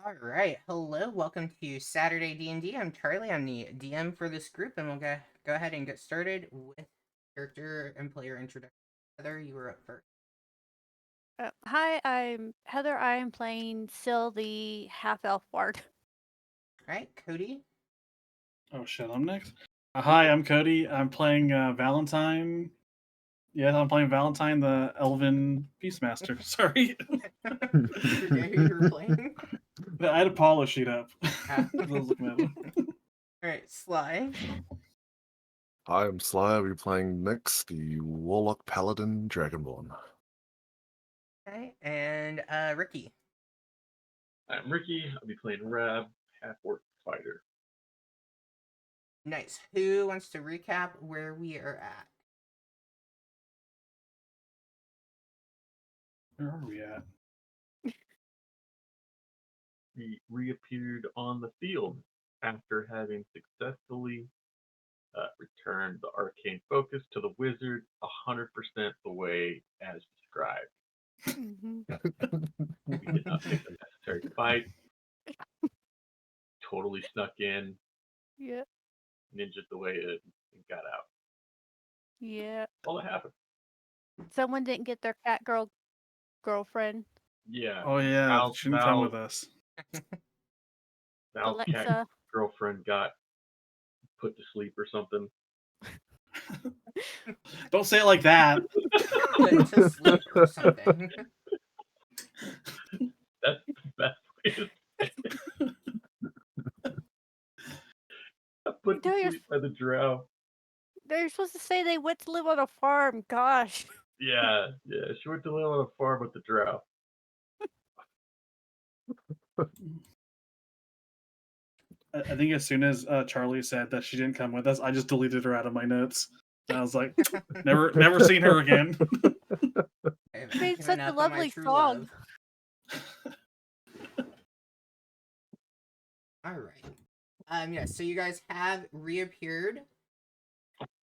All right, hello, welcome to Saturday D&D. I'm Charlie. I'm the DM for this group, and we'll go ahead and get started with character and player introduction. Heather, you were up first. Hi, I'm Heather. I am playing Syl, the half-elf bard. All right, Cody. Oh shit, I'm next. Hi, I'm Cody. I'm playing Valentine. Yeah, I'm playing Valentine, the Elven Beastmaster. Sorry, You forget who you were playing. I had to polish it up. Ah. 'Cause I was looking at it. All right, Sly. Hi, I'm Sly. I'll be playing next the Warlock Paladin Dragonborn. Okay, and Ricky. I'm Ricky. I'll be playing Rab, half-orc fighter. Nice. Who wants to recap where we are at? Where are we at? We reappeared on the field after having successfully returned the arcane focus to the wizard 100% the way as described. Mhm. We did not take the necessary fight. Totally snuck in, Yeah, ninja'd the way it and got out. yeah. All that happened. Someone didn't get their cat girlfriend, Yeah. Oh yeah, Val, she didn't come with us. Val's cat Alexa. girlfriend got put to sleep or something. Don't say it like that. Put to sleep or something. That's the best way to say it. Put to No, sleep by the drow. They're supposed to say they went to live on a farm. Gosh. Yeah. She went to live on a farm with the drow. I think as soon as Charlie said that she didn't come with us, I just deleted her out of my notes. And I was like, never seen her again. I've Made given such a up on my lovely true song. love. All right. Yeah, so you guys have reappeared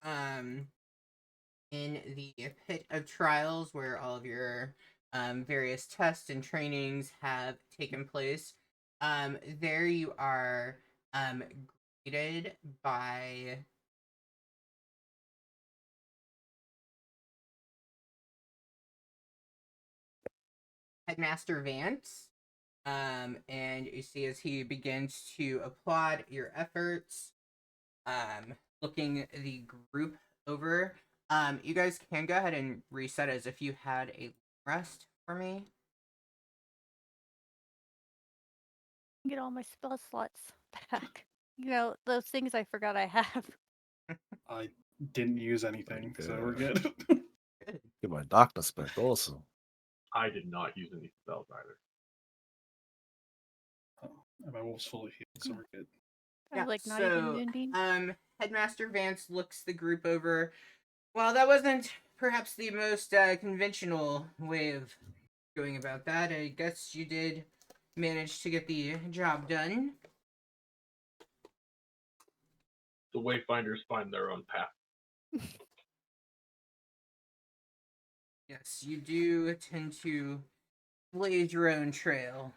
in the pit of trials where all of your various tests and trainings have taken place. There you are greeted by Headmaster Vance. And you see as he begins to applaud your efforts, looking the group over. You guys can go ahead and reset as if you had a rest for me. Get all my spell slots back. You know, those things I forgot I have. I didn't use anything, so we're Yeah. good. Good. Get my darkness back also. I did not use any spells either. And my wolf's fully healed, so we're good. I was like, not even wounding. Headmaster Vance looks the group over. Well, that wasn't perhaps the most conventional way of going about that. I guess you did manage to get the job done. The Wayfinders find their own path. Yes, you do tend to blaze your own trail.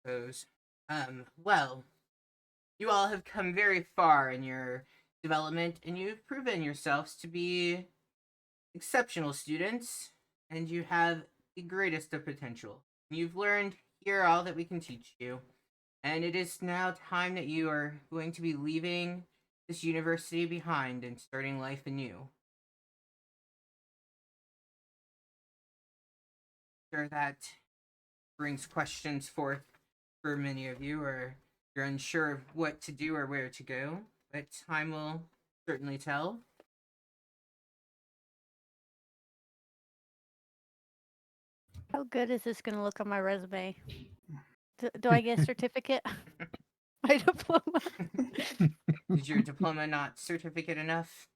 Suppose. Well, you all have come very far in your development, and you've proven yourselves to be exceptional students, and you have the greatest of potential. You've learned here all that we can teach you, and it is now time that you are going to be leaving this university behind and starting life anew. Sure, that brings questions forth for many of you, or you're unsure of what to do or where to go, but time will certainly tell. How good is this going to look on my resume? Do I get a certificate? My diploma? Is your diploma not certificate enough?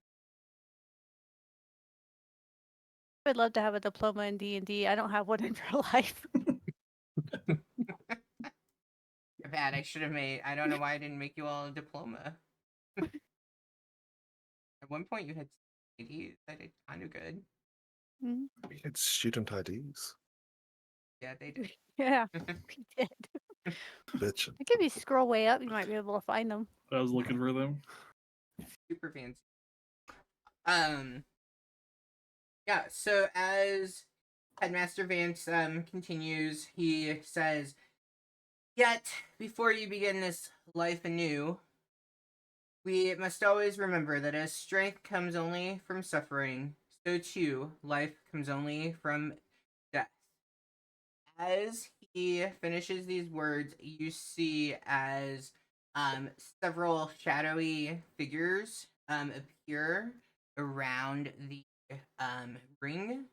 I'd love to have a diploma in D&D. I don't have one in real life. Bad, I should have made. I don't know why I didn't make you all a diploma. At one point, you had IDs. I did kind of good. Mhm. We had student IDs. Yeah, they do. Yeah, we did. Bitchin'. I think if you scroll way up, you might be able to find them. I was looking for them. Super fancy. Yeah, so as Headmaster Vance continues, he says, "Yet, before you begin this life anew, we must always remember that as strength comes only from suffering, so too life comes only from death." As he finishes these words, you see as several shadowy figures appear around the ring,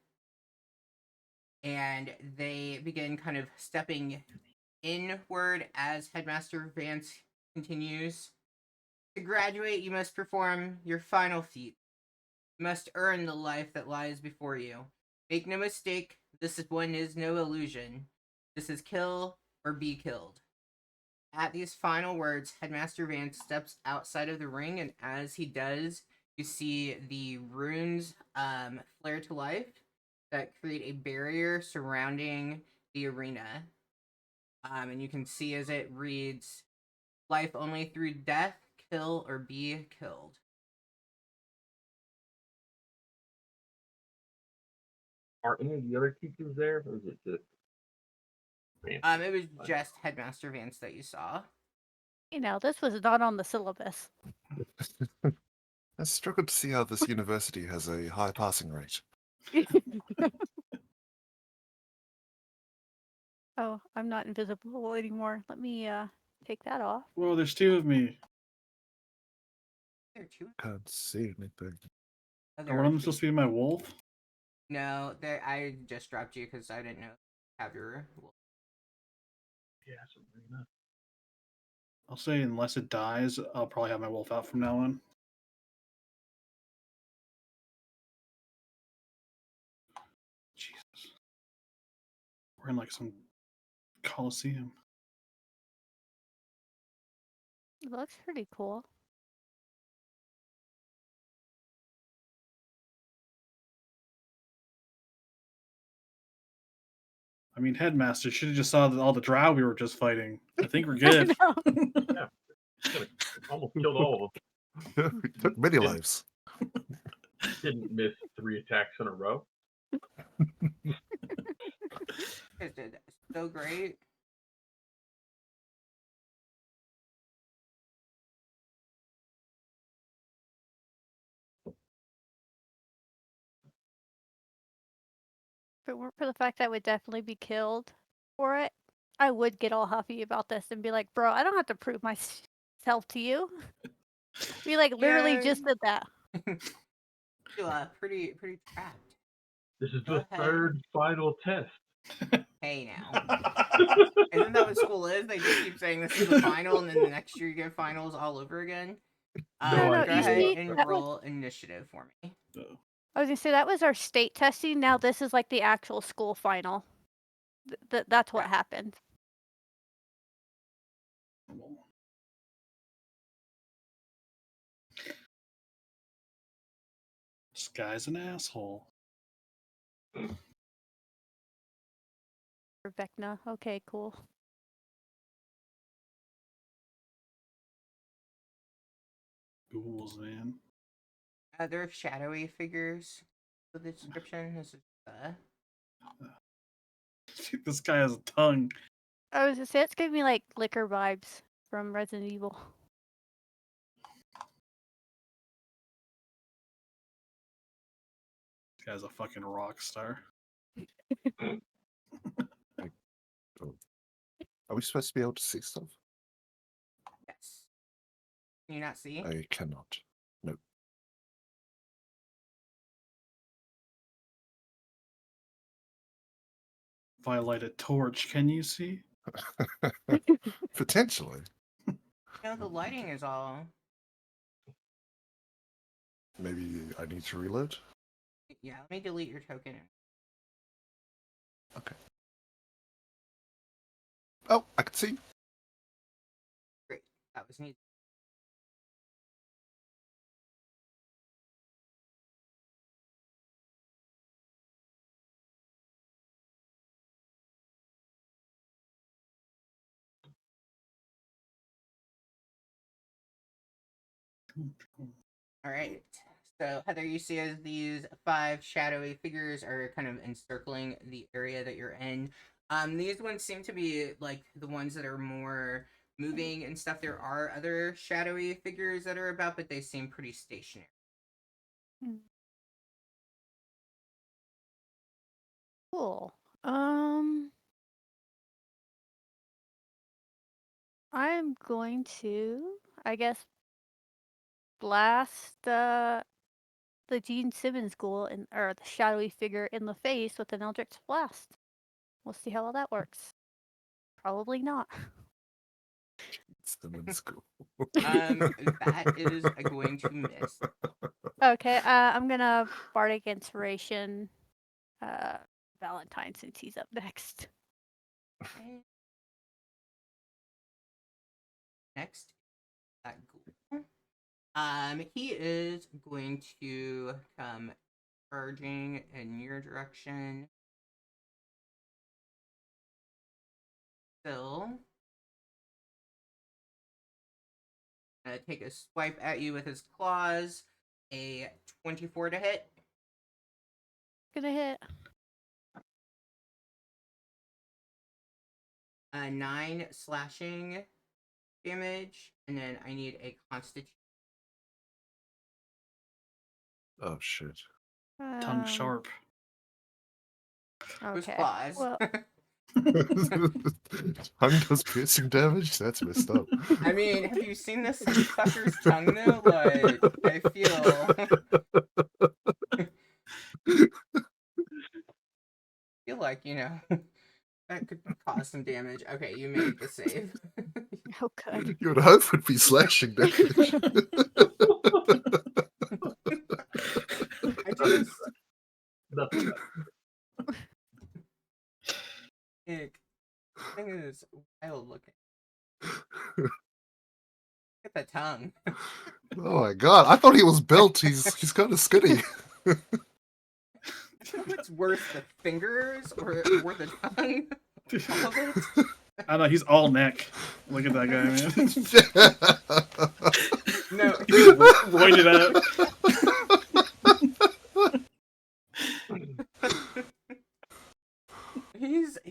and they begin kind of stepping inward as Headmaster Vance continues. "To graduate, you must perform your final feat. You must earn the life that lies before you. Make no mistake, this one is no illusion. This is kill or be killed." At these final words, Headmaster Vance steps outside of the ring, and as he does, you see the runes flare to life that create a barrier surrounding the arena. And you can see as it reads, "Life only through death, kill or be killed." Are any of the other teachers there, or is it just Vance? It was just Headmaster Vance that you saw. You know, this was not on the syllabus. I struggle to see how this university has a high passing rate. Oh, I'm not invisible anymore. Let me take that off. Whoa, there's two of me. There are two. Can't see anything. Oh, Are there one are of them two. supposed to be my wolf? No, there. I just dropped you because I didn't know have your. Yeah, so enough. I'll say unless it dies, I'll probably have my wolf out from now on. Jesus. We're in like some coliseum. It looks pretty cool. I mean, Headmaster should have just saw all the drow we were just fighting. I think we're I good. know. Almost killed all of them. We took many Yeah. lives. Didn't miss 3 attacks in a row. Guys did so great. If it weren't for the fact that I would definitely be killed for it, I would get all huffy about this and be like, bro, I don't have to prove myself to you. We like literally Yeah. just did that. Feel pretty trapped. This is Go the ahead. 3rd final test. Hey now. Isn't that what school is? They just keep saying this is the final, and then the next year you get finals all over again. No, no, Go you ahead see, and that was- roll initiative for me. I was gonna say that was our state testing. Now this is like the actual school final. That's what Yeah. happened. This guy's an asshole. For Vecna. Okay, cool. Ghouls, man. They're shadowy figures. For the description, this is This guy has a tongue. I was gonna say it's giving me like liquor vibes from Resident Evil. This guy's a fucking rock star. Are we supposed to be able to see stuff? yes. Can you not see? I cannot. Nope. If I light a torch, can you see? Potentially. No, the lighting is all. Maybe I need to reload. Yeah, let me delete your token. Okay. Oh, I can see. Great. That was neat. All right. So Heather, you see as these 5 shadowy figures are kind of encircling the area that you're in. These ones seem to be like the ones that are more moving and stuff. There are other shadowy figures that are about, but they seem pretty stationary. Cool. I'm going to, I guess, blast the Gene Simmons ghoul or the shadowy figure in the face with an Eldritch Blast. We'll see how well that works. Probably not. It's them in school. That is going to miss. Okay, I'm gonna Bardic Inspiration Valentine since he's up next. Okay. Next, that ghoul. He is going to come charging in your direction. Still, take a swipe at you with his claws. A 24 to hit. Gonna hit. 9 slashing damage, and then I need a constitution. Oh shit. Tongue sharp. With Okay. claws. Well, Tongue does piercing damage? That's messed up. I mean, have you seen this fucker's tongue though? Like, I feel like, that could cause some damage. Okay, you made the save. oh good. You would hope would be slashing damage. I just Nothing. Ick. Thing is wild looking. Look at the tongue. Oh my god, I thought he was built. He's kind of skinny. I don't know what's worse, the fingers or the tongue. All of it. I know, he's all neck. Look at that guy, man. No, He's roided up.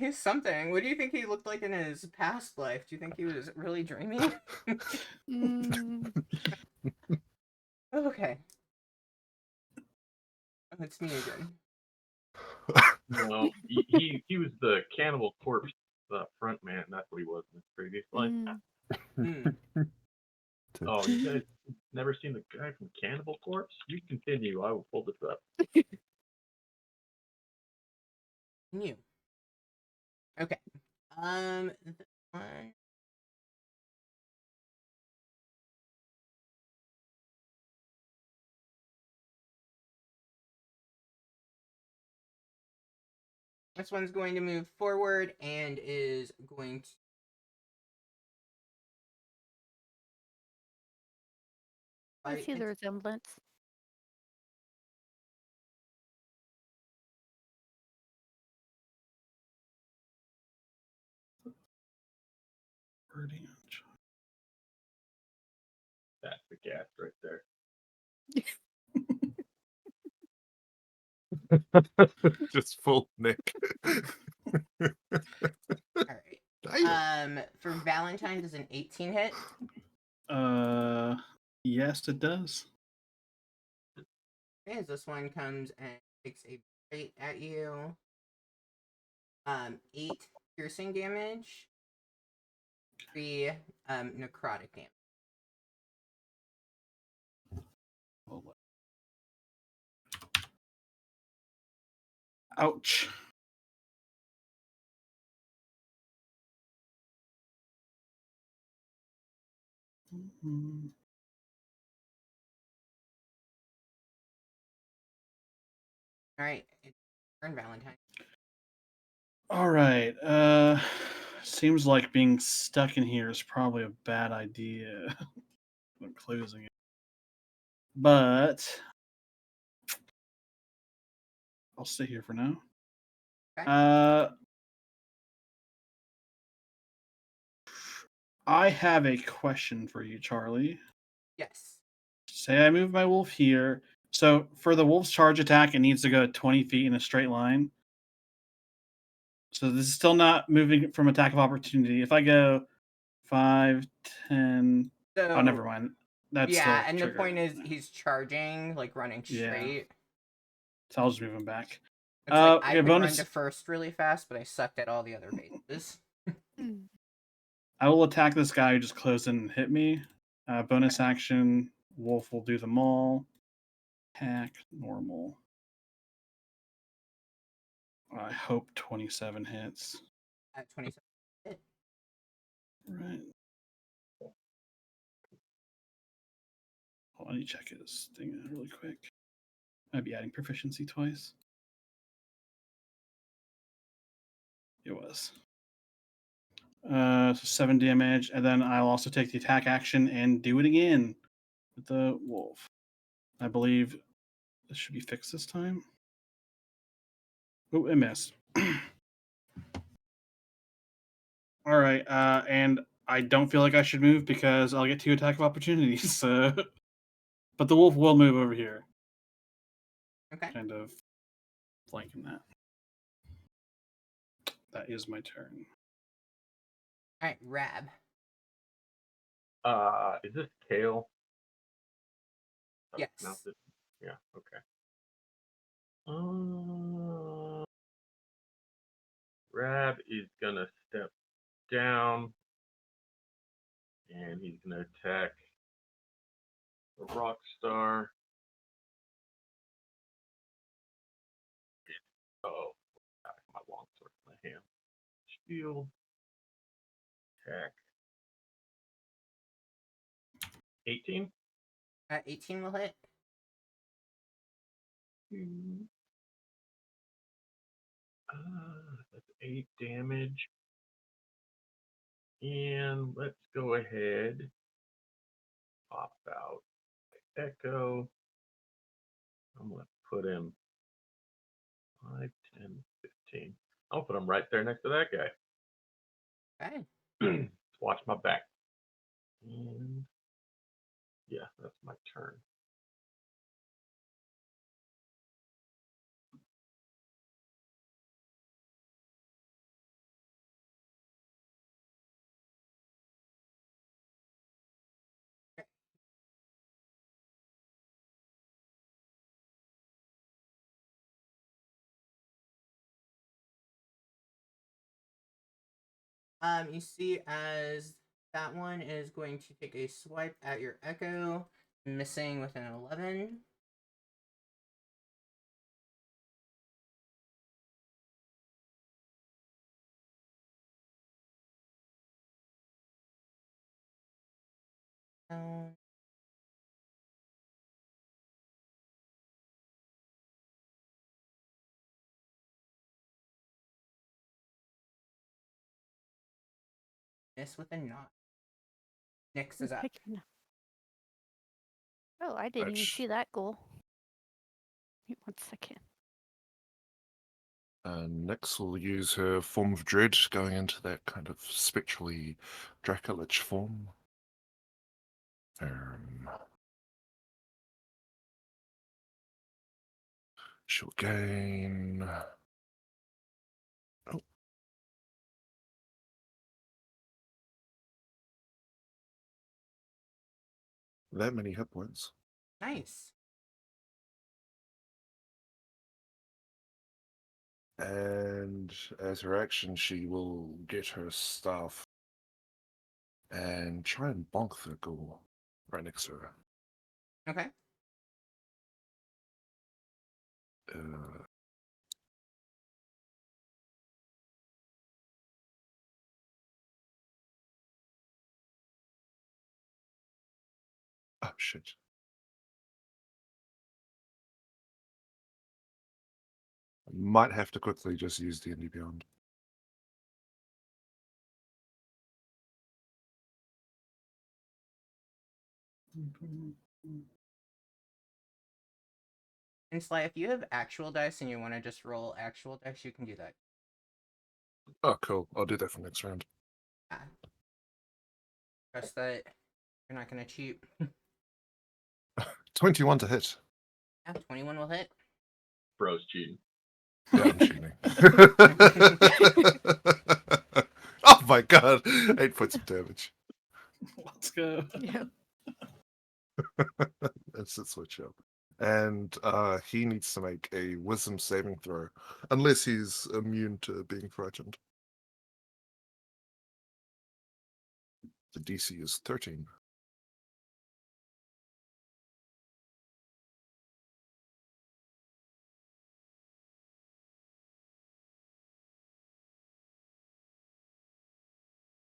he's something. What do you think he looked like in his past life? Do you think he was really dreaming? Okay. Oh, it's me again. No, he was the Cannibal Corpse front man. That's what he was in his previous life. Oh, you guys never seen the guy from Cannibal Corpse? You continue. I will pull this up. You. Okay. This one. This one's going to move forward and is going to. I see the resemblance. That's the gas right there. Just full neck. Alright. For Valentine, does an 18 hit? Yes, it does. Okay, as this one comes and takes a bite at you. 8 piercing damage. 3 necrotic damage. Ouch. Alright, turn Valentine. All right. Seems like being stuck in here is probably a bad idea. I'm closing it. But I'll stay here for now. Okay. I have a question for you, Charlie. Yes. say I move my wolf here. So for the wolf's charge attack, it needs to go 20 feet in a straight line. So this is still not moving from attack of opportunity. If I go 5, 10... So Oh, never mind. That's yeah, still and the triggered. point is he's charging, like running Yeah. straight. So I'll just move him back. It's like I okay, could bonus. run to first really fast, but I sucked at all the other bases. Mm. I will attack this guy who just closed in and hit me. Bonus action. Wolf will do them all. Attack normal. I hope 27 hits. At 27. Right. Hold on, let me check his thing really quick. I'd be adding proficiency twice. It was. So 7 damage, and then I'll also take the attack action and do it again with the wolf. I believe this should be fixed this time. Oh, it missed. All right, and I don't feel like I should move because I'll get 2 attack of opportunities. But the wolf will move over here, Okay. kind of flanking that. That is my turn. Alright, Rab. Is this Kale? How to Yes. pronounce it? Yeah. Okay. Rab is gonna step down, and he's gonna attack the rock star. Oh, attack my longsword in my hand. Shield. Attack. 18. 18 will hit. That's 8 damage. And let's go ahead. Pop out Echo. I'm going to put him 5, 10, 15. I'll put him right there next to that guy. Okay. Let's watch my back. And yeah, that's my turn. You see as that one is going to take a swipe at your Echo, missing with an 11. Miss with a 9. Next is up. Picking- Oh, I didn't even Ouch. see that goal. Wait 1 second. Nyx will use her form of dread, going into that kind of spectrally Dracolich form. She'll gain. Oh. That many hit points. Nice. And as her action, she will get her staff and try and bonk the ghoul right next to her. Okay. Oh, shit. I might have to quickly just use D&D Beyond. And Sly, if you have actual dice and you want to just roll actual dice, you can do that. Oh, cool. I'll do that for next round. Yeah. Trust that you're not going to cheat. 21 to hit. Yeah, 21 will hit. Bro's cheating. Yeah, I'm cheating. Oh my god! 8 points of damage. Let's go. Yeah. That's it, switch up. And he needs to make a wisdom saving throw, unless he's immune to being frightened. The DC is 13.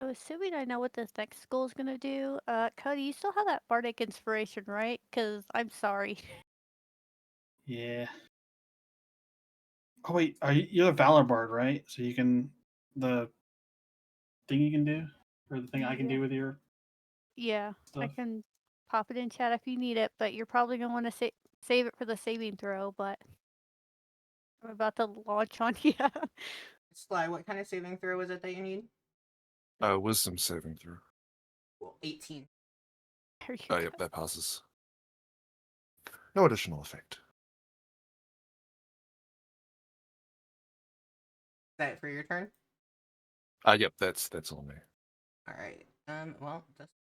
So assuming I know what this next school is gonna do, Cody, you still have that bardic inspiration, right? Because I'm sorry. Yeah. Oh wait, you're the Valor Bard, right? So you can the thing you can do, or the thing I can Yeah. do with your Yeah, I stuff. can pop it in chat if you need it, but you're probably gonna want to save it for the saving throw. But I'm about to launch on you. Sly, what kind of saving throw is it that you need? Wisdom saving throw. Well, 18. There you Oh, go. yep, that passes. No additional effect. Is that it for your turn? Yep, that's all me. All right. Well, that's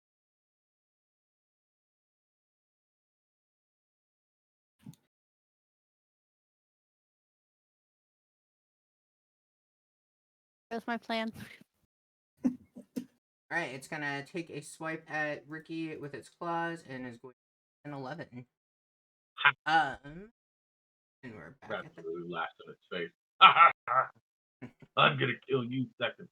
That's my plan. all right. It's gonna take a swipe at Ricky with its claws and is going an 11. And we're back at the Absolutely laughs in its face. I'm gonna kill you second.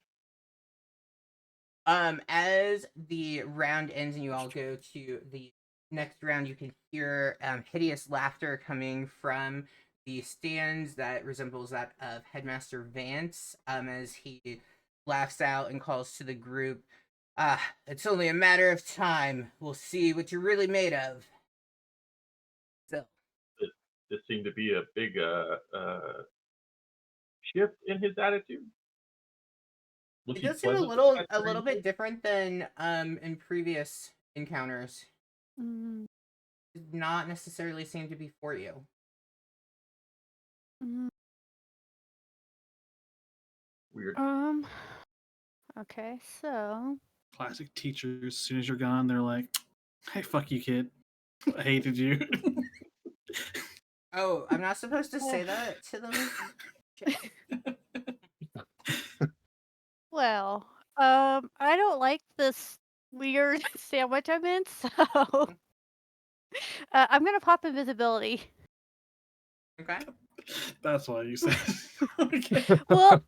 As the round ends and you all go to the next round, you can hear hideous laughter coming from the stands that resembles that of Headmaster Vance, as he laughs out and calls to the group, it's only a matter of time. We'll see what you're really made of. So, This seemed to be a big shift in his attitude. Was it he does seem a pleasant little bit different than in previous encounters. Mm, Did not necessarily seem to be for you. mm, Weird. Okay, so Classic teachers. As soon as you're gone, they're like, "Hey, fuck you, kid. I hated you." Oh, I'm not supposed to say that to them? well, I don't like this weird sandwich I'm in, so I'm gonna pop invisibility. Okay. That's why you said. Okay. Well,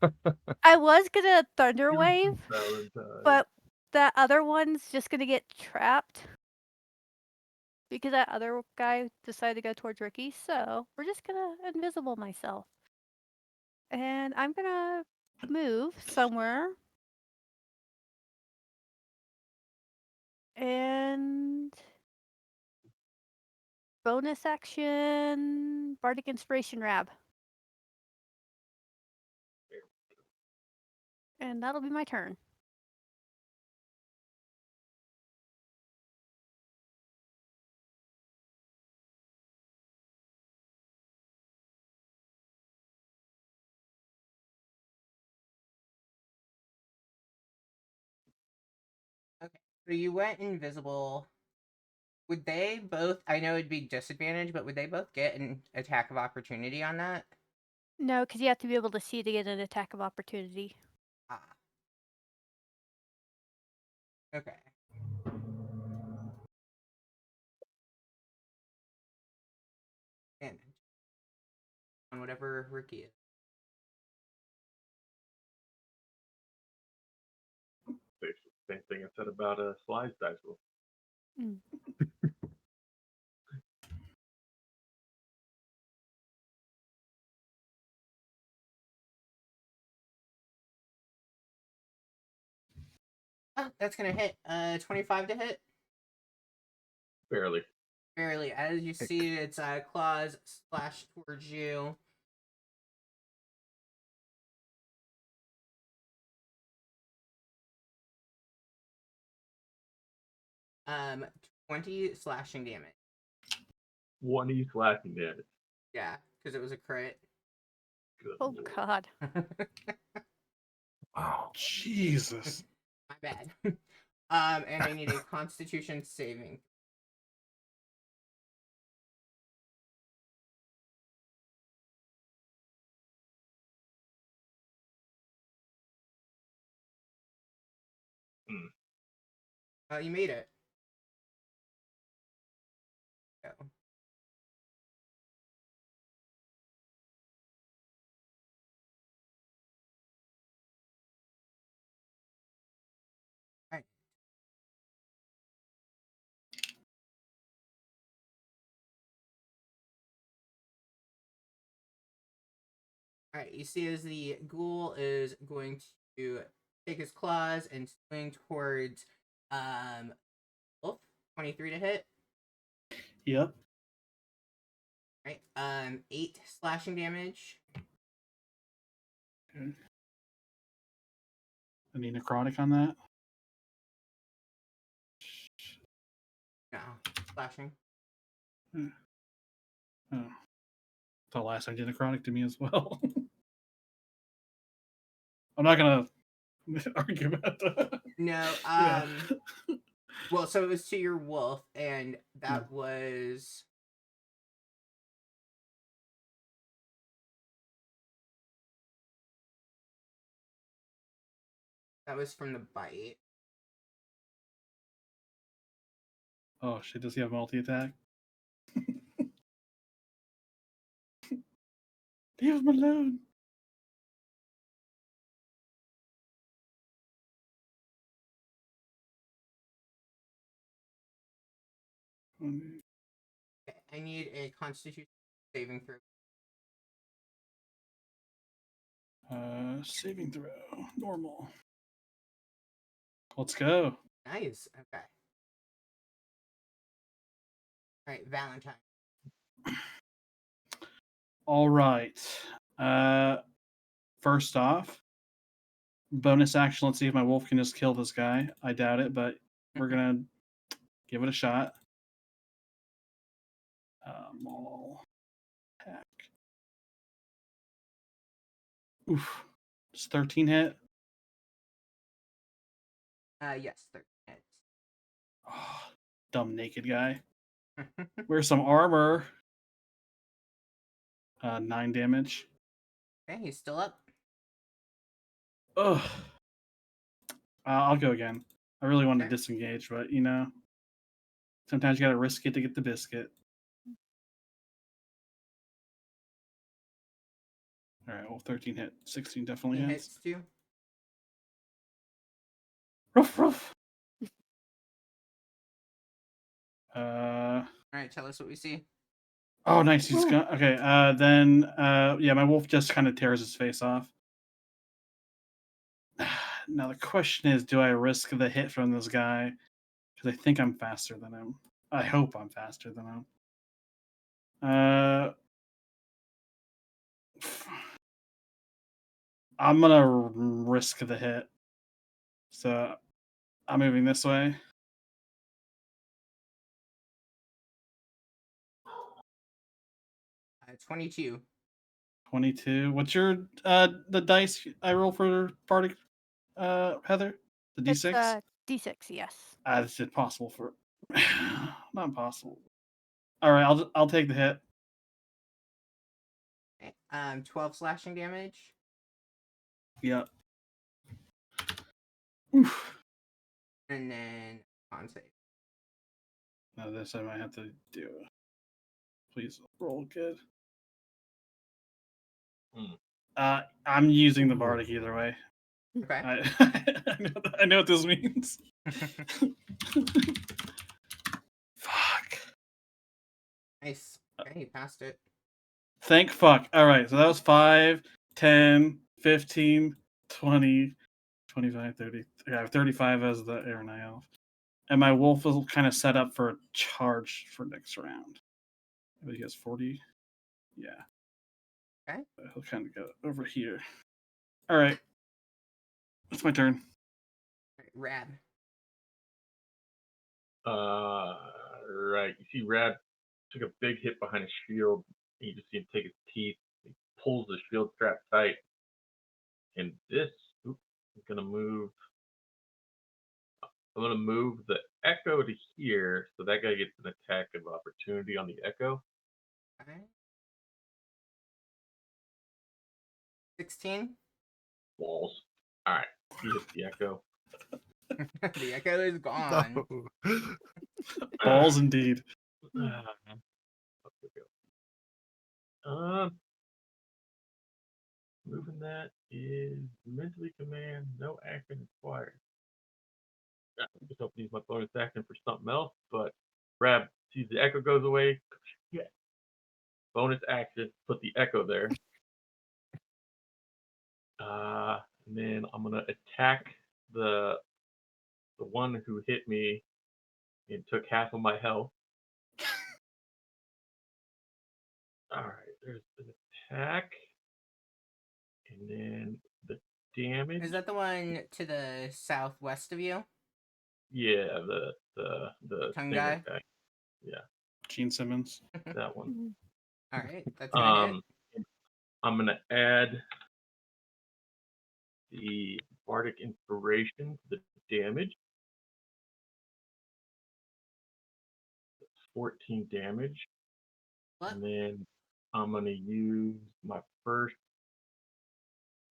I was gonna thunder wave, Valentine. but that other one's just gonna get trapped because that other guy decided to go towards Ricky. So we're just gonna invisible myself, and I'm gonna move somewhere. And bonus action, Bardic Inspiration Rab. And that'll be my turn. Okay. So you went invisible. Would they both, I know it'd be disadvantage, but would they both get an attack of opportunity on that? No, because you have to be able to see to get an attack of opportunity. Ah. Okay. And on whatever Ricky is. Same thing I said about Sly's dice roll. Mm. Oh, that's gonna hit. 25 to hit. Barely. Barely. As you see its claws splash towards you. Um, 20 slashing damage. 20 slashing damage. Yeah, because it was a crit. Good Oh lord. God. Wow. Jesus. My bad. And I need a Constitution saving. You made it. Go. Alright. Alright, you see as the ghoul is going to take his claws and swing towards Wolf. 23 to hit. Yep. Right. 8 slashing damage. Any necrotic on that? No. Slashing. Oh. The last time did necrotic to me as well. I'm not gonna argue about that. No, Yeah. well, so it was to your wolf, and Yeah. that was from the bite. Oh shit, does he have multi attack? Leave him alone. Okay, I need a Constitution saving throw. Saving throw. Normal. Let's go. Nice. Okay. All right, Valentine. All right. First off, bonus action. Let's see if my wolf can just kill this guy. I doubt it, but we're gonna give it a shot. Maul attack. Oof. Does 13 hit? Yes, 13 Oh, dumb naked guy. hits. Where's some armor? 9 damage. Okay, he's still up. Ugh. I'll go again. I really wanted to Okay. disengage, but you know, sometimes you gotta risk it to get the biscuit. All right, well, 13 hit, 16 definitely He hits. hits too. Ruff, ruff. All right, tell us what we see. Oh, nice. He's gone. Okay. Then, yeah, my wolf just kind of tears his face off. Now the question is, do I risk the hit from this guy? Because I think I'm faster than him. I hope I'm faster than him. I'm gonna risk the hit. So I'm moving this way. 22. 22. What's your the dice I roll for Bardic Heather? The It's D6? D6, yes. That's impossible for not impossible. All right, I'll take the hit. Okay, 12 slashing damage. Yep. Oof. And then con save. Now this I might have to do. Please roll good. I'm using the Bardic either way. Okay. I know what this means. Fuck. Nice. Okay, he passed it. Thank fuck. All right, so that was 5, 10, 15, 20, 25, 30. I have 35 as the Air Elf. And my wolf is kind of set up for a charge for next round. But he has 40. Yeah. Okay. He'll kind of go over here. All right. It's my turn. All right, Rab. Right. You see Rab took a big hit behind his shield. And you just see him take his teeth. He pulls the shield strap tight. And this, I'm gonna move the Echo to here, so that guy gets an attack of opportunity on the Echo. Okay. 16. Balls. All right, he hits the Echo. The echo is gone. No. Balls indeed. Up we go. Moving that is mentally command, no action required. I just hope to use my bonus action for something else, but Rab sees the Echo goes away. Yeah. Bonus action, put the Echo there. And then I'm gonna attack the one who hit me and took half of my health. All right, there's an attack, and then the damage. Is that the one to the southwest of you? Yeah, the Tongue singer guy? Yeah, Gene Simmons. that one. All right, that's gonna hit. I'm gonna add the Bardic Inspiration to the damage. That's 14 damage. What? And then I'm gonna use my first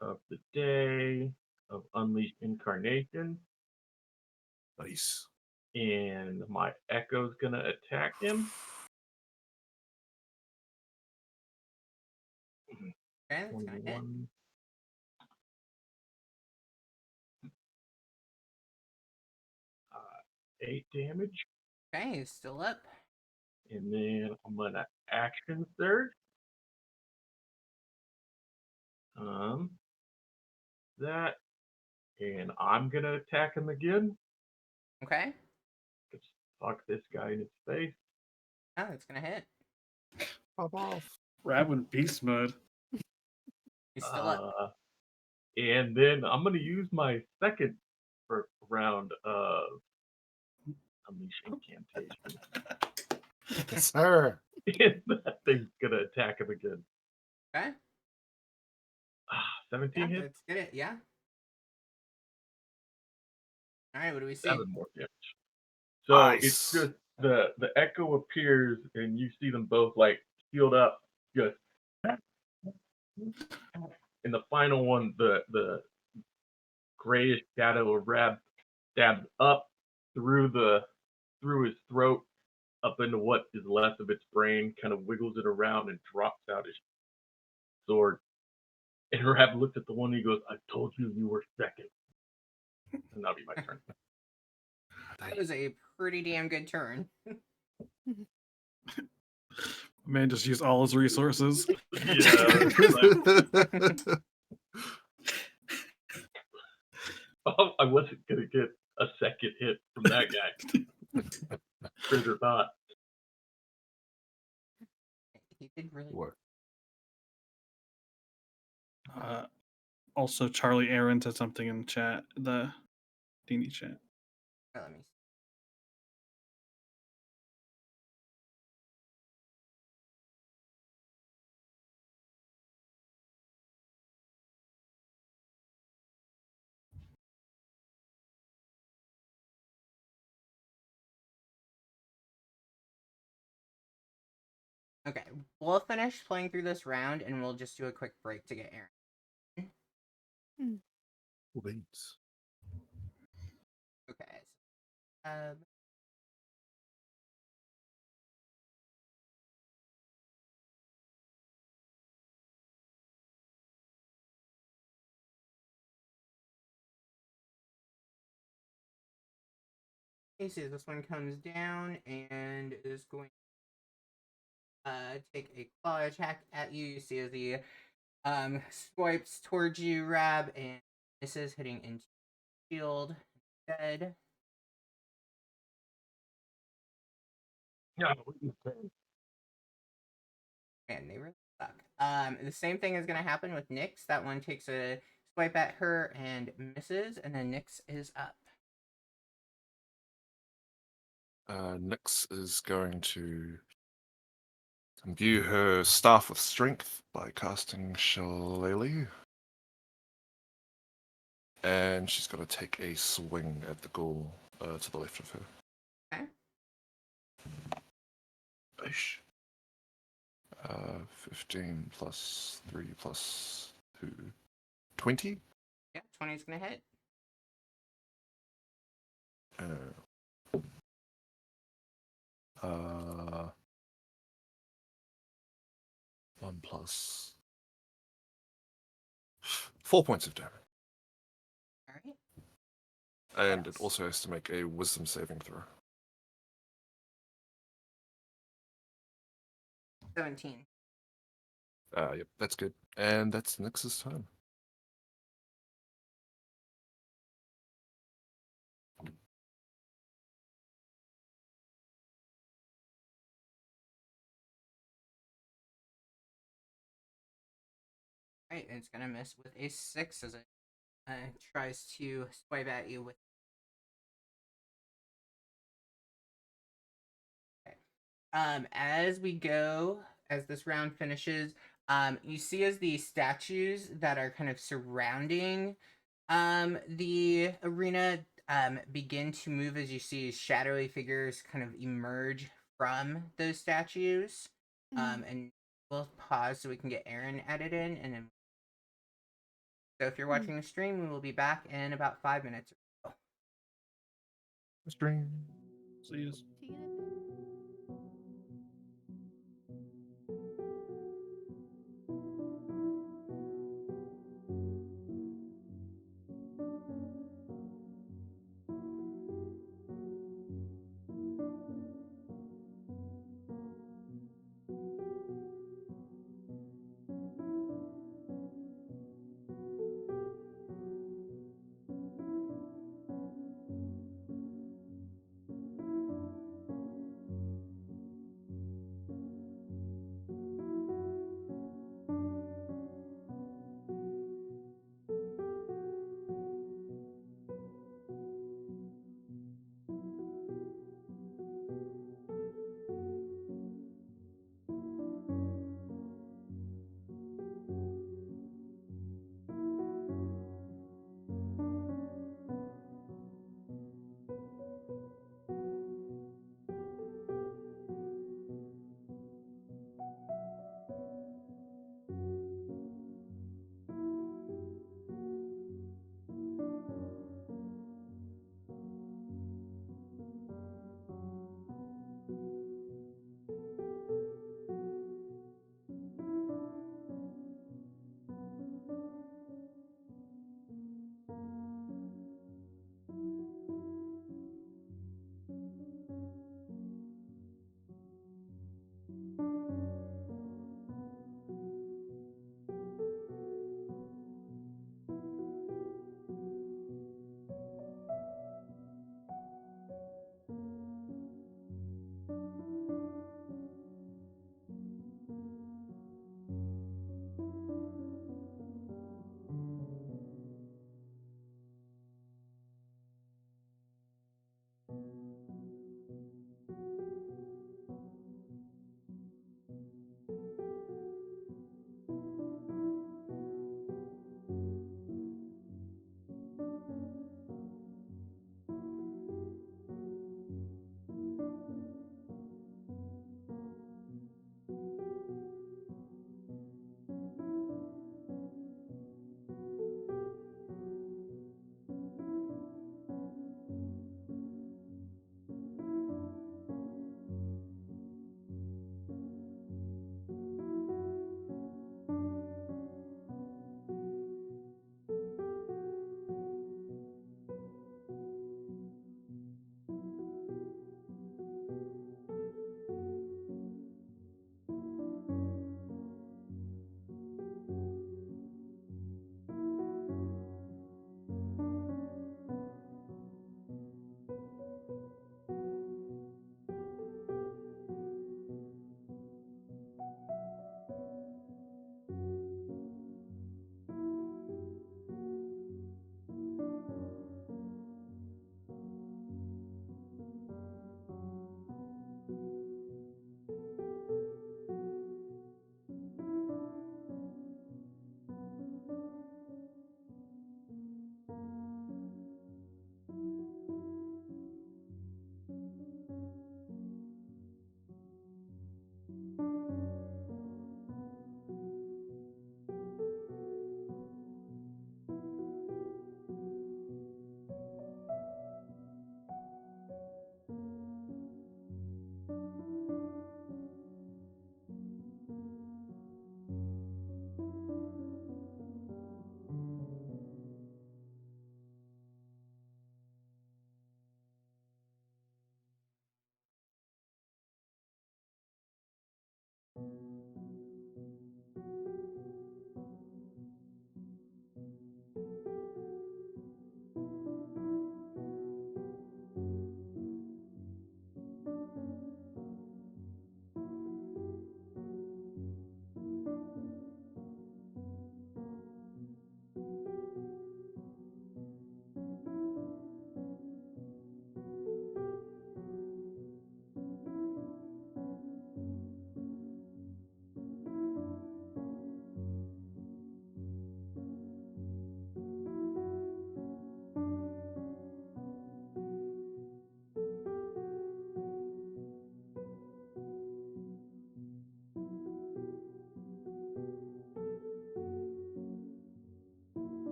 of the day of Unleash Incarnation, Nice. and my Echo's gonna attack him. Okay, that's gonna hit. 21. 8 damage. Okay, he's still up. And then I'm gonna action surge. That, and I'm gonna attack him again. Okay. Just fuck this guy in his face. Oh, that's gonna hit. Pop off. Rab in beast mode. He's still up. And then I'm gonna use my second round of Unleash Incantation. Yes, sir. And that thing's gonna attack him again. Okay. 17 Yeah, hits, let's get it. Yeah. All right, what do we see? 7 more damage. So Nice. it's just the Echo appears, and you see them both like healed up. Just in the final one, the grayish shadow of Rab stabs up through his throat, up into what is left of its brain, kind of wiggles it around and drops out his sword. And Rab looks at the one and he goes, "I told you you were second." And that'll be my turn. That was a pretty damn good turn. Man just used all his resources. Yeah. I wasn't gonna get a second hit from that guy. Trigger thought. He did really What? Also, Charlie Aaron said something in chat, the D&D chat. Let me see. Okay, we'll finish playing through this round and we'll just do a quick break to get Aaron. Please. Okay. Okay, so this one comes down and is going to take a claw attack at you. You see as he swipes towards you, Rab, and misses, hitting into shield instead. Yeah. Man, they really suck. The same thing is going to happen with Nyx. That one takes a swipe at her and misses, and then Nyx is up. Nyx is going to Imbue her staff with strength by casting Shillelagh. And she's got to take a swing at the ghoul to the left of her. Okay. Ish. 15 plus 3 plus 2. 20? Yeah, 20 is gonna hit. Uh, 1 plus 4 points of damage. All right. And Yes. it also has to make a wisdom saving throw. 17. Yep, that's good. And that's Nyx's turn. Right, and it's gonna miss with a 6 as it tries to swipe at you with. Okay. As we go, as this round finishes, you see as the statues that are kind of surrounding the arena begin to move as you see shadowy figures kind of emerge from those statues. And we'll pause so we can get Aaron added in, and then. So if you're watching the stream, we will be back in about 5 minutes. String. So you just See you in a bit.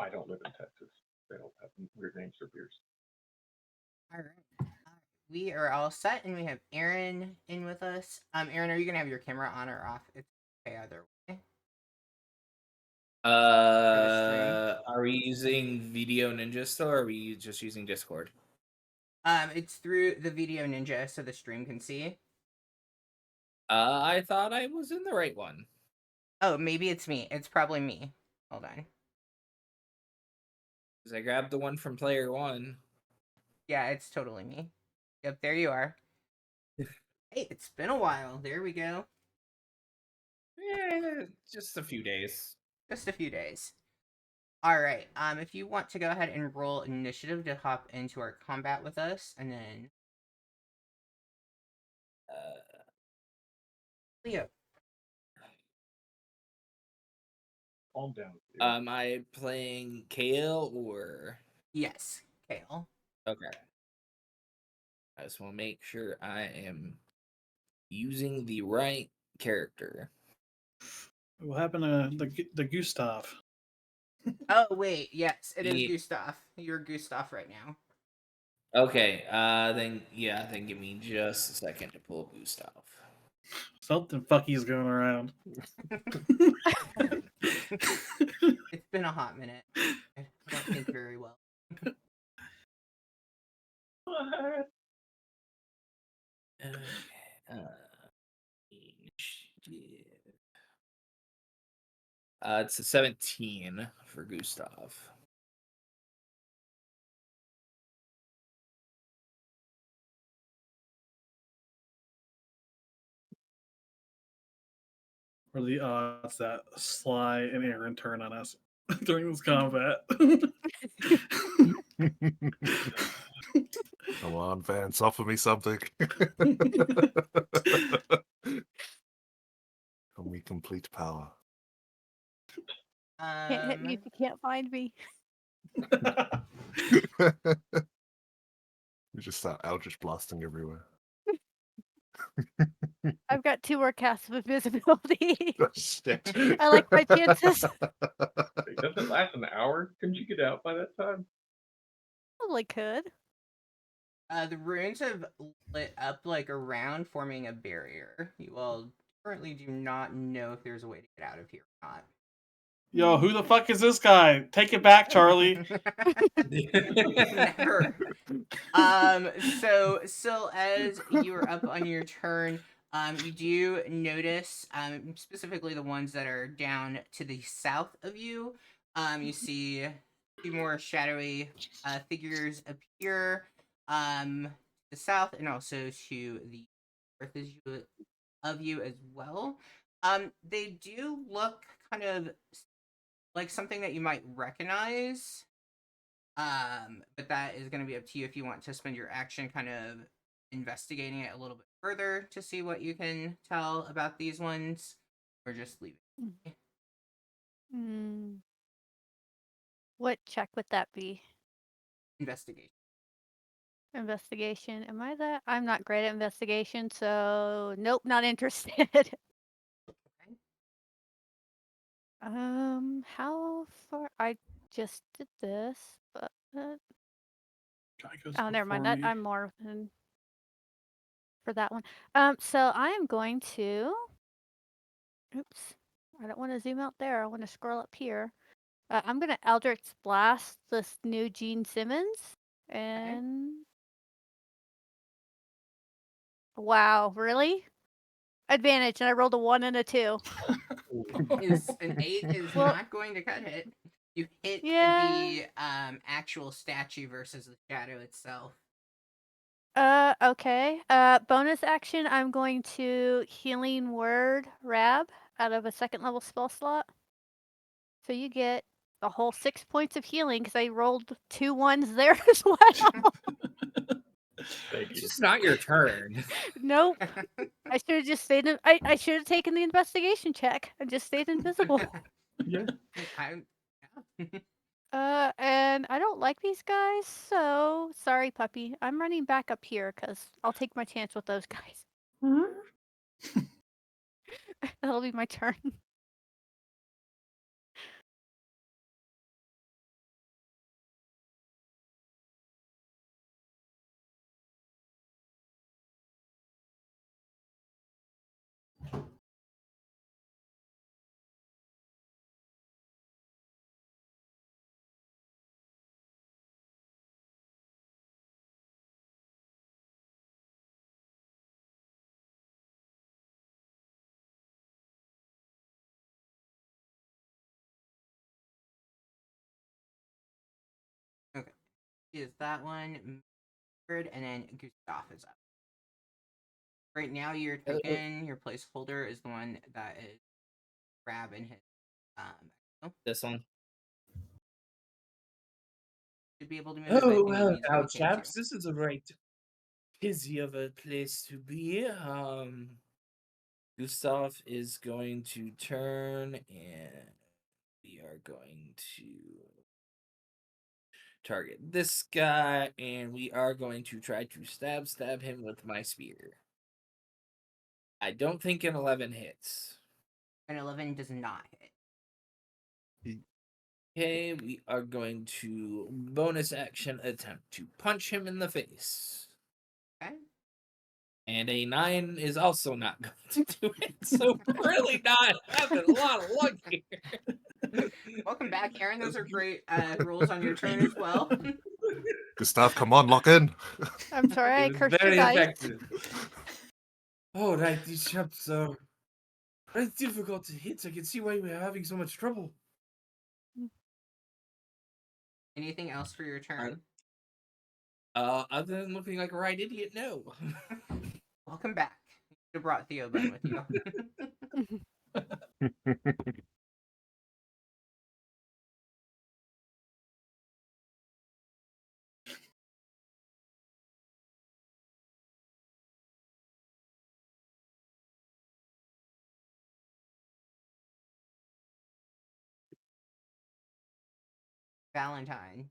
I don't live in Texas. They don't have weird names for beers. All right. We are all set, and we have Aaron in with us. Aaron, are you gonna have your camera on or off? It's okay either way. Are we using Video Ninja still, or are we just using Discord? It's through the Video Ninja, so the stream can see. I thought I was in the right one. Oh, maybe it's me. It's probably me. Hold on. Because I grabbed the one from Player One. Yeah, it's totally me. Yep, there you are. Hey, it's been a while. There we go. Just a few days. Just a few days. All right. If you want to go ahead and roll initiative to hop into our combat with us, and then Leo. Calm down. Dude. Am I playing Kale or? Yes, Kale. Okay. I just want to make sure I am using the right character. What happened to the Gustav? Oh wait, yes, it is Ye- Gustav. You're Gustav right now. Okay, then give me just a second to pull up Gustav. Something fucky's going around. It's been a hot minute. I don't think very well. What? Okay, initiative. It's a 17 for Gustav. What are the odds that Sly and Aaron turn on us during this combat? Come on, Vance, offer me something. Can we complete power? Can't hit me if you can't find me. We just start Eldritch blasting everywhere. I've got 2 more casts of invisibility. Oh, shit. I like my chances. Wait, doesn't it last an hour? Couldn't you get out by that time? Probably could. The runes have lit up like around, forming a barrier. You all currently do not know if there's a way to get out of here or not. Yo, who the fuck is this guy? Take it back, Charlie. Never. So as you're up on your turn, you do notice, specifically the ones that are down to the south of you. You see few more shadowy figures appear to the south and also to the north of you as well. They do look kind of like something that you might recognize. But that is going to be up to you if you want to spend your action kind of investigating it a little bit further to see what you can tell about these ones, or just leave it. Hmm. What check would that be? Investigation. Investigation. Am I that? I'm not great at investigation, so nope, not interested. Okay. How far? I just did this, but Guy goes oh, never mind. before That me. I'm more than for that one. So I am going to. Oops, I don't want to zoom out there. I want to scroll up here. I'm gonna Eldritch Blast this new Gene Simmons, and wow, really? Advantage, and I rolled a 1 and a 2. Is an 8 is Well- not going to cut it. You hit Yeah. the actual statue versus the shadow itself. Okay. Bonus action, I'm going to Healing Word Rab out of a 2nd level spell slot. So you get a whole 6 points of healing because I rolled 2 1s there as well. Thank It's you. just not your turn. Nope. I should have just stayed in. I should have taken the investigation check and just stayed invisible. Yeah. And I don't like these guys, so sorry, puppy. I'm running back up here because I'll take my chance with those guys. That'll be my turn. Is that one, and then Gustav is up. Right now, you're taken. Your placeholder is the one that is grabbing his. This one. Should be able to move. it, but Oh, if he well, needs to, now, he can chaps, too. this is a right busy of a place to be. Gustav is going to turn, and we are going to target this guy, and we are going to try to stab him with my spear. I don't think an 11 hits. An 11 does not hit. Okay, we are going to bonus action attempt to punch him in the face. Okay. And a 9 is also not going to do it. So really not having a lot of luck here. Welcome back, Aaron. Those are great rolls on your turn as well. Gustav, come on, lock in. I'm sorry, I It was cursed your very dice. effective. Oh, right, these chaps are very difficult to hit. I can see why we're having so much trouble. Anything else for your turn? Other than looking like a right idiot, no. Welcome back. You should have brought Theoben with you. Valentine.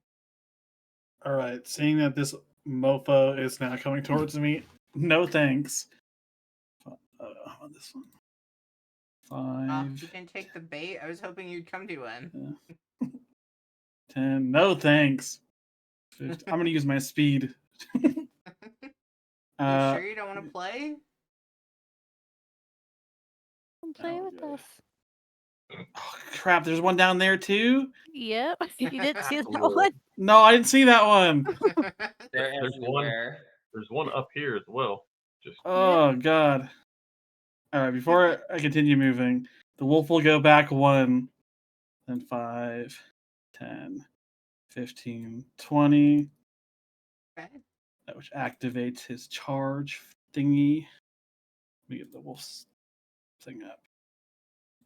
All right, seeing that this mofo is now coming towards me, no thanks. On this one. You 5, didn't take the bait. I was hoping you'd come to him. 10, no thanks. 50, I'm gonna use my speed. You sure you don't want to play? Come play Oh, with God. us. Oh, crap, there's one down there too? Yep. You didn't see that Absolutely. one? No, I didn't see that one. They're There's one. everywhere. There's one up here as well. Just Oh, God. All right, before I continue moving, the wolf will go back 1, then 5, 10, 15, 20. Okay. That which activates his charge thingy. Let me get the wolf's thing up.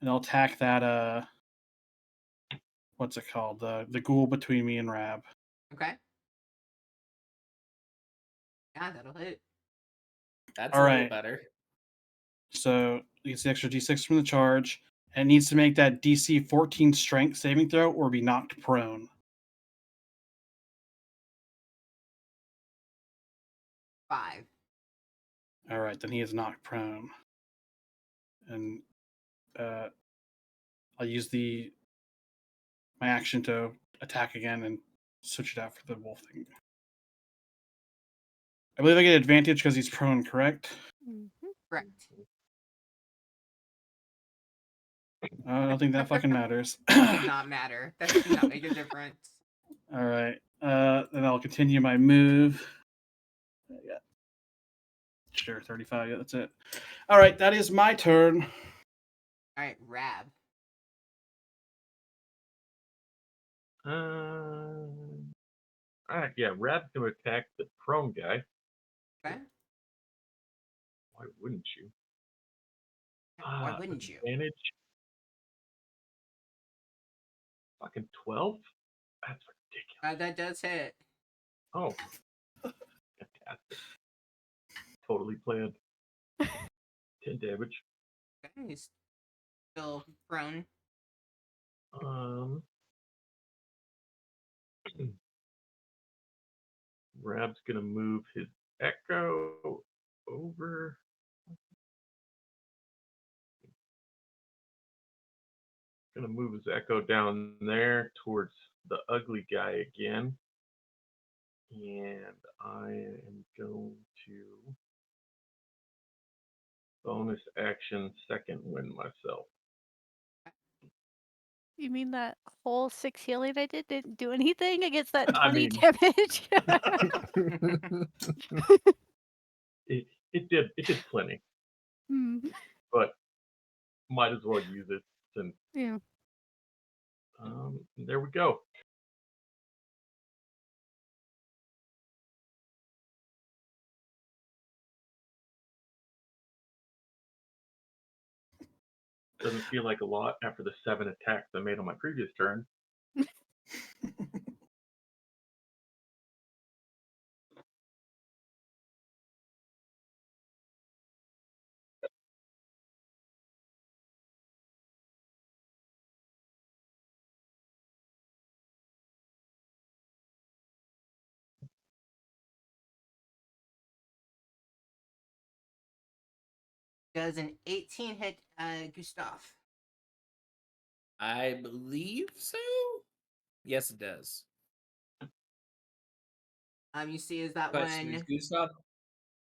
And I'll attack that what's it called? The ghoul between me and Rab. Okay. Yeah, that'll hit. That's All a little right. better. So it gets the extra D6 from the charge. And it needs to make that DC 14 strength saving throw or be knocked prone. 5. All right, then he is knocked prone. And I'll use my action to attack again and switch it out for the wolf thing. I believe I get advantage because he's prone, correct? Mhm. Correct. I don't think that fucking matters. Does not matter. That does not make a difference. All right. Then I'll continue my move. Yeah. Sure, 35. Yeah, that's it. All right, that is my turn. All right, Rab. Alright, yeah, Rab's gonna attack the prone guy. Okay. Why wouldn't you? Why wouldn't you? Advantage. Fucking 12? That's ridiculous. That does hit. Oh. Fantastic. Totally planned. 10 damage. Okay, he's still prone. Rab's gonna move his echo over. Gonna move his echo down there towards the ugly guy again. And I am going to bonus action second wind myself. You mean that whole 6 healing I didn't do anything against that 20 I mean- damage? It did plenty, Hmm. but might as well use it since Yeah. there we go. Doesn't feel like a lot after the 7 attacks I made on my previous turn. Does an 18 hit Gustav? I believe so. Yes, it does. You see, is that Question: one?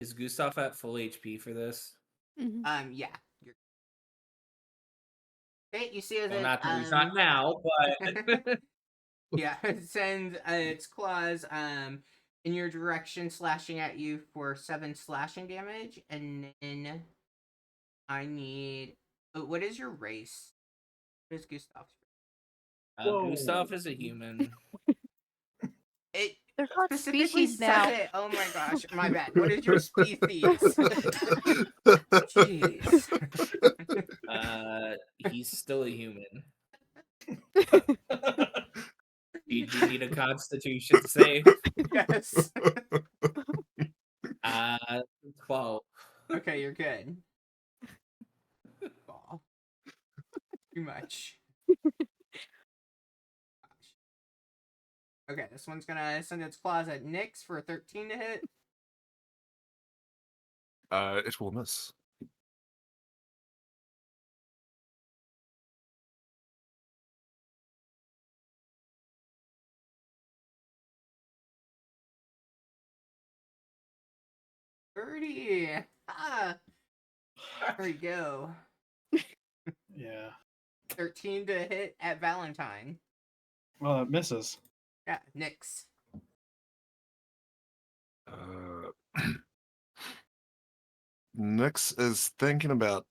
Is Gustav at full HP for this? Mhm. Yeah. You're... Okay, you see, is Well, it? not that he's not now, but Yeah, it sends its claws in your direction, slashing at you for 7 slashing damage, and then I need. What is your race? What is Gustav's? Gustav is a human. It They're called specifically species says now. it. Oh my gosh, my bad. What is your species? Jeez. He's still a human. You do need a Constitution save. Yes. 12. Okay, you're good. Ball. Too much. Okay, this one's gonna send its claws at Nyx for a 13 to hit. It will miss. Birdie! Ah! There we go. Yeah. 13 to hit at Valentine. Well, it misses. Yeah, Nyx. Nyx is thinking about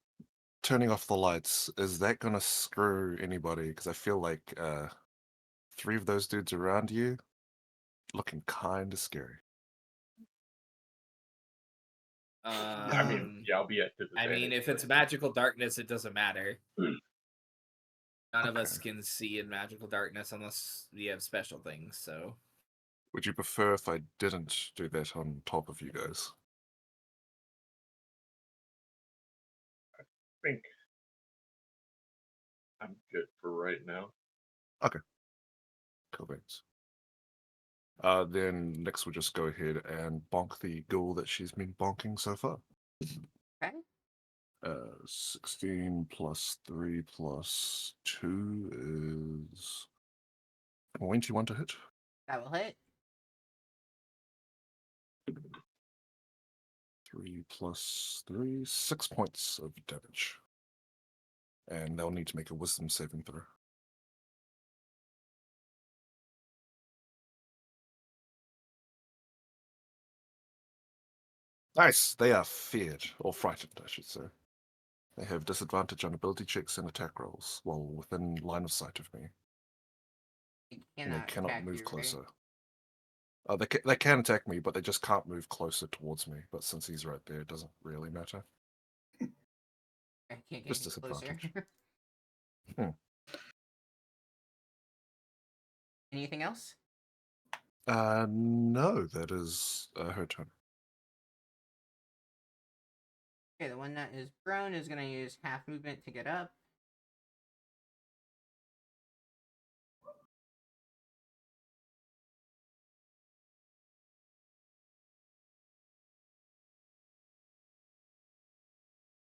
turning off the lights. Is that gonna screw anybody? Because I feel like 3 of those dudes around you, looking kind of scary. I mean, Um, yeah, I'll be at I disadvantage. mean, if it's magical darkness, it doesn't matter. None of us Okay. can see in magical darkness unless we have special things. So Would you prefer if I didn't do that on top of you guys? I think I'm good for right now. Cool beans. Then next we'll just go ahead and bonk the ghoul that she's been bonking so far. Okay. 16 plus 3 plus 2 is 21 to hit. That will hit. 3 plus 3, 6 points of damage. And they'll need to make a wisdom saving throw. Nice. They are feared, or frightened, I should say. They have disadvantage on ability checks and attack rolls while within line of sight of me. It And they cannot attack move you, right? closer. They can attack me, but they just can't move closer towards me. But since he's right there, it doesn't really matter. I can't get Just any closer. disadvantage. Hmm. Anything else? No, that is her turn. Okay, the one that is prone is going to use half movement to get up.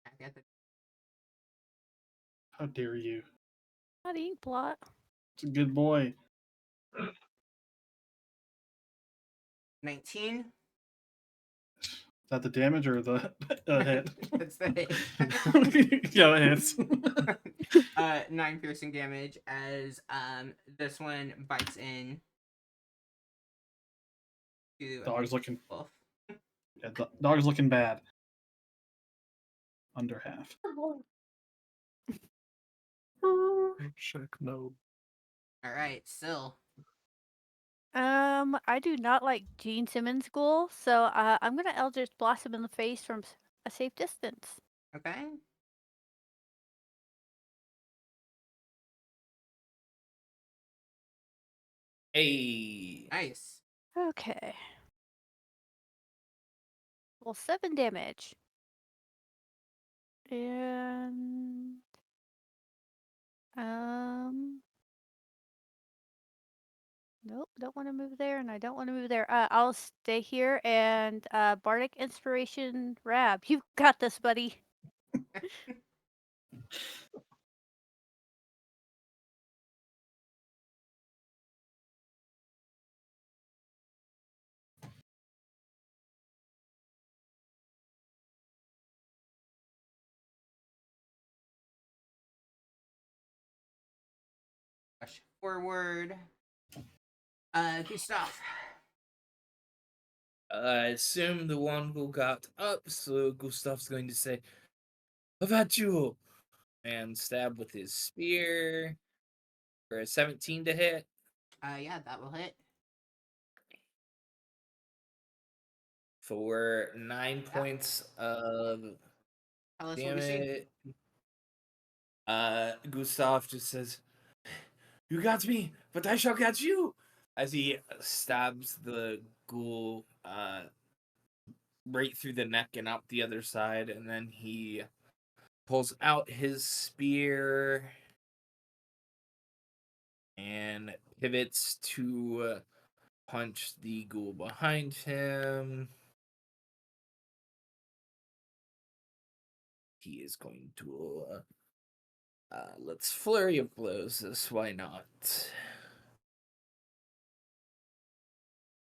Back at the How dare you? Not ink blot. It's a good boy. 19. Is that the damage or the hit? That's the hit. Yeah, it hits. 9 piercing damage as this one bites in to Dog's looking. wolf. Yeah, dog's looking bad. Under half. Check no. All right, still. I do not like Gene Simmons Ghoul, so I'm gonna Eldritch Blossom in the face from a safe distance. Okay. hey, Nice. Okay. Well, 7 damage. And nope, don't want to move there, and I don't want to move there. I'll stay here and Bardic Inspiration Rab. You got this, buddy. Rush forward. Gustav. I assume the one who got up, so Gustav's going to say, "About you," and stab with his spear for a 17 to hit. Yeah, that will hit. For 9 points of Tell us what we see. damage. Gustav just says, "You got me, but I shall catch you," as he stabs the ghoul right through the neck and out the other side, and then he pulls out his spear and pivots to punch the ghoul behind him. He is going to let's flurry of blows this. Why not?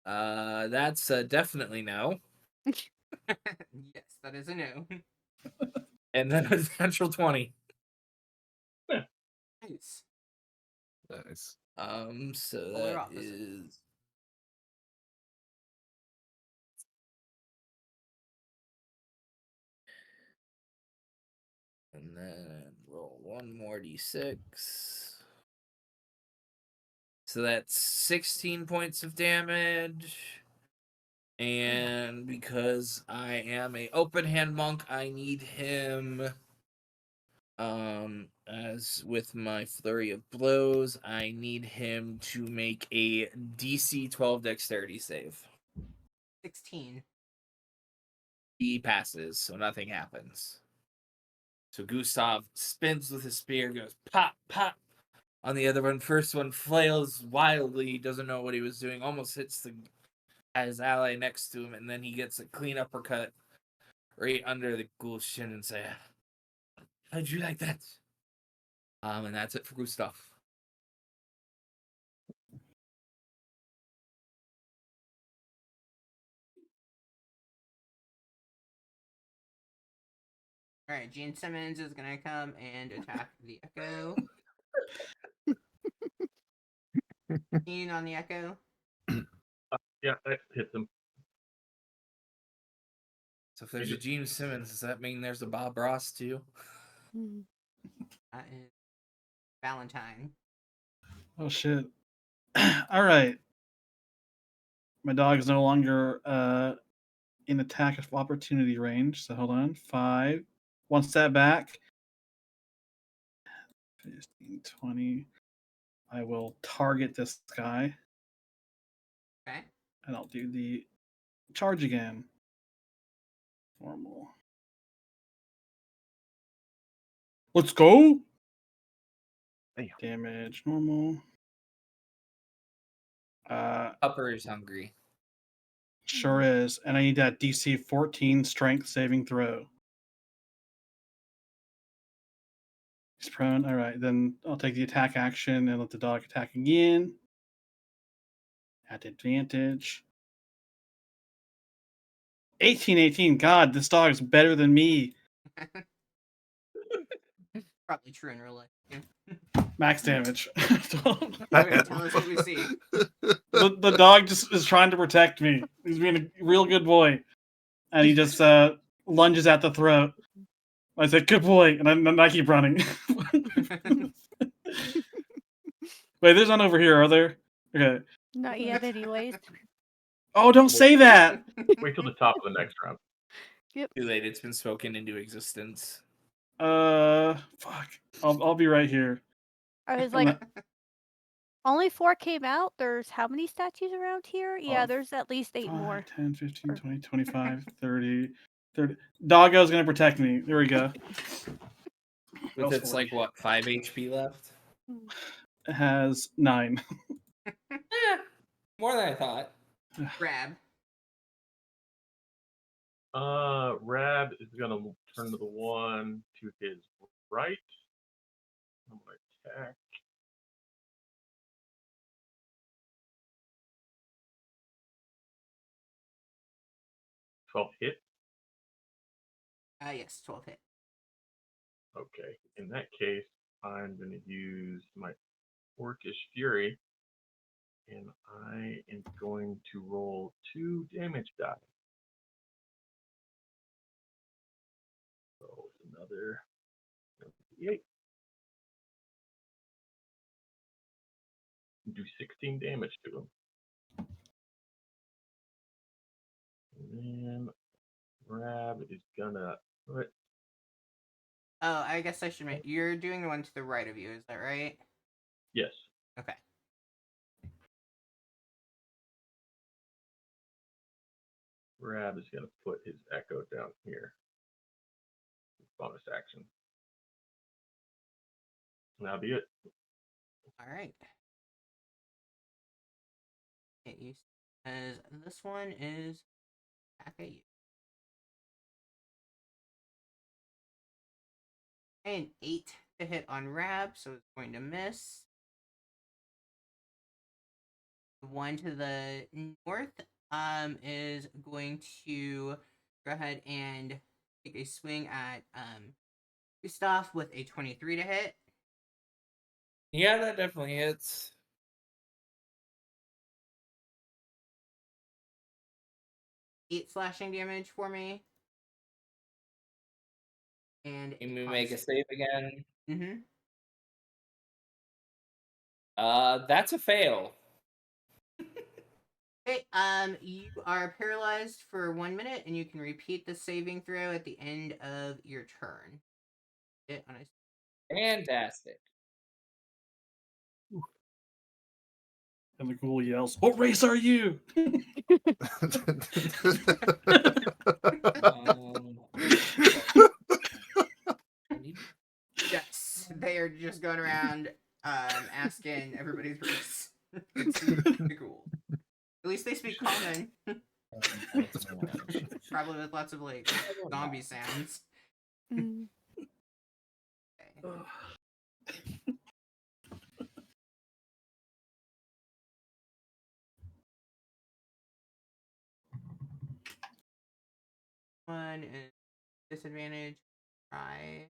That's definitely no. Yes, that is a no. And then a natural 20. Nice. Nice. So Polar that opposite. is and then roll one more d6. So that's 16 points of damage. And because I am a open hand monk, I need him as with my flurry of blows, I need him to make a DC 12 dexterity save. 16. He passes, so nothing happens. So Gustav spins with his spear, goes pop, pop. On the other one, first one flails wildly, doesn't know what he was doing, almost hits his ally next to him, and then he gets a clean uppercut right under the ghoul's shin and say, "How'd you like that?" And that's it for Gustav. Alright, Gene Simmons is gonna come and attack the Echo. Gene on the Echo. Yeah, that hits him. So if there's a Gene Simmons, does that mean there's a Bob Ross too? Mhm. That is Valentine. Oh shit. All right. My dog is no longer in attack of opportunity range. So hold on. 5. One step back. 15, 20. I will target this guy. Okay. And I'll do the charge again. Normal. Let's go. Damn. Damage normal. Upper is hungry. Sure is. And I need that DC 14 strength saving throw. He's prone. All right, then I'll take the attack action and let the dog attack again. At advantage. 18. God, this dog's better than me. Probably true in real life. Yeah. Max damage. Okay, tell us what we see. The dog just is trying to protect me. He's being a real good boy. And he just lunges at the throat. I said, good boy. And I keep running. Wait, there's none over here, are there? Okay. Not yet, anyways. Oh, don't say that. Wait till the top of the next round. Too late. It's been spoken into existence. Fuck. I'll be right here. I was like, only 4 came out. There's how many statues around here? Yeah, there's at least 8 5, more. 10, 15, 20, 25, 30. Doggo's gonna protect me. There we go. With its like what, 5 HP left? It has 9. More than I thought. Grab. Rab is gonna turn to the one to his right. I'm gonna attack. Hit. Yes, 12 hit. Okay. In that case, I'm gonna use my Orcish Fury, and I am going to roll 2 damage die. So another 8. Do 16 damage to him. And then Rab is gonna put. Oh, I guess I should make. You're doing the one to the right of you, is that right? Yes. Okay. Rab is gonna put his Echo down here. Bonus action. And that'll be it. Alright. Hit you. As this one is back at you. And 8 to hit on Rab, so it's going to miss. The one to the north is going to go ahead and take a swing at Gustav with a 23 to hit. Yeah, that definitely hits. 8 slashing damage for me. And Can we make a save again? Mm-hmm. That's a fail. Okay, you are paralyzed for 1 minute, and you can repeat the saving throw at the end of your turn. On a Fantastic. And the ghoul yells, "What race are you?" Um, Yes, they are just going around asking everybody's race. It's pretty cool. At least they speak common. Probably with lots of like zombie sounds. Mm. Okay. One is disadvantage. Try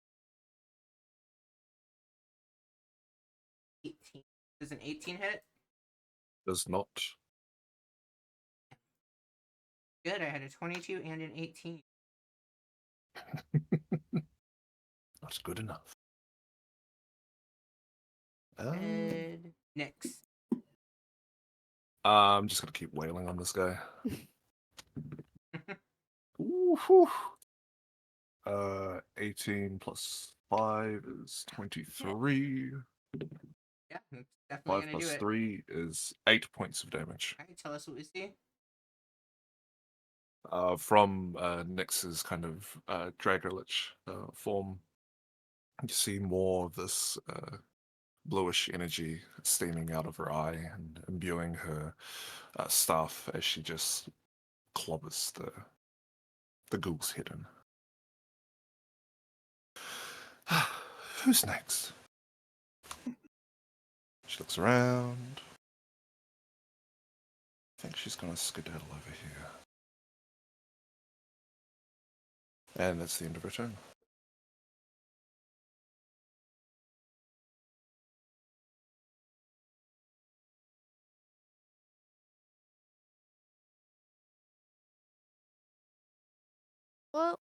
18. Does an 18 hit? Does not. Good. I had a 22 and an 18. That's good enough. Good. Nyx. I'm just gonna keep wailing on this guy. Ooh, whew. 18 plus 5 is 23. Yeah, that's definitely 5 gonna do plus it. 3 is 8 points of damage. Alright, tell us what we see. From Nyx's kind of Dragolich form, you see more of this bluish energy steaming out of her eye and imbuing her staff as she just clobbers the ghoul's head in. Who's next? She looks around. I think she's gonna skedaddle over here. And that's the end of her turn. Well,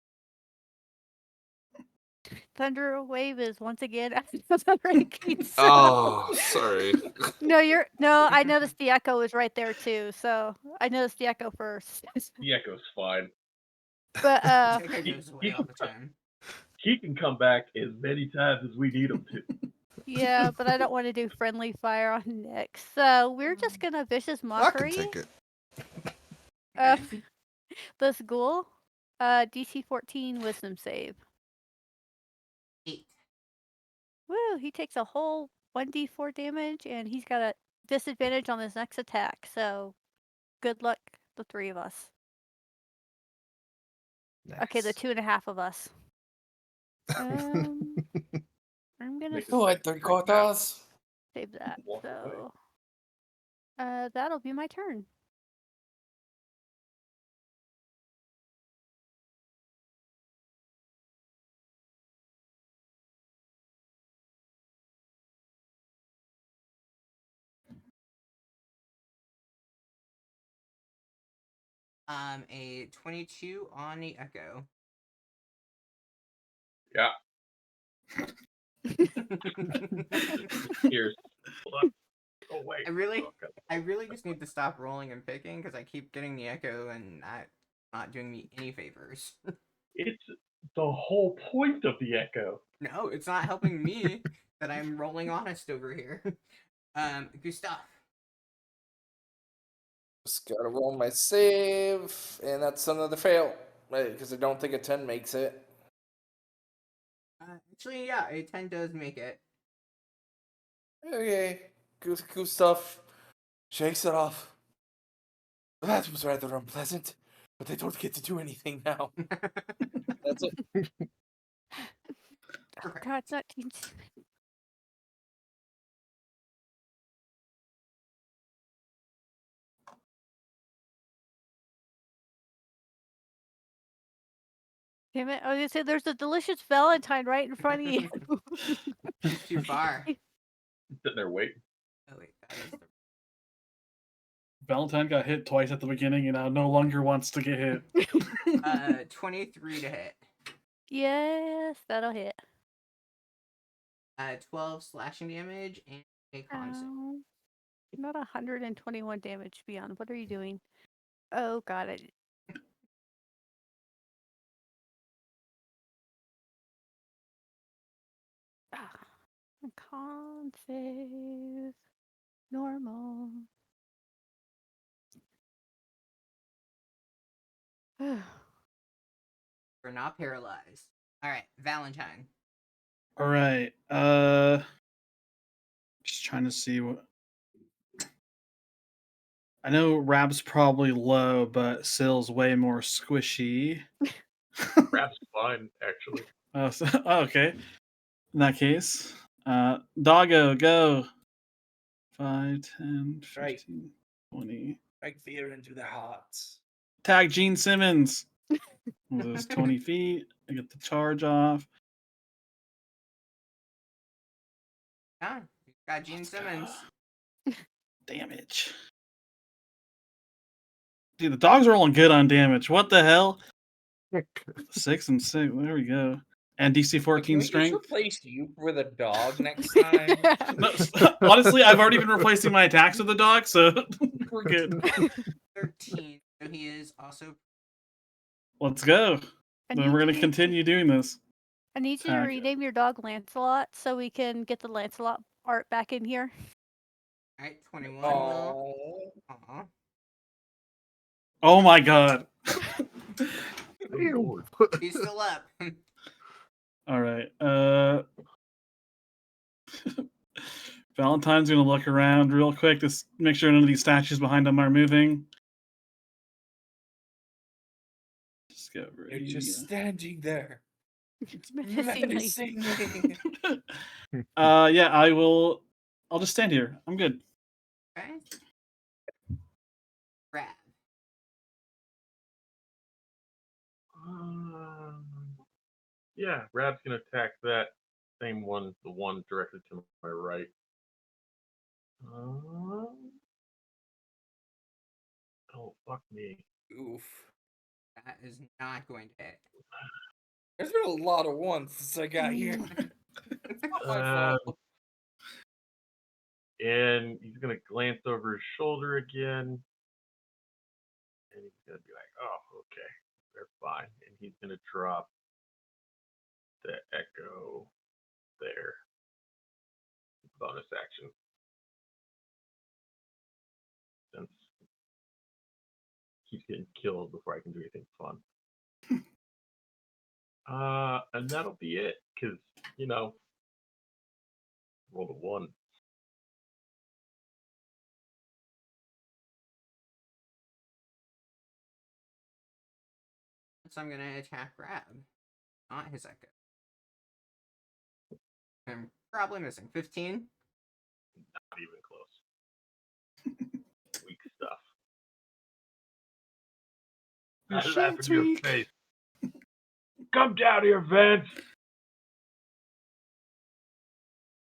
Thunder Wave is once again at the hurricane. So. Oh, sorry. No. I noticed the echo was right there too. So I noticed the echo first. The echo's fine. But Take it goes away all the time. He can come back as many times as we need him to. yeah, but I don't want to do friendly fire on Nick. So we're just gonna vicious I can mockery. take it. Uh, this ghoul. DC 14 wisdom save. 8. Woo! He takes a whole 1d4 damage, and he's got a disadvantage on his next attack. So good luck, the 3 of us. Okay, the Nice. 2.5 of us. I'm gonna Make Oh, it I think quarters. save that. Walk away. So, that'll be my turn. A 22 on the echo. Yeah. Here's. Oh wait. I really Okay. just need to stop rolling and picking because I keep getting the echo and not doing me any favors. It's the whole point of the echo. No, it's not helping me that I'm rolling honest over here. Gustav. Just gotta roll my save, and that's another fail. Because I don't think a 10 makes it. Actually, yeah, a 10 does make it. Okay. Gustav shakes it off. That was rather unpleasant, but I don't get to do anything now. That's it. Oh, God, it's not. Damn it! I was gonna say there's a delicious Valentine right in front of you. Too far. Sitting there waiting. Oh wait, that is the... Valentine got hit twice at the beginning and now no longer wants to get hit. 23 to hit. Yes, that'll hit. 12 slashing damage and a con save. Not 121 damage beyond. What are you doing? Oh god, a con save. Normal. We're not paralyzed. All right, Valentine. All right. Just trying to see what. I know Rab's probably low, but Sill's way more squishy. Rap's fine, actually. Oh, okay. In that case, Doggo, go. 5, 10, 15, Right. 20. Strike fear into their hearts. Tag Gene Simmons. Those 20 feet. I get the charge off. Ah, you got Gene Let's Simmons. go. Damage. Dude, the dogs are rolling good on damage. What the hell? 6 and 6. There we go. And DC Can 14 we just strength. replace you with a dog next time? No, honestly, I've already been replacing my attacks with the dog, so we're good. 13. So he is also. Let's go. I Then need we're you going to continue doing this. I need you to Attack. rename your dog Lancelot so we can get the Lancelot art back in here. All right, 21 will. Oh, Aw. Oh my god. Ew. He's still up. All right. Valentine's going to look around real quick to make sure none of these statues behind him are moving. Discovery. you're just standing there, Menacingly. menacing me. Yeah, I'll just stand here. I'm good. Okay. Rab. Yeah, Rab's gonna attack that same one, the one directed to my right. Oh, fuck me. Oof. That is not going to hit. There's been a lot of ones since I got here. It's not my fault. And he's gonna glance over his shoulder again. And he's gonna be like, oh, okay, they're fine. And he's gonna drop the echo there. Bonus action. Since he's getting killed before I can do anything fun. And that'll be it, because, rolled a 1. So I'm gonna attack Rab, not his echo. I'm probably missing 15. Not even close. Weak stuff. Your I laugh shot's in your weak. face. Come down here, Vince.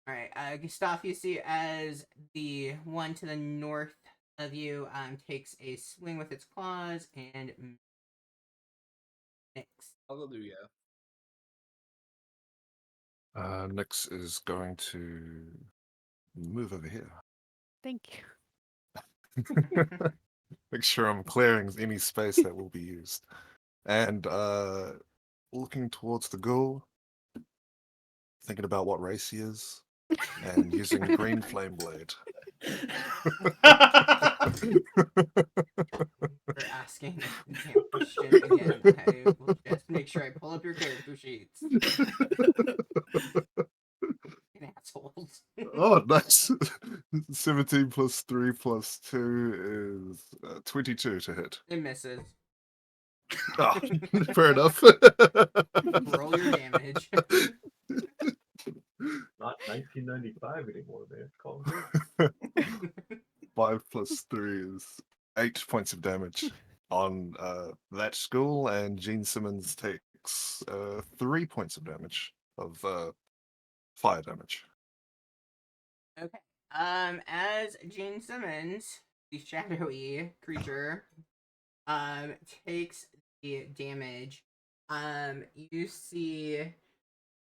All right, Gustav, you see as the one to the north of you takes a swing with its claws and next. Hallelujah. Nyx is going to move over here. Thank you. Make sure I'm clearing any space that will be used. And looking towards the ghoul, thinking about what race he is, and using green flame blade. For asking the damn question again. I will just make sure I pull up your character sheets. Fucking assholes. Oh, nice. 17 plus 3 plus 2 is 22 to hit. It misses. Oh, fair enough. Roll your damage. Not 1995 anymore, man. It's called good. 5 plus 3 is 8 points of damage on that school, and Gene Simmons takes 3 points of damage of fire damage. Okay. As Gene Simmons, the shadowy creature, takes the damage, you see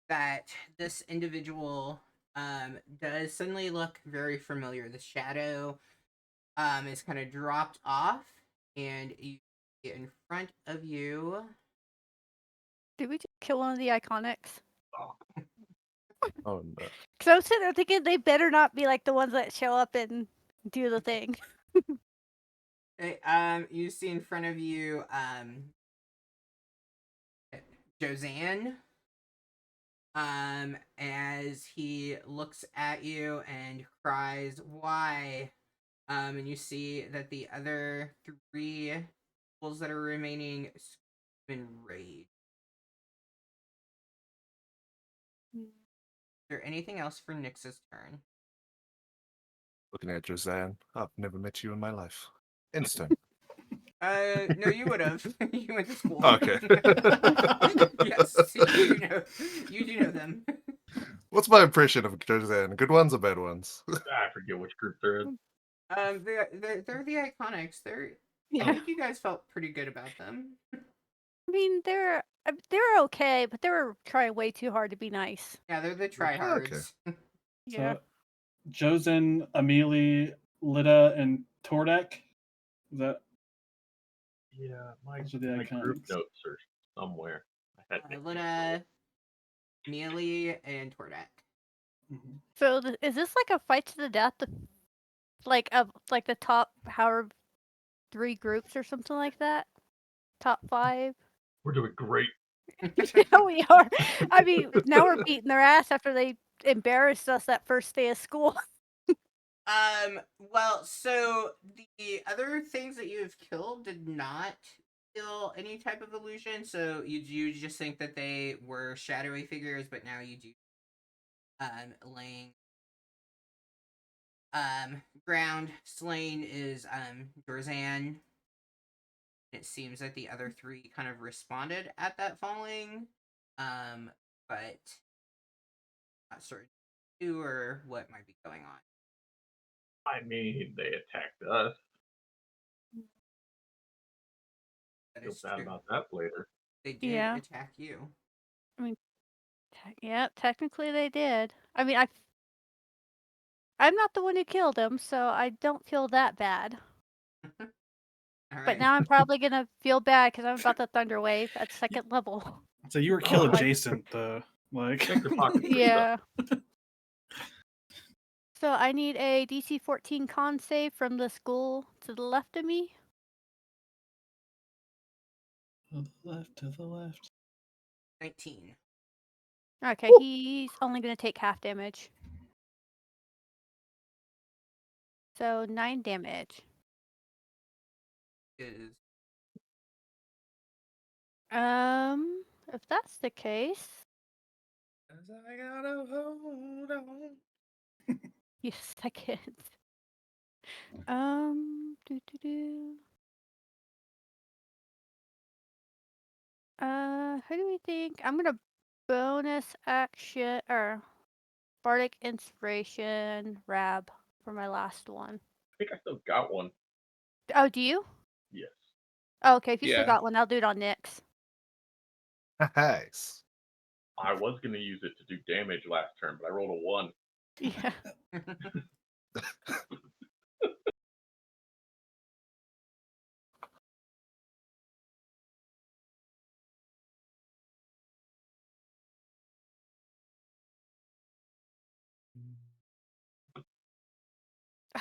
that this individual does suddenly look very familiar. The shadow is kind of dropped off, and you see in front of you. Did we just kill one of the iconics? Oh no. Because I was sitting there thinking they better not be like the ones that show up and do the thing. Okay, you see in front of you, Josanne. As he looks at you and cries, "Why?" And you see that the other three wolves that are remaining scream in rage. Is there anything else for Nyx's turn? Looking at Josanne. I've never met you in my life. Instant. No, you would have. You went to school. Okay. Yes, you do know them. What's my impression of Josanne? Good ones or bad ones? I forget which group they're in. They're the iconics. I Yeah. think you guys felt pretty good about them. I mean, they're okay, but they were trying way too hard to be nice. Yeah, they're the tryhards. Yeah. So, Josen, Amelie, Lida, and Tordek. Is that Yeah, my those are the group iconics? notes are somewhere. I had Lida, Mealy, and Tordek. Mhm. So is this like a fight to the death? Like the top however 3 groups or something like that? Top 5? We're doing great. Yeah, we are. I mean, now we're beating their ass after they embarrassed us that first day of school. Well, so the other things that you have killed did not kill any type of illusion, so you just think that they were shadowy figures, but now you do laying ground. Slain is Dorzan. It seems that the other 3 kind of responded at that falling. But not certain who or what might be going on. I mean, they attacked us. That Feel is bad true. about that later. They did Yeah. attack you. Yeah, technically they did. I mean, I'm not the one who killed him, so I don't feel that bad. All right. But now I'm probably gonna feel bad because I'm about to thunder wave at 2nd level. So you were kill Like- adjacent, though. Like, Make their pockets big Yeah. So I need a DC 14 con save from the school to the left of me. to the left. 19. Okay, he's only gonna take half damage. So 9 damage. Is If that's the case, As I gotta hold on. you second. Do do do. Who do we think? I'm gonna bonus action or bardic inspiration Rab for my last one. I think I still got one. Oh, do you? Yes. Oh, okay, if you Yeah. still got one, I'll do it on Nyx. Nice. I was going to use it to do damage last turn, but I rolled a 1. Yeah.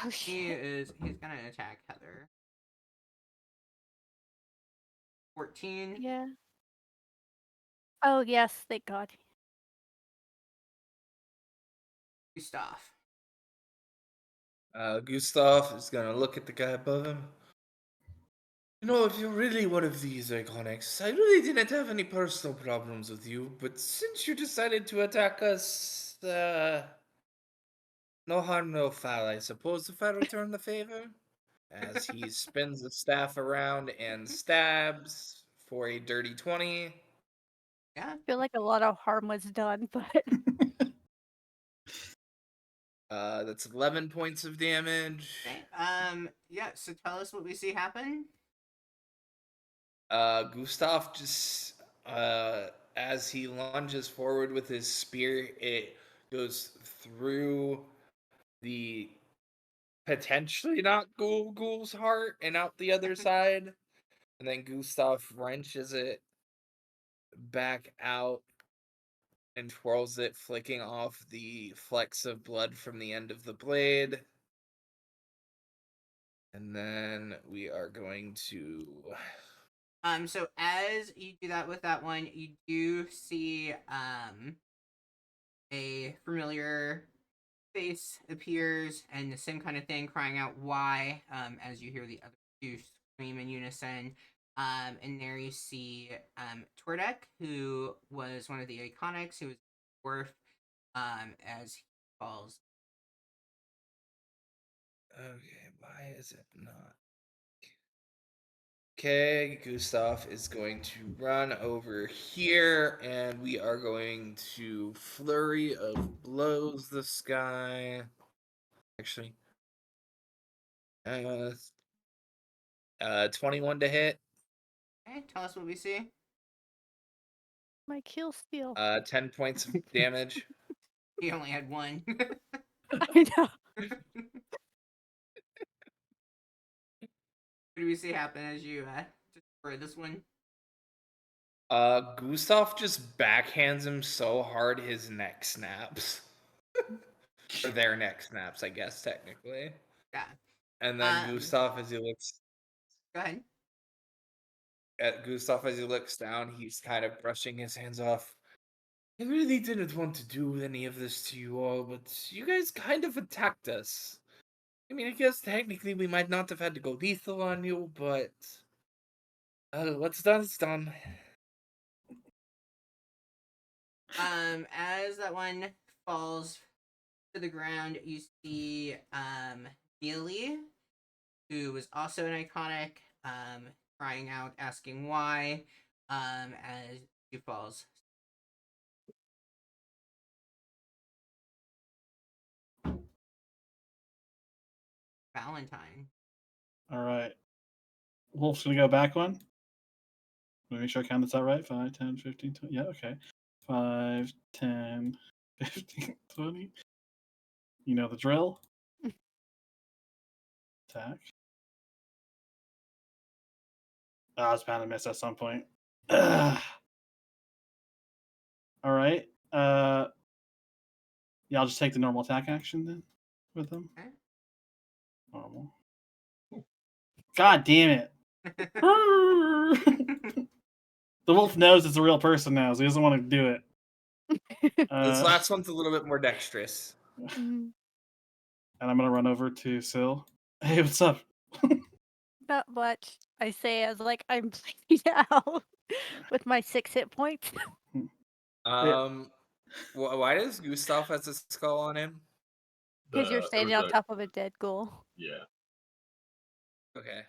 Oh shit. he's gonna attack Heather. 14. Yeah. Oh yes, thank God. Gustav. Gustav is gonna look at the guy above him. You know, if you're really one of these iconics, I really didn't have any personal problems with you, but since you decided to attack us, no harm, no foul, I suppose, if I return the favor. As he spins the staff around and stabs for a dirty 20. Yeah. I feel like a lot of harm was done, but That's 11 points of damage. Okay. Yeah. So tell us what we see happen. Gustav just, as he lunges forward with his spear, it goes through the potentially not Ghoul's heart and out the other side. And then Gustav wrenches it back out and twirls it, flicking off the flecks of blood from the end of the blade. And then we are going to... So as you do that with that one, you do see a familiar face appears and the same kind of thing, crying out "Why?" As you hear the other two scream in unison. And there you see Tordek, who was one of the Iconics, who was dwarf, as he falls. Okay, why is it not? Okay, Gustav is going to run over here, and we are going to flurry of blows this guy. Actually, 21 to hit. Okay, tell us what we see. My kill steal. 10 points of damage. He only had one. I know. What do we see happen as you destroy this one? Gustav just backhands him so hard his neck snaps. Or their neck snaps, I guess, technically. Yeah. And then Gustav, as he looks Go ahead. at Gustav, as he looks down, he's kind of brushing his hands off. I really didn't want to do any of this to you all, but you guys kind of attacked us. I mean, I guess technically we might not have had to go lethal on you, but what's done is done. As that one falls to the ground, you see Neely, who was also an Iconic, crying out, asking why, as she falls. Valentine. All right. Wolf's going to go back one. Let me make sure I count this out right. 5, 10, 15, 20. Yeah, okay. 5, 10, 15, 20. You know the drill. Attack. I was bound to miss at some point. All right. Yeah, I'll just take the normal attack action then with them. Okay. Normal. God damn it. The wolf knows it's a real person now, so he doesn't want to do it. This last one's a little bit more dexterous. Mhm. And I'm going to run over to Syl. Hey, what's up? Not much. I say as like I'm bleeding out with my 6 hit points. Why does Gustav has a skull on him? Because you're It standing was on top of a dead ghoul. Yeah. Okay.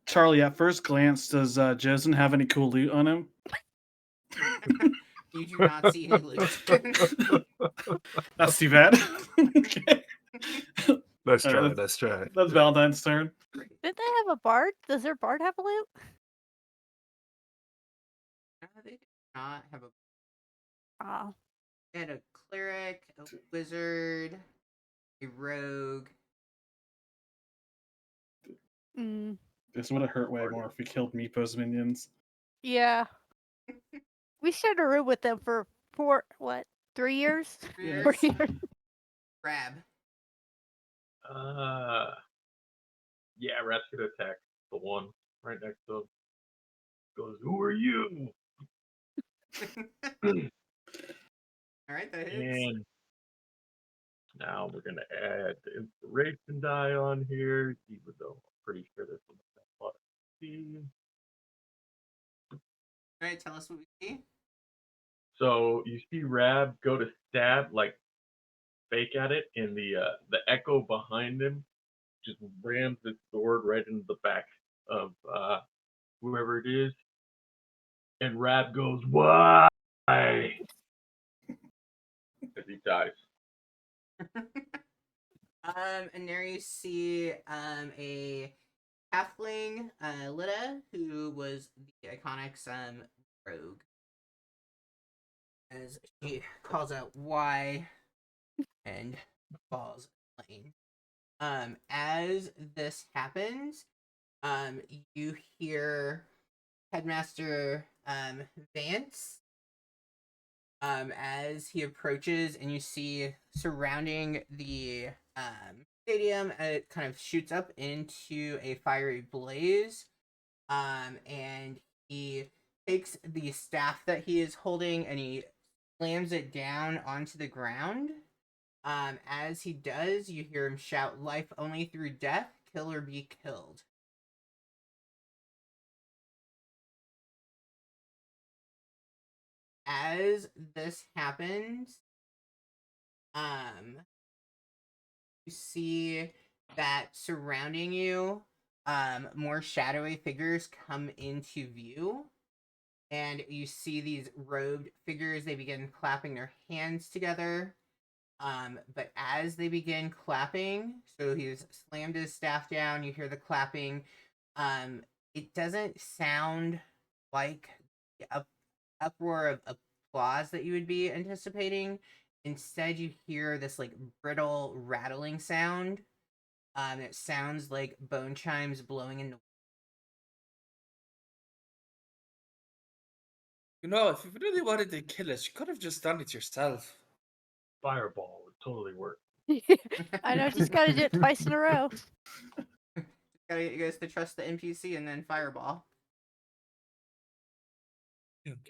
Charlie, at first glance, does Josen have any cool loot on him? You do not see any loot. That's too bad. Okay. Let's try. that's- Let's try. That's Valentine's turn. Didn't they have a bard? Does their bard have a loot? They did not have a. Oh. They had a cleric, a wizard, a rogue. Mm. This would have hurt way more if we killed Meepo's minions. Yeah. We shared a room with them for 3 years? Yeah. 4 years. Grab. Yeah, Rat's gonna attack the one right next to him. Goes, who are you? All right, that hits. And now we're gonna add the inspiration die on here, even though I'm pretty sure this one has a lot of speed. All right, tell us what we see. So you see Rab go to stab, like fake at it, and the echo behind him just rams its sword right into the back of whoever it is, and Rab goes, "Why?" As he dies. And there you see a halfling, Lita, who was the Iconics rogue. As she calls out why and falls plain. As this happens, you hear Headmaster Vance as he approaches, and you see surrounding the stadium, it kind of shoots up into a fiery blaze. And he takes the staff that he is holding and he slams it down onto the ground. As he does, you hear him shout, "Life only through death, kill or be killed." As this happens, you see that surrounding you, more shadowy figures come into view, and you see these robed figures. They begin clapping their hands together. But as they begin clapping, so he's slammed his staff down, you hear the clapping. It doesn't sound like the uproar of applause that you would be anticipating. Instead, you hear this like brittle rattling sound. It sounds like bone chimes blowing in the. You know, if you really wanted to kill us, you could have just done it yourself. Fireball would totally work. I know, just gotta do it twice in a row. Gotta get you guys to trust the NPC and then fireball.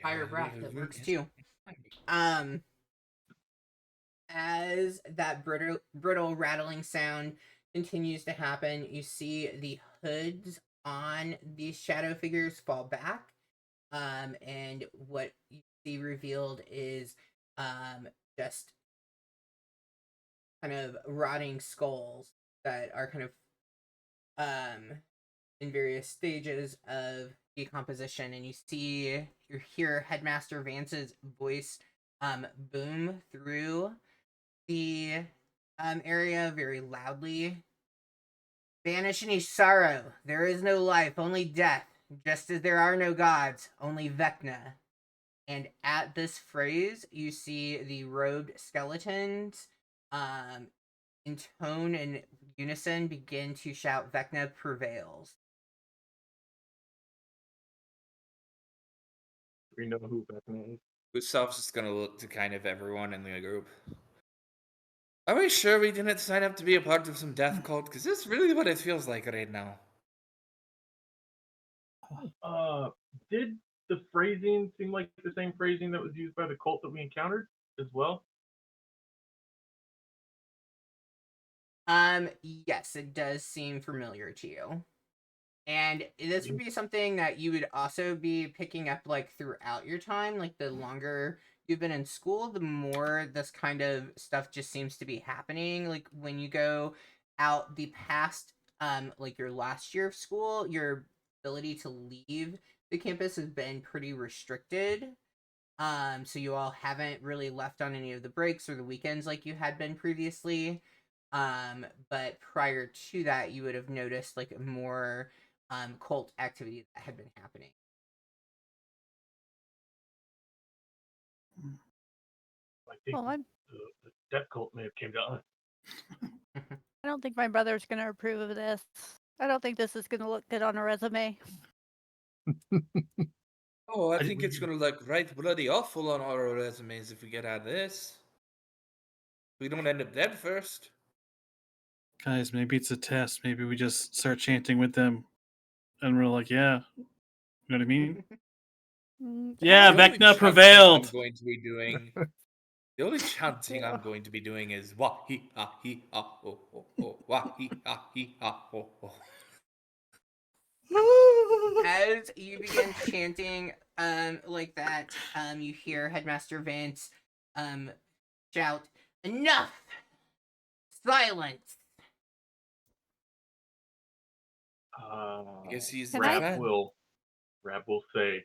Fire breath, that works too. As that brittle rattling sound continues to happen, you see the hoods on these shadow figures fall back. And what you see revealed is just kind of rotting skulls that are kind of in various stages of decomposition. And you hear Headmaster Vance's voice boom through the area very loudly. "Banish any sorrow. There is no life, only death. Just as there are no gods, only Vecna." And at this phrase, you see the robed skeletons in tone and unison begin to shout, "Vecna prevails." We know who Vecna is. Gustav's just gonna look to kind of everyone in the group. Are we sure we didn't sign up to be a part of some death cult? Because this is really what it feels like right now. Did the phrasing seem like the same phrasing that was used by the cult that we encountered as well? Yes, it does seem familiar to you. And this would be something that you would also be picking up like throughout your time. Like the longer you've been in school, the more this kind of stuff just seems to be happening. Like when you go out the past like your last year of school, your ability to leave the campus has been pretty restricted. So you all haven't really left on any of the breaks or the weekends like you had been previously. But prior to that, you would have noticed like more cult activity that had been happening. I think Well, the death cult may have came to us. I don't think my brother's gonna approve of this. I don't think this is gonna look good on a resume. Oh, I think it's gonna look right bloody awful on our resumes if we get out of this. We don't end up dead first. Guys, maybe it's a test. Maybe we just start chanting with them, and we're like, yeah, you know what I mean? Yeah, The only Vecna chanting prevailed. I'm going to be doing. The only chanting I'm going to be doing is wah hee ha ho ho wah hee ha ho ho. As you begin chanting like that, you hear Headmaster Vance shout, "Enough! Silence!" I guess he's the Can I- fan. Rab will say,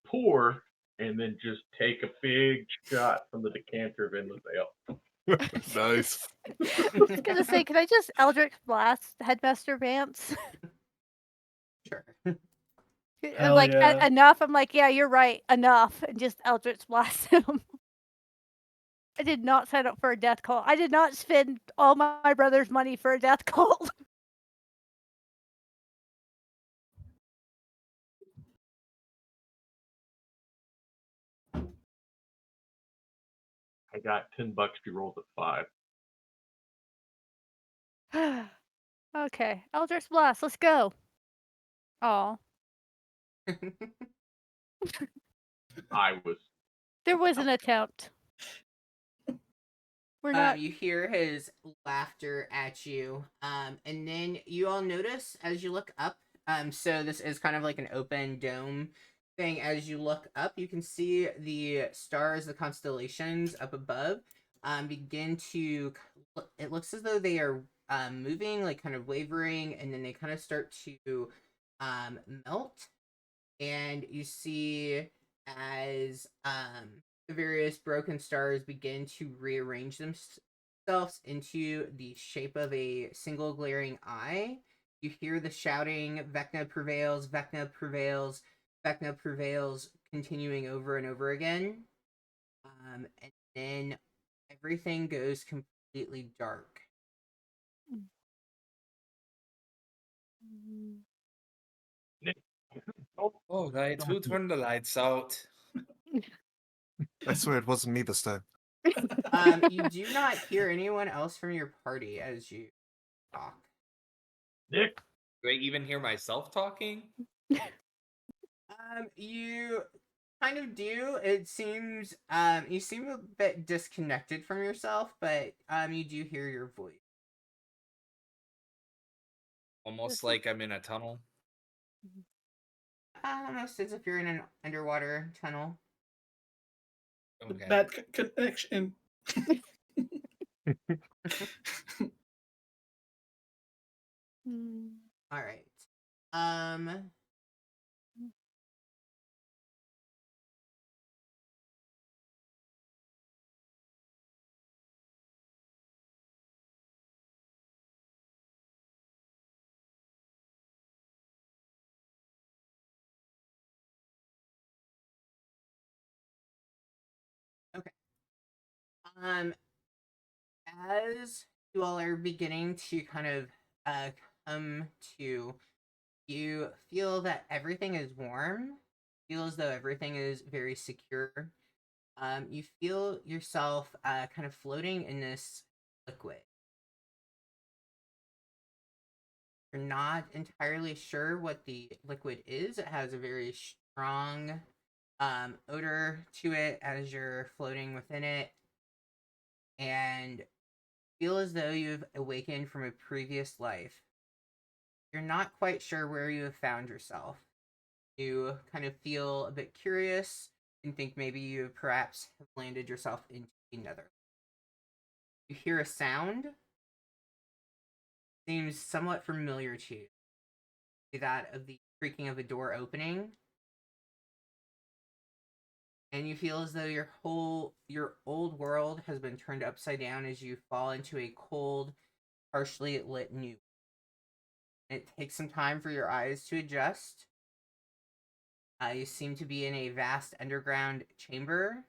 "Pour," and then just take a big shot from the decanter of endless ale. Nice. I was gonna say, can I just Eldritch Blast Headmaster Vance? Sure. Hell Like yeah. enough. I'm like, yeah, you're right. Enough, and just Eldritch Blast him. I did not sign up for a death cult. I did not spend all my brother's money for a death cult. I got $10 if you rolled a 5. Okay, Eldritch Blast, let's go. Oh, I was. there was an attempt. We're not. You hear his laughter at you, and then you all notice as you look up. So this is kind of like an open dome thing. As you look up, you can see the stars, the constellations up above, begin to. It looks as though they are moving, like kind of wavering, and then they kind of start to melt, and you see as the various broken stars begin to rearrange themselves into the shape of a single glaring eye. You hear the shouting, Vecna prevails, Vecna prevails, Vecna prevails, continuing over and over again. And then everything goes completely dark. Nick. Oh, right. Who turned the lights out? I swear it wasn't me this time. You do not hear anyone else from your party as you talk. Nick. Do I even hear myself talking? You kind of do. It seems, you seem a bit disconnected from yourself, but, you do hear your voice. Almost like I'm in a tunnel. Almost as if you're in an underwater tunnel. Okay. Bad connection. All right. Okay. As you all are beginning to kind of come to, you feel that everything is warm. Feel as though everything is very secure. You feel yourself kind of floating in this liquid. You're not entirely sure what the liquid is. It has a very strong odor to it as you're floating within it, and feel as though you've awakened from a previous life. You're not quite sure where you have found yourself. You kind of feel a bit curious and think maybe you perhaps have landed yourself into another. You hear a sound. Seems somewhat familiar to you. That of the creaking of a door opening. And you feel as though your old world has been turned upside down as you fall into a cold, partially lit new. It takes some time for your eyes to adjust. You seem to be in a vast underground chamber.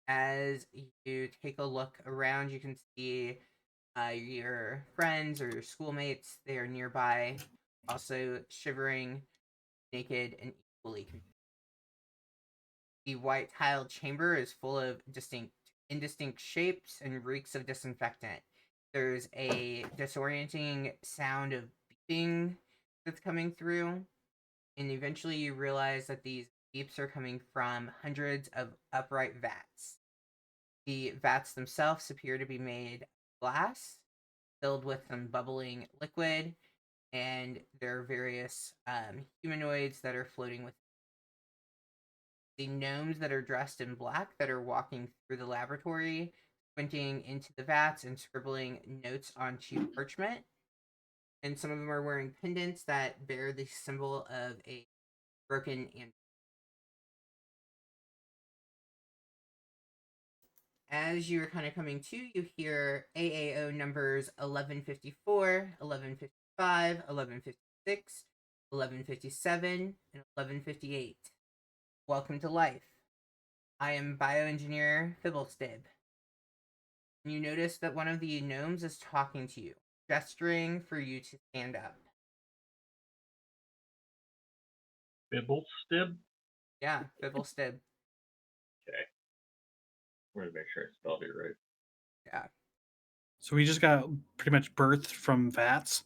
As you take a look around, you can see your friends or your schoolmates. They are nearby, also shivering, naked, and equally confused. The white tiled chamber is full of indistinct shapes and reeks of disinfectant. There's a disorienting sound of beeping that's coming through, and eventually you realize that these beeps are coming from hundreds of upright vats. The vats themselves appear to be made of glass, filled with some bubbling liquid, and there are various humanoids that are floating with the gnomes that are dressed in black that are walking through the laboratory, squinting into the vats and scribbling notes on cheap parchment. And some of them are wearing pendants that bear the symbol of a broken and as you're kind of coming to, you hear AAO numbers 1154, 1155, 1156, 1157, and 1158. Welcome to life. I am bioengineer Fibblestib. You notice that one of the gnomes is talking to you, gesturing for you to stand up. Bibblestib? Yeah, Fibblestib. Okay. I'm going to make sure I spelled it right. Yeah. So we just got pretty much birthed from vats.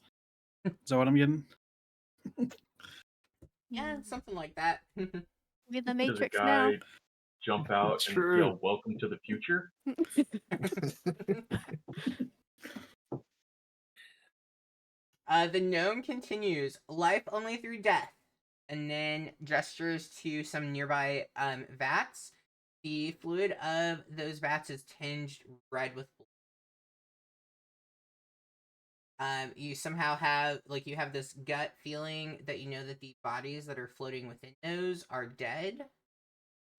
Is that what I'm getting? Yeah, something like that. We're in the Does a Matrix guy now. jump out and True. yell, "Welcome to the future"? The gnome continues, life only through death, and then gestures to some nearby vats. The fluid of those vats is tinged red with blood. You somehow have you have this gut feeling that you know that the bodies that are floating within those are dead,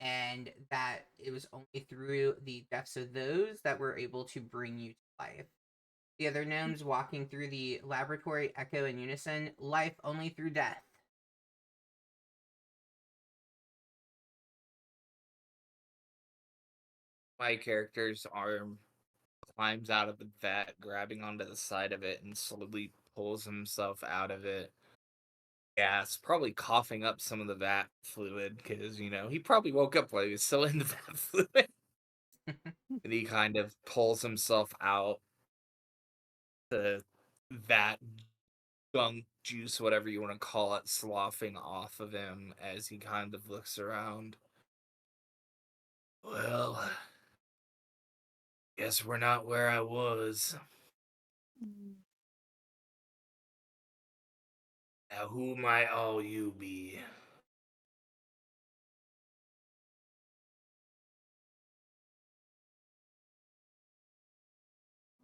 and that it was only through the deaths of those that were able to bring you to life. The other gnomes walking through the laboratory echo in unison, life only through death. My character's arm climbs out of the vat, grabbing onto the side of it, and slowly pulls himself out of it. Gas, probably coughing up some of the vat fluid, because, he probably woke up while he was still in the vat fluid. And he kind of pulls himself out, the vat gunk juice, whatever you want to call it, sloughing off of him as he kind of looks around. Well, guess we're not where I was. Now who might all you be?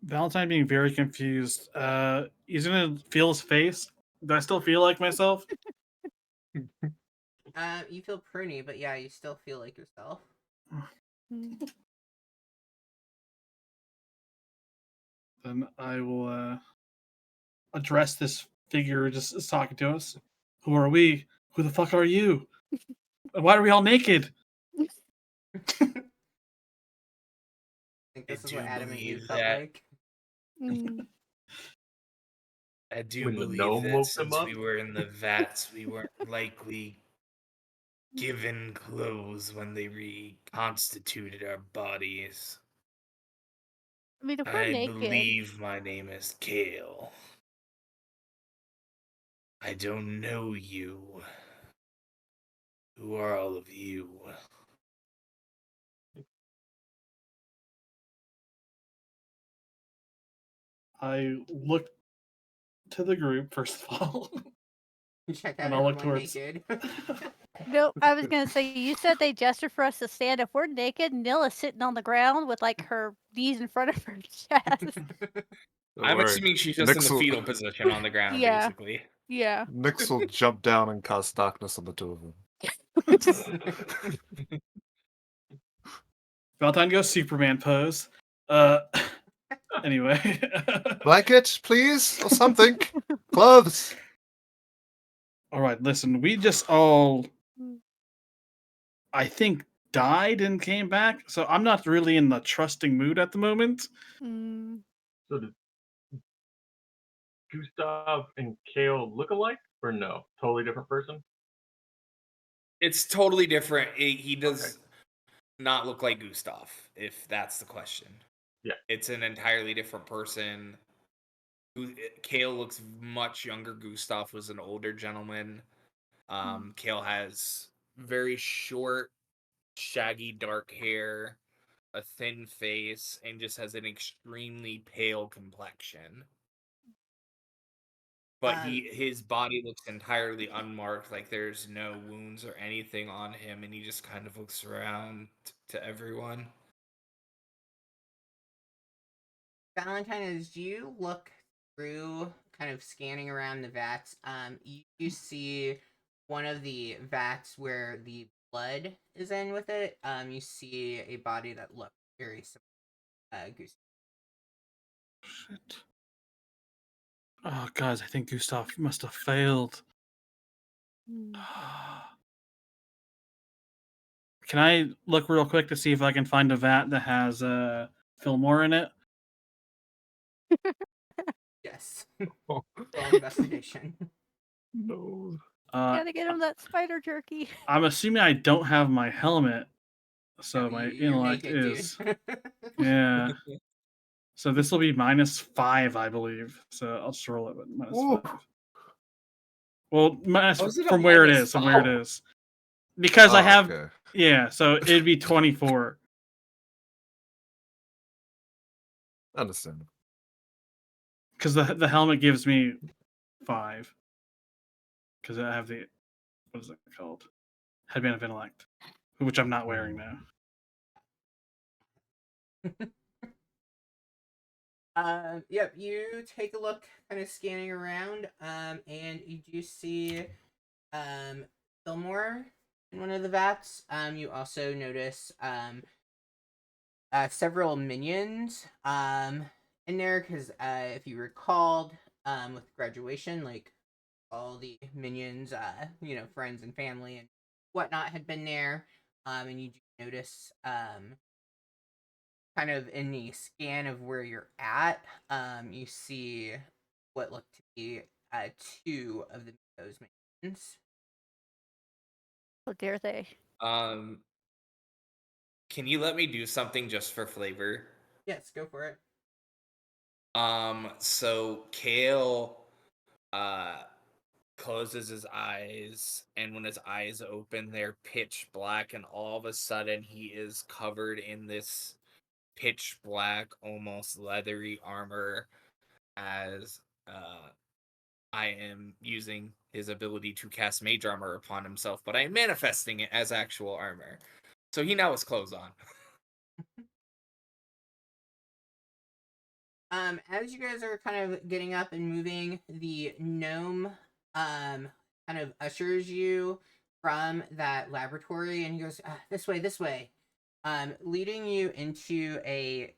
Valentine being very confused. He's gonna feel his face. Do I still feel like myself? You feel pruny, but yeah, you still feel like yourself. Then I will address this figure who just is talking to us. Who are we? Who the fuck are you? And why are we all naked? I think this I is what do Adam and Eve believe felt that. like. I do When the believe gnome that woke them since up? we were in the vats, we weren't likely given clothes when they reconstituted our bodies. I mean, if we're I naked, believe my name is Kale. I don't know you. Who are all of you? I look to the group first of all. You check out And I'll look everyone towards- naked. no, I was gonna say you said they gestured for us to stand. If we're naked, Nilla's sitting on the ground with like her knees in front of her chest. Don't I'm worry. assuming she's just in Nix the will- fetal position on the ground, Yeah. basically. Yeah. Nix will jump down and cast darkness on the two of them. Valentine goes Superman pose. Anyway. Blanket, please, or something. Clothes. All right, listen, we just all, I think, died and came back, so I'm not really in the trusting mood at the moment. Mm. So does Gustav and Kale look alike, or no? Totally different person? It's totally different. He does not look like Gustav, if that's the question. Yeah. It's an entirely different person. Kale looks much younger. Gustav was an older gentleman. Kale has very short, shaggy, dark hair, a thin face, and just has an extremely pale complexion. But his body looks entirely unmarked, like there's no wounds or anything on him, and he just kind of looks around to everyone. Valentine, as you look through, kind of scanning around the vats, you see one of the vats where the blood is in with it. You see a body that looks very similar. Gustav. Shit. Oh, guys, I think Gustav must have failed. Can I look real quick to see if I can find a vat that has Fillmore in it? Yes. Oh, Roll investigation. no. Gotta get him that spider jerky. I'm assuming I don't have my helmet, so No, my you're intellect naked, dude. is yeah. So this will be -5, I believe. So I'll just roll it with Ooh. -5. Well, minus How is it a from where it minus is, from where it five? is, because I Oh, have okay. yeah. So it'd be 24 Understandable. because the helmet gives me 5 because I have the what is it called headband of intellect, which I'm not wearing now. Yep, you take a look, kind of scanning around, and you do see, Fillmore in one of the vats. You also notice, several minions, in there, because, if you recalled, with graduation, like, all the minions, friends and family and whatnot had been there, and you do notice, kind of in the scan of where you're at, you see what look to be 2 of those minions. How dare they? Can you let me do something just for flavor? Yes, go for it. So Kale closes his eyes, and when his eyes open, they're pitch black, and all of a sudden he is covered in this pitch black, almost leathery armor as I am using his ability to cast mage armor upon himself, but I am manifesting it as actual armor. So he now has clothes on. As you guys are kind of getting up and moving, the gnome kind of ushers you from that laboratory, and he goes, this way, leading you into a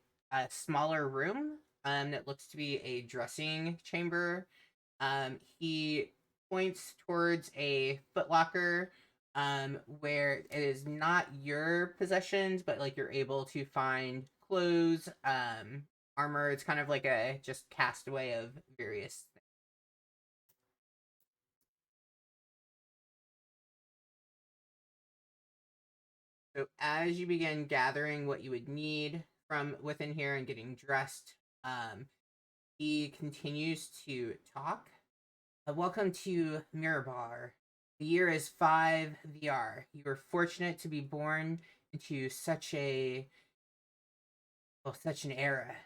smaller room that looks to be a dressing chamber. He points towards a footlocker where it is not your possessions, but like you're able to find clothes, armor. It's kind of like a just castaway of various things. So as you begin gathering what you would need from within here and getting dressed, he continues to talk. Welcome to Mirabar. The year is 5 VR. You were fortunate to be born into such an era.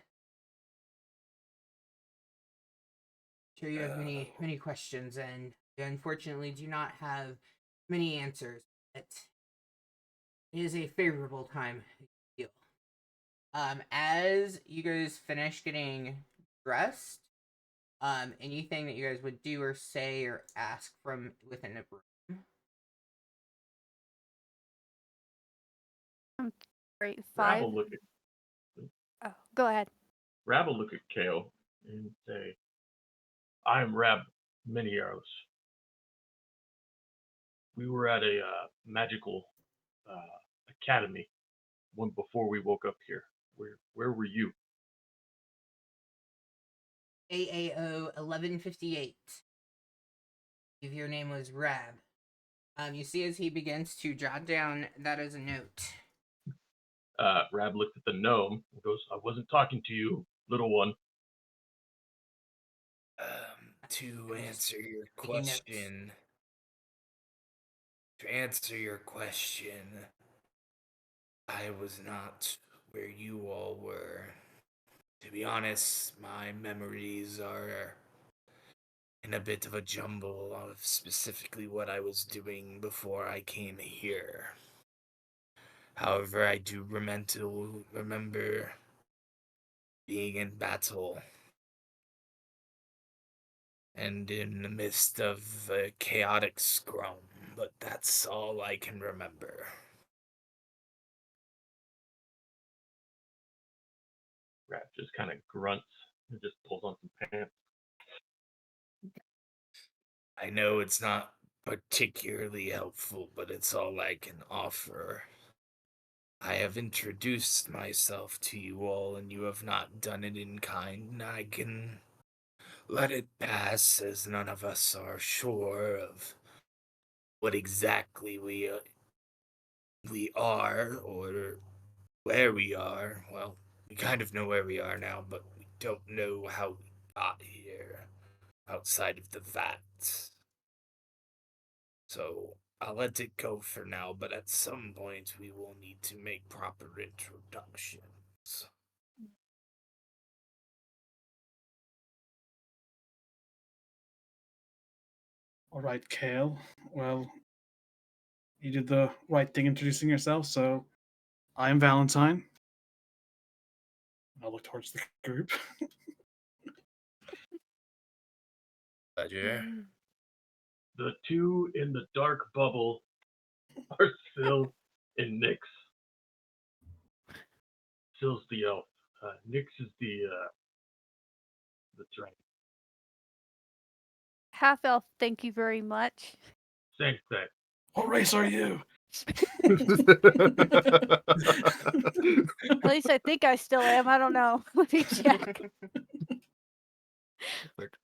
Sure, you have many questions, and you unfortunately do not have many answers. But it is a favorable time to feel. As you guys finish getting dressed, anything that you guys would do or say or ask from within a room. Great. Rab 5. will look at Oh, go ahead. Rab will look at Kale and say, "I am Rab Miniaros. We were at a magical academy one before we woke up here. Where were you?" AAO 1158. If your name was Rab. You see as he begins to jot down that as a note. Rab looked at the gnome and goes, "I wasn't talking to you, little one." To answer your taking notes. question, to answer your question, I was not where you all were. To be honest, my memories are in a bit of a jumble of specifically what I was doing before I came here. However, I do remember being in battle and in the midst of a chaotic scrum, but that's all I can remember. Rab just kind of grunts and just pulls on some pants. I know it's not particularly helpful, but it's all I can offer. I have introduced myself to you all, and you have not done it in kind. I can let it pass, as none of us are sure of what exactly we are or where we are. Well, we kind of know where we are now, but we don't know how we got here outside of the vat. So I'll let it go for now, but at some point we will need to make proper introductions. All right, Kale. Well, you did the right thing introducing yourself, so I am Valentine. I'll look towards the group. Ledger. Mm. The two in the dark bubble are Syl and Nyx. Syl's the elf. Nyx is the dragon. Half elf, thank you very much. Same thing. What race are you? At least I think I still am. I don't know. Let me check. Like,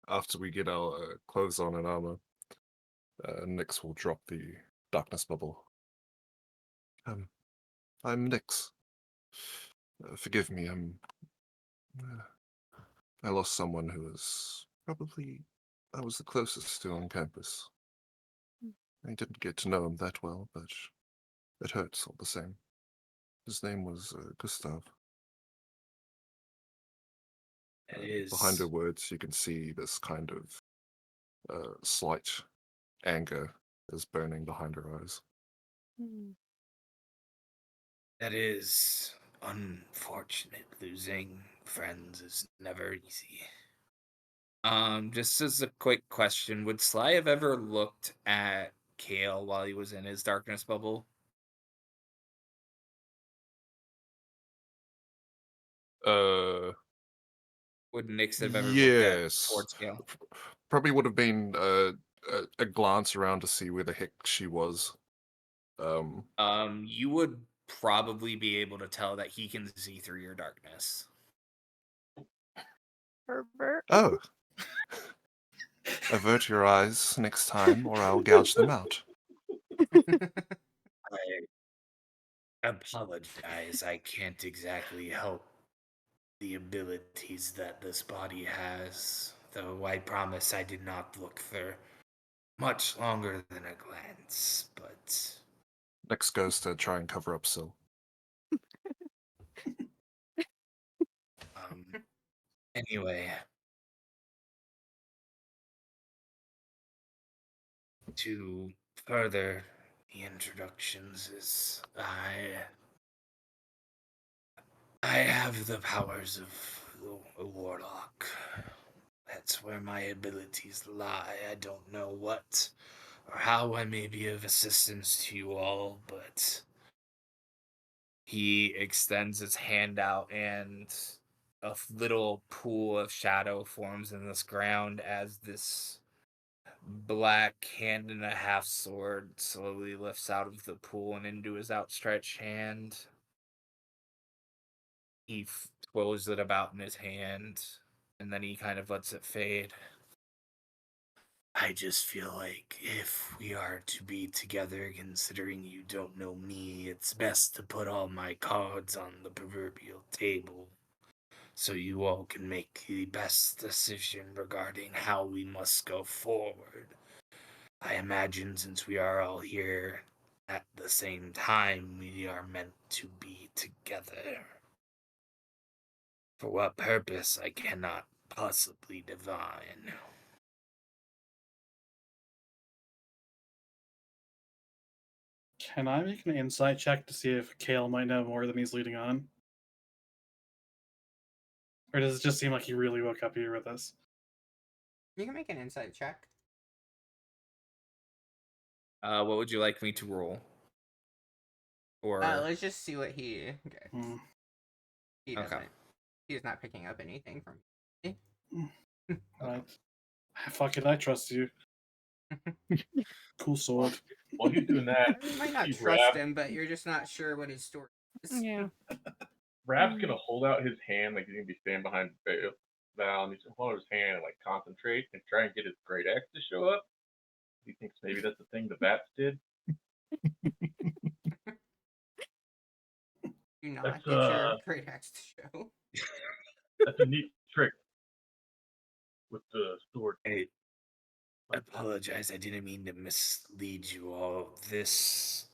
after we get our clothes on and armor, Nyx will drop the darkness bubble. I'm Nyx. Forgive me, I lost someone who was I was the closest to on campus. I didn't get to know him that well, but it hurts all the same. His name was Gustav. Behind her words, you can see this kind of slight anger is burning behind her eyes. Mm. That is unfortunate. Losing friends is never easy. Just as a quick question, would Sly have ever looked at Kale while he was in his darkness bubble? Would Nyx have ever looked at Yes. towards Kale? Probably would have been a glance around to see where the heck she was. You would probably be able to tell that he can see through your darkness. Herbert. Oh. Avert your eyes next time, or I'll gouge them out. I apologize. I can't exactly help the abilities that this body has, though I promise I did not look for much longer than a glance, but Nyx goes to try and cover up Syl. anyway. To further the introductions is I have the powers of a warlock. That's where my abilities lie. I don't know what or how I may be of assistance to you all, but he extends his hand out and a little pool of shadow forms in this ground as this black hand and a half sword slowly lifts out of the pool and into his outstretched hand. He twirls it about in his hand, and then he kind of lets it fade. I just feel like if we are to be together, considering you don't know me, it's best to put all my cards on the proverbial table so you all can make the best decision regarding how we must go forward. I imagine since we are all here at the same time, we are meant to be together. For what purpose, I cannot possibly divine. Can I make an insight check to see if Kale might know more than he's leading on? Or does it just seem like he really woke up here with us? You can make an insight check. What would you like me to roll? Or Let's just see what he. Okay. Hmm. He Okay. doesn't. He's not picking up anything from me. Right. Fuck it, I trust you. Cool sword. While he's doing that, You might not see trust Rav, him, but you're just not sure what his story is. Yeah. Rav's gonna hold out his hand like he's gonna be standing behind Val, and he's gonna hold out his hand and like concentrate and try and get his great axe to show up. He thinks maybe that's the thing the bats did. Do not That's, get your great axe to show. That's a neat trick with the sword. I apologize. I didn't mean to mislead you all. This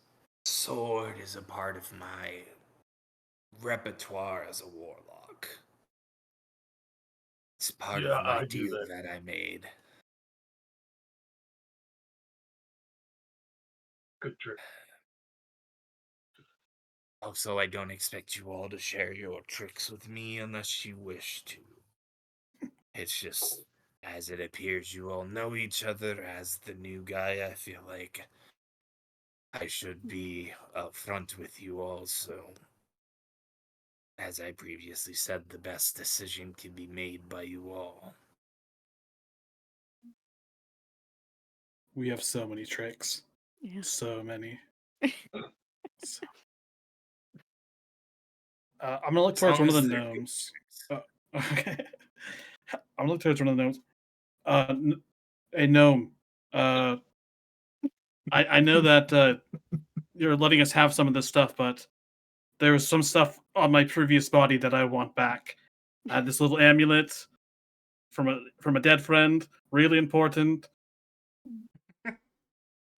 sword is a part of my repertoire as a warlock. It's part Yeah, of my I do deal that. that I made. Good trick. Also, I don't expect you all to share your tricks with me unless you wish to. It's just, as it appears you all know each other, as the new guy, I feel like I should be upfront with you all, so as I previously said, the best decision can be made by you all. We have so many tricks. Yeah. So many. So- I'm gonna look As towards long one of as the they're good gnomes. tricks. Okay. I'm gonna look towards one of the gnomes. A gnome. I know that you're letting us have some of this stuff, but there was some stuff on my previous body that I want back. I had this little amulet from a dead friend, really important.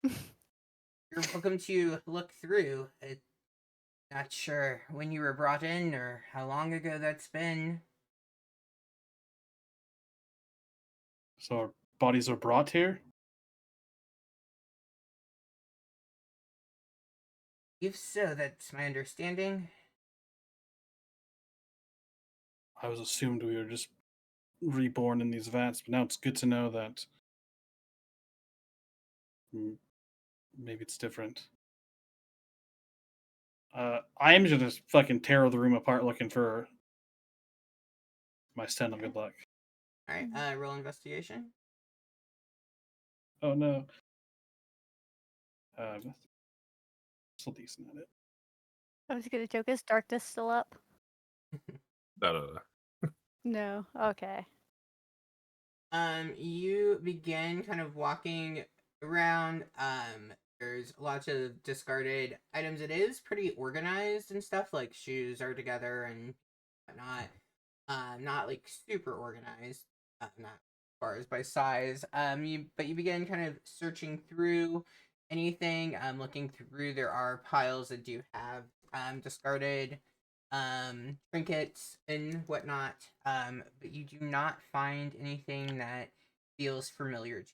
You're welcome to look through. Not sure when you were brought in or how long ago that's been. So our bodies are brought here. If so, that's my understanding. I was assumed we were just reborn in these vats, but now it's good to know that maybe it's different. I am gonna fucking tear the room apart looking for my stand of good luck. Alright, roll investigation. Oh no. Still decent at it. I was gonna joke, is darkness still up? No. No. Okay. You begin kind of walking around. There's lots of discarded items. It is pretty organized and stuff, like shoes are together and whatnot. Not like super organized, not as far as by size. But you begin kind of searching through anything. Looking through, there are piles that do have discarded trinkets and whatnot. But you do not find anything that feels familiar to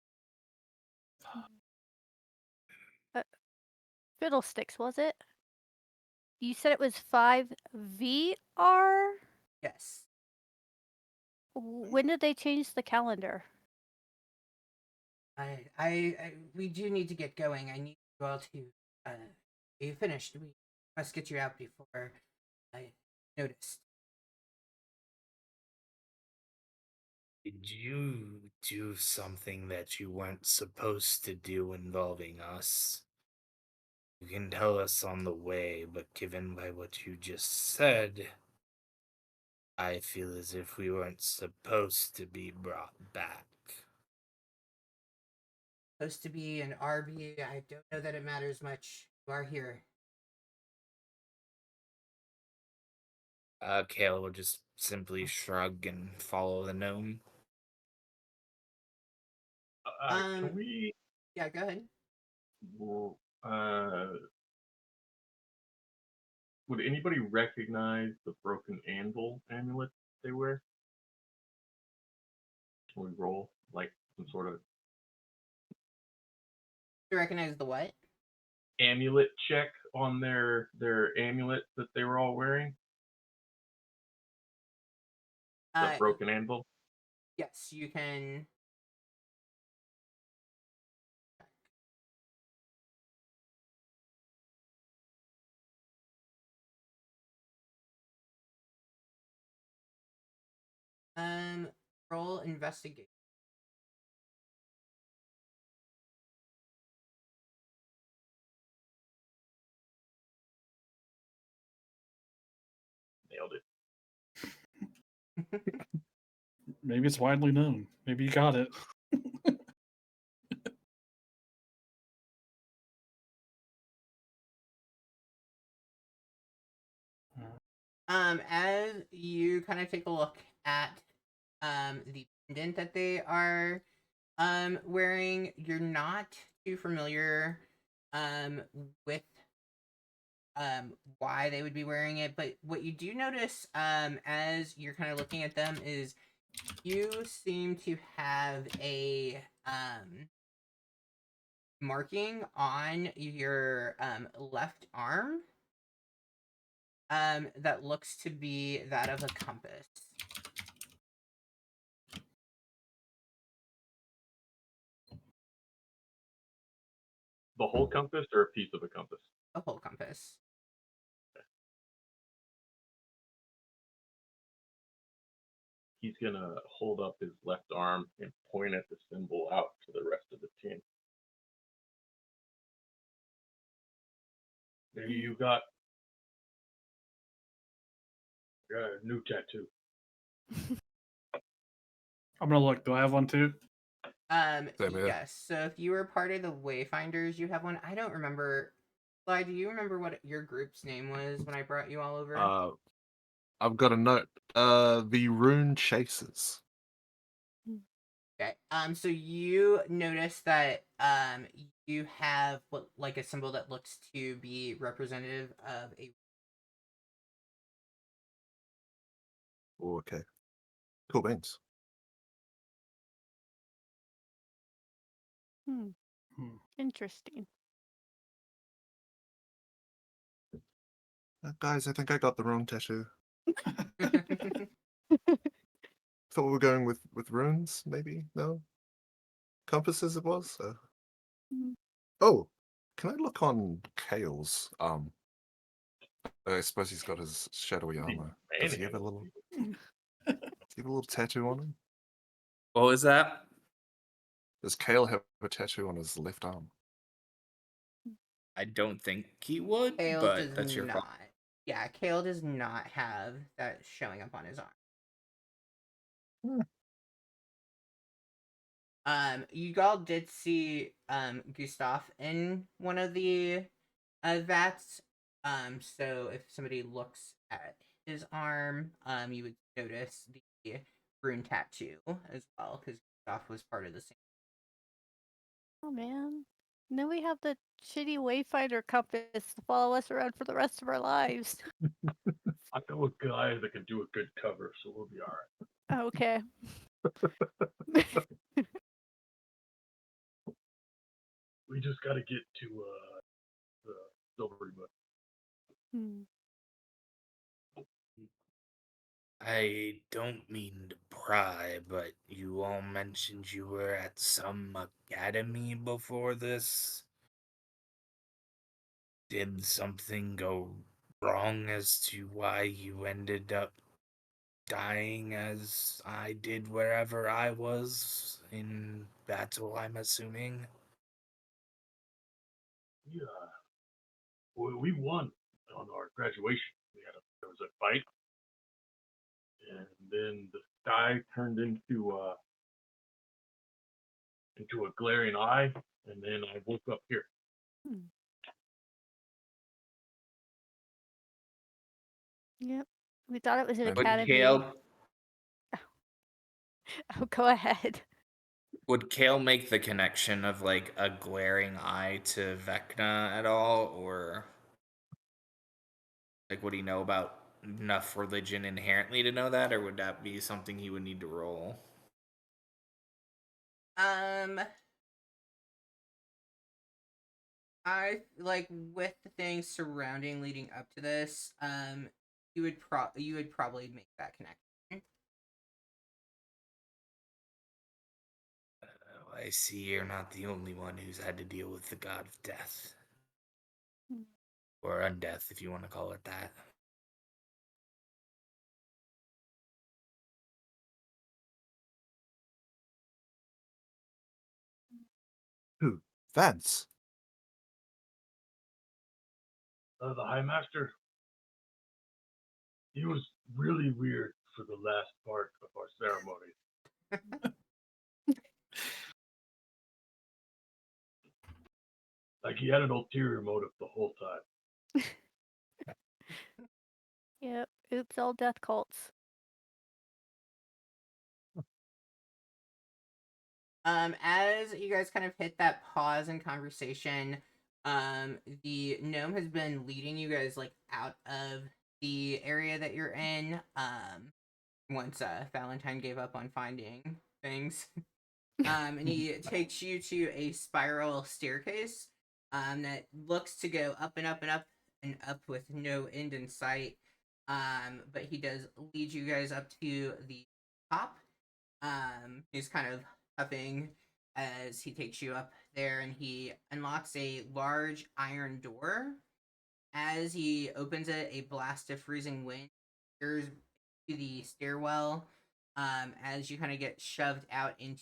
Fiddlesticks, was it? You said it was 5 VR? you. Yes. When did they change the calendar? We do need to get going. I need you all to, are you finished? We must get you out before I noticed. Did you do something that you weren't supposed to do involving us? You can tell us on the way, but given by what you just said, I feel as if we weren't supposed to be brought back. Supposed to be an RB. I don't know that it matters much. You are here. Kale will just simply shrug and follow the gnome. Can we? Yeah, go ahead. Would anybody recognize the broken anvil amulet they wear? Can we roll like some sort of You recognize the what? amulet check on their amulet that they were all wearing? The broken anvil? Yes, you can. Roll investigate. nailed it. Maybe it's widely known. Maybe you got it. As you kind of take a look at the pendant that they are wearing, you're not too familiar with why they would be wearing it, but what you do notice as you're kind of looking at them is you seem to have a marking on your left arm that looks to be that of a compass. The whole compass or a piece of a compass? A whole compass. He's gonna hold up his left arm and point at the symbol out to the rest of the team. Maybe you got a new tattoo. I'm gonna look. Do I have one too? Same here. Yes. So if you were part of the Wayfinders, you have one. I don't remember. Sly, do you remember what your group's name was when I brought you all over? I've got a note. The Rune Chasers. Okay. So you notice that you have what like a symbol that looks to be representative of a. Oh, okay. Cool beans. Interesting. Guys, I think I got the wrong tattoo. Thought we were going with runes, maybe? No? Compasses it was? Mm. Oh, can I look on Kale's? I suppose he's got his shadowy armor. Does he have a little tattoo on him? What was that? Does Kale have a tattoo on his left arm? I don't think he would, Kale but does that's your not. fault. Yeah, Kale does not have that showing up on his arm. You all did see Gustav in one of the vats. So if somebody looks at his arm, you would notice the rune tattoo as well, because Gustav was part of the same. Oh man. And then we have the shitty Wayfinder compass to follow us around for the rest of our lives. I know a guy that can do a good cover, so we'll be alright. Okay. We just gotta get to the Silvery Book. Hmm. I don't mean to pry, but you all mentioned you were at some academy before this. Did something go wrong as to why you ended up dying as I did wherever I was in battle, I'm assuming? Yeah. We won on our graduation. There was a fight, and then the sky turned into a glaring eye, and then I woke up here. Yep. We thought it was an And- Would academy. Kale Oh, go ahead. would Kale make the connection of like a glaring eye to Vecna at all, or like would he know about enough religion inherently to know that, or would that be something he would need to roll? I like with the things surrounding leading up to this, you would probably make that connection. Oh, I see you're not the only one who's had to deal with the god of death. Or undeath, if you want to call it that. Who? Vance. The High Master. He was really weird for the last part of our ceremony. Like he had an ulterior motive the whole time. Yep. Oops, all death cults. As you guys kind of hit that pause in conversation, the gnome has been leading you guys like out of the area that you're in. Once Valentine gave up on finding things. And he takes you to a spiral staircase that looks to go up and up and up and up with no end in sight. But he does lead you guys up to the top. He's kind of huffing as he takes you up there, and he unlocks a large iron door. As he opens it, a blast of freezing wind enters to the stairwell. As you kind of get shoved out into,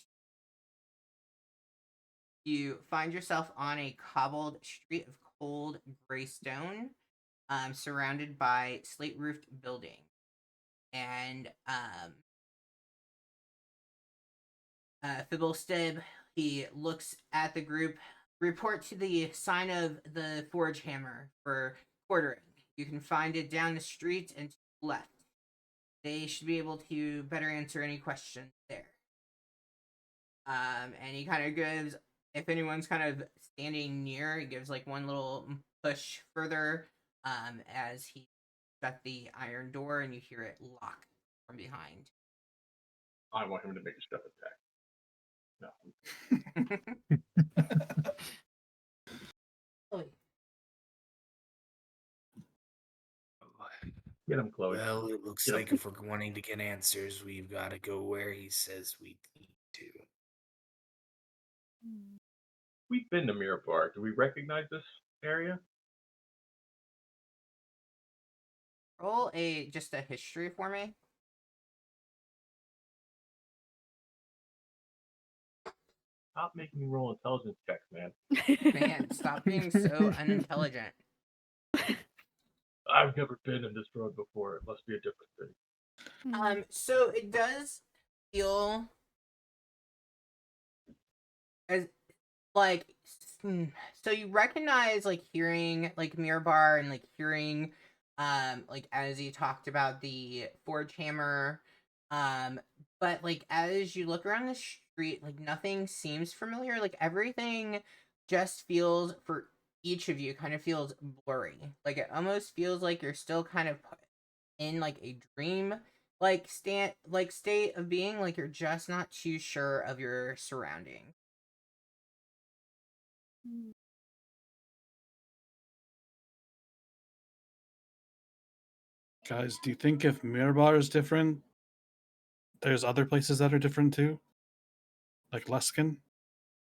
you find yourself on a cobbled street of cold gray stone, surrounded by slate roofed buildings. And Fibblestib, he looks at the group. Report to the sign of the Forge Hammer for quartering. You can find it down the street and to the left. They should be able to better answer any questions there. And he kind of gives, if anyone's kind of standing near, he gives like one little push further as he shut the iron door, and you hear it lock from behind. I want him to make a step attack. No. Chloe. Get him, Chloe. Well, it looks Get him. like if we're wanting to get answers, we've got to go where he says we need to. We've been to Mirabar. Do we recognize this area? Roll just a history for me. Stop making me roll intelligence checks, man. Man, stop being so unintelligent. I've never been in this road before. It must be a different thing. So it does feel as like, so you recognize like hearing like Mirabar and like hearing like as you talked about the Forge Hammer, but like as you look around the street, like nothing seems familiar. Like everything just feels, for each of you, kind of feels blurry. Like it almost feels like you're still kind of in like a dream like state of being, like you're just not too sure of your surroundings. Guys, do you think if Mirabar is different, there's other places that are different too? Like Luskin?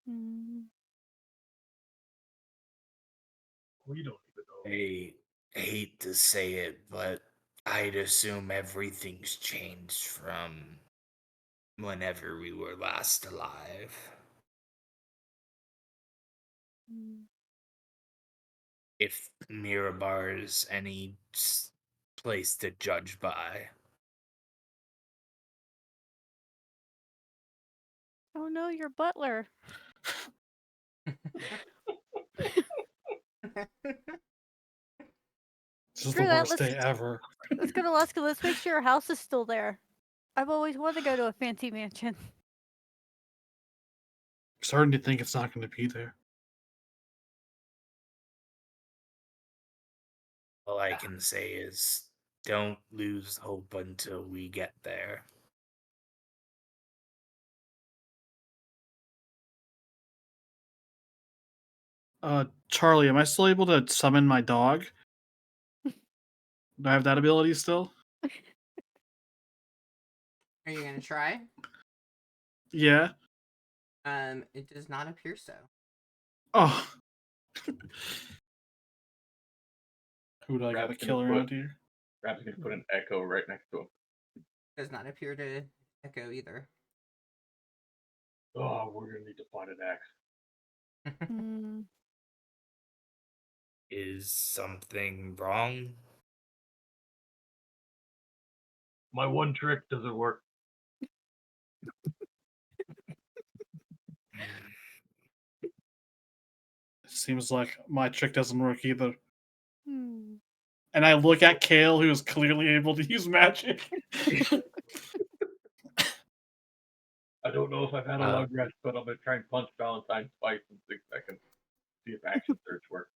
We don't even know. I hate to say it, but I'd assume everything's changed from whenever we were last alive. If Mirabar's any place to judge by. Oh no, your butler. This is Screw the that, worst day ever. Let's go to Alaska. Let's make sure your house is still there. I've always wanted to go to a fancy mansion. I'm starting to think it's not going to be there. All I can say is don't lose hope until we get there. Charlie, am I still able to summon my dog? Do I have that ability still? Are you gonna try? Yeah. It does not appear so. Oh. Who do I Rap's gotta gonna kill put- around here? Rap's gonna put an echo right next to him. Does not appear to echo either. Oh, we're gonna need to find an axe. Is something wrong? My one trick doesn't work. Seems like my trick doesn't work either. Hmm. And I look at Kale, who is clearly able to use magic. I don't know if I've had a long rest, but I'm gonna try and punch Valentine twice in 6 seconds. See if action search works.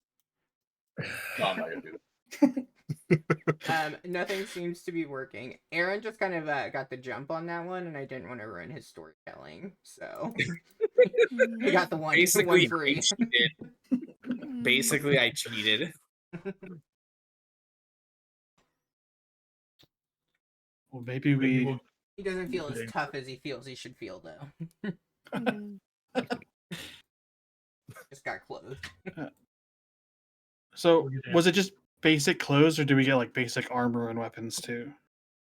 No, I'm not gonna do that. Nothing seems to be working. Aaron just kind of got the jump on that one, and I didn't want to ruin his storytelling, so he got the one. Basically, the one I free. cheated. Basically, I cheated. Well, maybe Maybe we. we'll- He doesn't feel as Today. tough as he feels he should feel, though. Hmm. Just got clothed. So, We'll get was it just basic clothes, or do we get like basic armor and weapons too?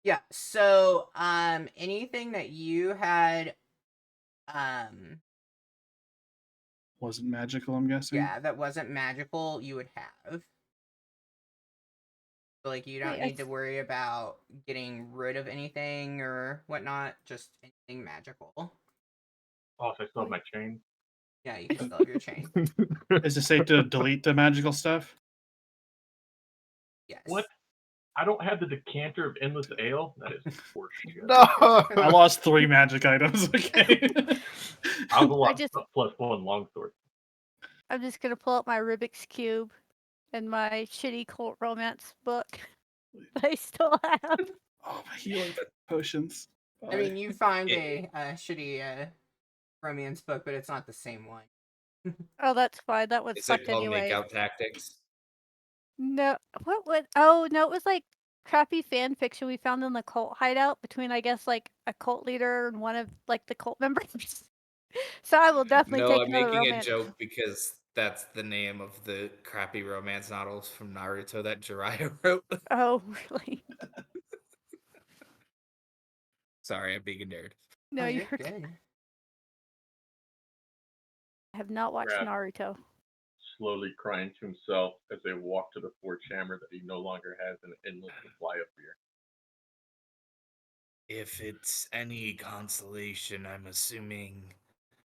Yeah. So, anything that you had, Wasn't magical, I'm guessing. yeah, that wasn't magical, you would have. So, like, you don't Wait, I need to worry about getting rid of anything or whatnot. Just anything magical. Oh, so I still have my chain. Yeah, you can still have your chain. Is it safe to delete the magical stuff? Yes. What? I don't have the decanter of endless ale. That is horseshit. I lost 3 magic items. Okay. I was a lot just- +1 longsword. I'm just gonna pull up my Rubik's Cube and my shitty cult romance book that I still have. Oh, my healing potions. I mean, you find It- a shitty romance book, but it's not the same one. Oh, that's fine. That was It's like fucked called anyway. makeout tactics. No, what would? Oh no, it was like crappy fan fiction we found in the cult hideout between, I guess, like a cult leader and one of like the cult members. So I will definitely No, take I'm another making romance. a joke because that's the name of the crappy romance novels from Naruto that Jiraiya wrote. Oh, really? Sorry, I'm being a nerd. No, Oh, you're good. good. I have not watched Yeah. Naruto. Slowly crying to himself as they walk to the forge hammer that he no longer has an endless supply of beer. If it's any consolation, I'm assuming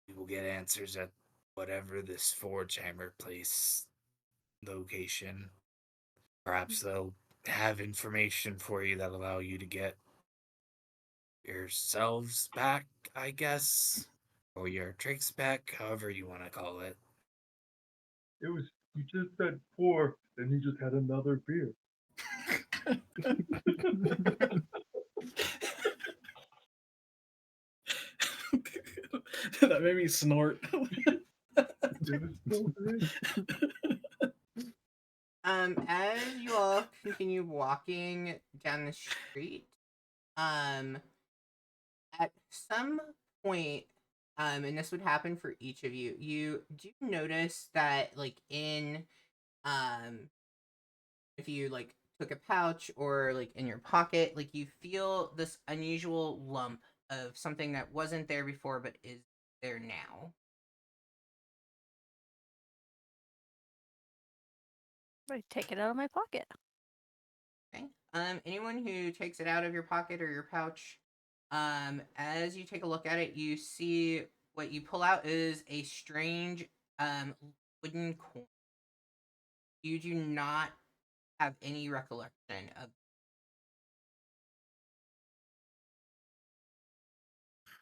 we will get answers at whatever this forge hammer place location. Perhaps they'll have information for you that allow you to get yourselves back, I guess, or your drinks back, however you want to call it. It was, you just said 4, and he just had another beer. That made me snort. It was so great. As you all continue walking down the street, at some point, and this would happen for each of you, you do notice that, like, if you, like, took a pouch or, like, in your pocket, like, you feel this unusual lump of something that wasn't there before but is there now. I take it out of my pocket. Okay. Anyone who takes it out of your pocket or your pouch, as you take a look at it, you see what you pull out is a strange, wooden coin. You do not have any recollection of.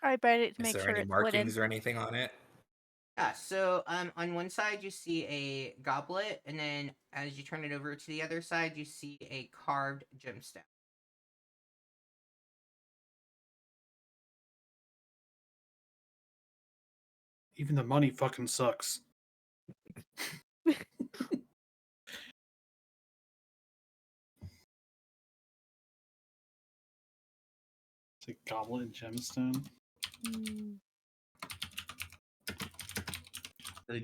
I bite it to Is make there sure any it's wooden. markings or anything on it? Yeah, so on one side you see a goblet, and then as you turn it over to the other side, you see a carved gemstone. Even the money fucking sucks. It's a goblet and gemstone. Mm.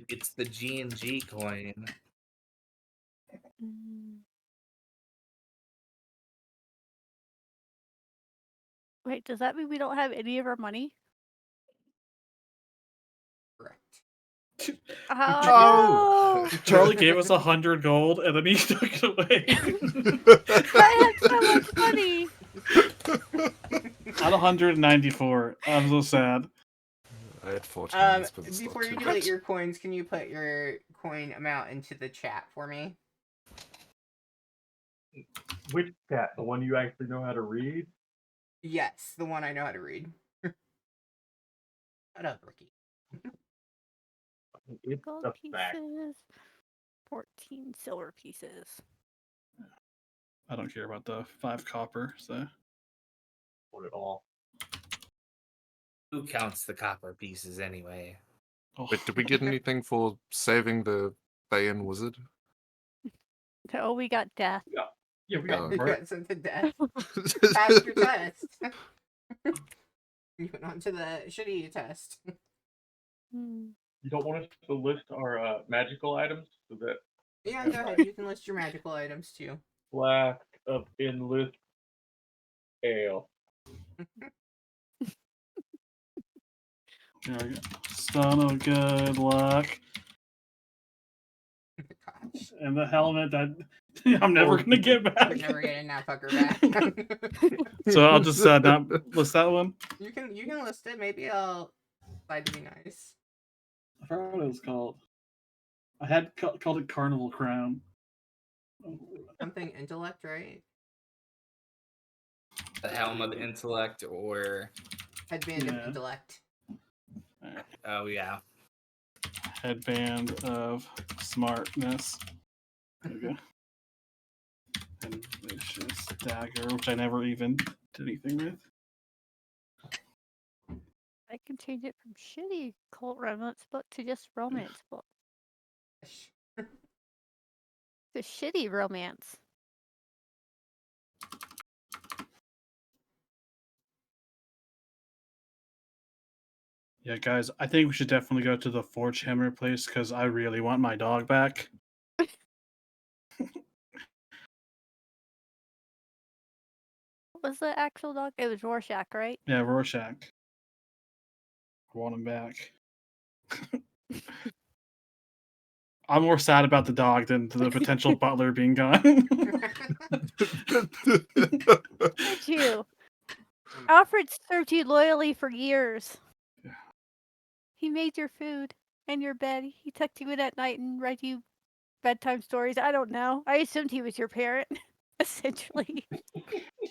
It's the G&G coin. Mm. Wait, does that mean we don't have any of our money? Correct. Oh, no! Charlie gave us 100 gold and then he took it away. I had so much money. At 194. I'm so sad. I had 14. Before you delete your coins, can you put your coin amount into the chat for me? Which cat? The one you actually know how to read? Yes, the one I know how to read. Shut up, rookie. It's Gold the fact. pieces. 14 silver pieces. I don't care about the 5 copper, so. Not at all. Who counts the copper pieces anyway? Oh. Wait, did we get anything for saving the Bayan wizard? Oh, we got death. Yeah, we got Oh. You Bert. got sent to death. Passed your test. You went on to the shitty test. Hmm. You don't want us to list our magical items so that Yeah, go ahead. You can list your magical items too. flask of endless ale. There we go. Son of good luck. Gosh, And the helmet that I'm never going to get you're back. never getting that fucker back. So I'll just not list that one. You can list it. Maybe I'll decide to be nice. I forgot what it was called. I had called it Carnival Crown. Something intellect, right? The helm of the intellect, or Headband Yeah. of intellect. oh yeah, Headband of Smartness. There we go. And Vicious Dagger, which I never even did anything with. I can change it from shitty cult romance book to just romance book. The shitty romance. Yeah, guys, I think we should definitely go to the Forge Hammer place because I really want my dog back. What was the actual dog? It was Rorschach, right? Yeah, Rorschach. I want him back. I'm more sad about the dog than the potential butler being gone. Look at you. Alfred served you loyally for years. Yeah. He made your food and your bed. He tucked you in at night and read you bedtime stories. I don't know. I assumed he was your parent, essentially.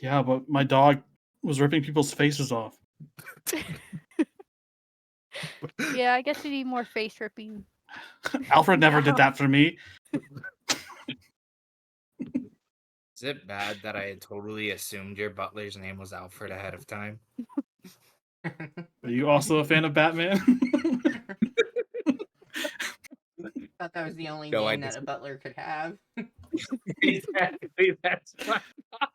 Yeah, but my dog was ripping people's faces off. Yeah, I guess we need more face ripping. Alfred never did that for me. is it bad that I had totally assumed your butler's name was Alfred ahead of time? Are you also a fan of Batman? Thought that was the only No, I name that a butler could have. Exactly. That's what I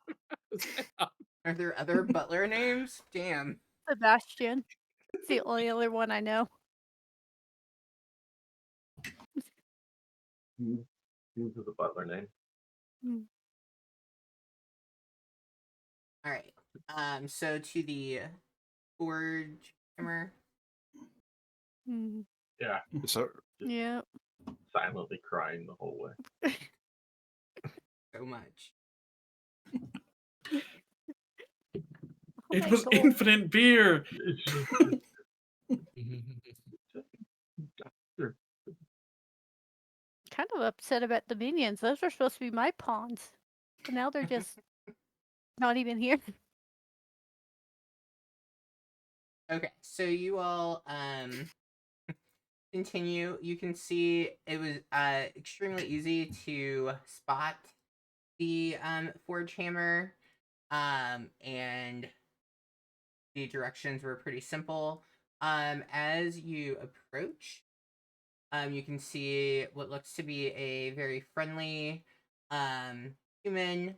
thought. Are there other butler names? Damn. Sebastian. It's the only other one I know. Seems as a butler name. All right. So to the Forge Hammer. Mm, Yeah, So yeah. silently crying the whole way. So much. Oh It my was God. infinite beer. Kind of upset about the minions. Those were supposed to be my pawns. But now they're just not even here. Okay, so you all continue. You can see it was extremely easy to spot the Forge Hammer, and the directions were pretty simple. As you approach, you can see what looks to be a very friendly human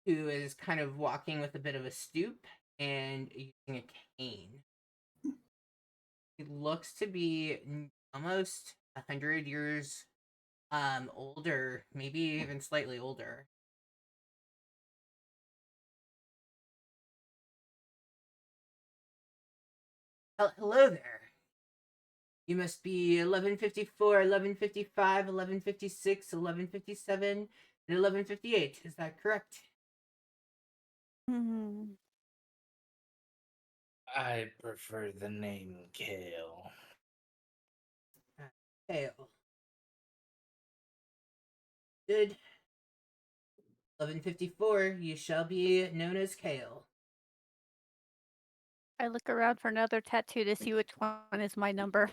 who is kind of walking with a bit of a stoop and using a cane. He looks to be almost 100 years older, maybe even slightly older. Hello there. You must be 1154, 1155, 1156, 1157, and 1158. Is that correct? Hmm. I prefer the name Kale. Kale. Good. 1154, you shall be known as Kale. I look around for another tattoo to see which one is my number.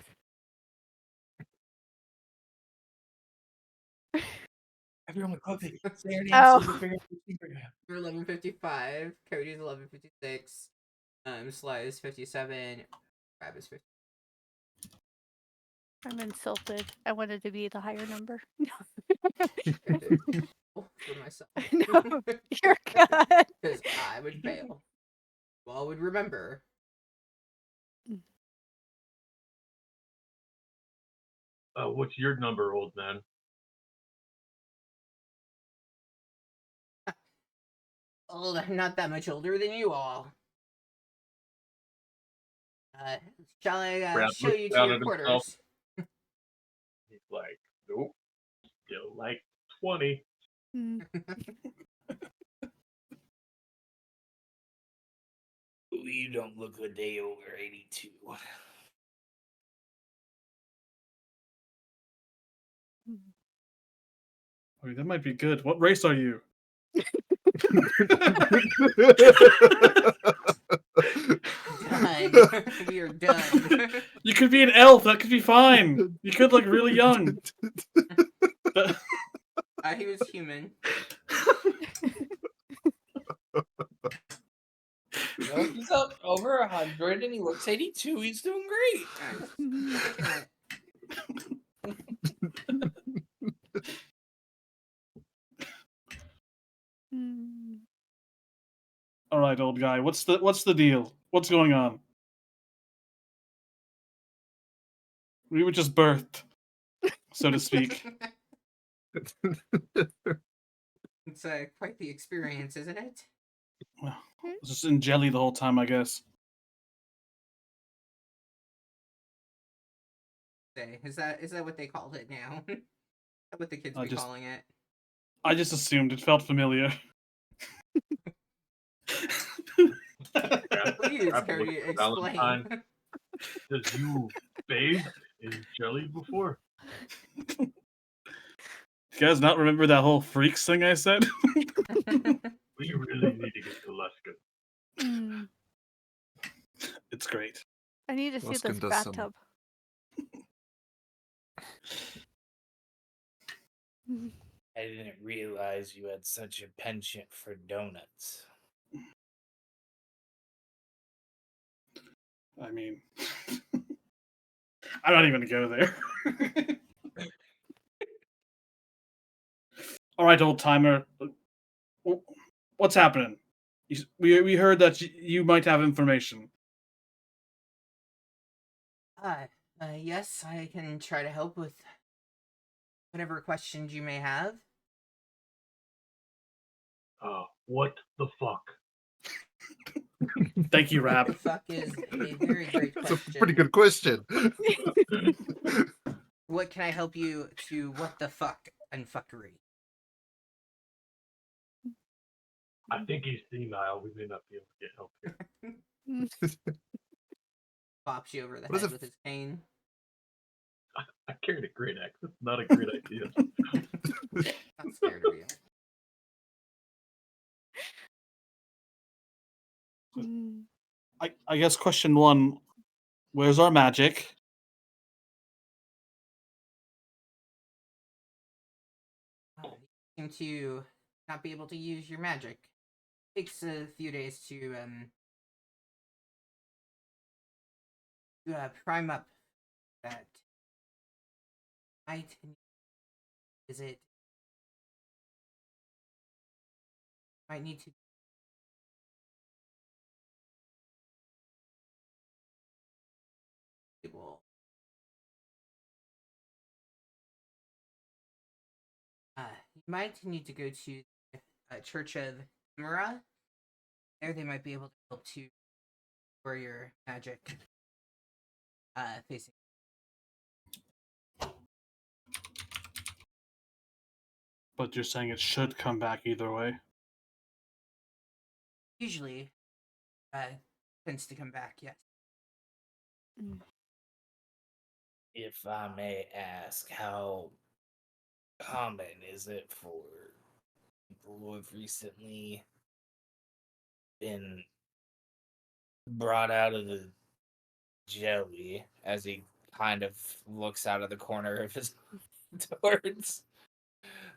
Everyone quickly say your name Oh. so we can figure out the secret. You're 1155, Cody's 1156, Sly is 57, Crab is 50. I'm insulted. I wanted to be the higher number. For myself. No, you're good. Because I would fail. You all would remember. What's your number, old man? Well, I'm not that much older than you all. Shall I Crab show looks you to down your at himself. quarters? He's like, nope, still like 20. Mm. You don't look a day over 82. I mean, that might be good. What race are you? Done. We are done. You could be an elf. That could be fine. You could look really young. He was human. No, he's up over 100 and he looks 82. He's doing great. Alright. Mm. All right, old guy. What's the deal? What's going on? We were just birthed, so to speak. It's quite the experience, isn't it? Well, just in jelly the whole time, I guess. Is that what they called it now? Is that what the kids be just- calling it? I just assumed it felt familiar. Please, Crab Cody, looks at explain. Valentine. Says you bathed in jelly before? You guys not remember that whole freaks thing I said? We really need to get to Luskin. Mm. It's great. I need to see Luskin this does some- bathtub. Mm. I didn't realize you had such a penchant for donuts. I mean, I'm not even gonna go there. All right, old timer. What's happening? We heard that you might have information. Yes, I can try to help with whatever questions you may have. What the fuck? Thank you, What Rap. the fuck is a very great That's a question. pretty good question. What can I help you to what the fuck and fuckery? I think he's senile. We may not be able to get help here. Pops you over the What is head it- with his cane. I carried a great axe. That's not a great idea. Not scared of you. Mm. I guess question one: where's our magic? You seem to not be able to use your magic. Takes a few days to prime up that. Might need to. You might need to go to Church of Mura. There they might be able to help to for your magic facing. But you're saying it should come back either way. Usually, tends to come back, yes. If I may ask, how common is it for people who have recently been brought out of the jelly, as he kind of looks out of the corner of his towards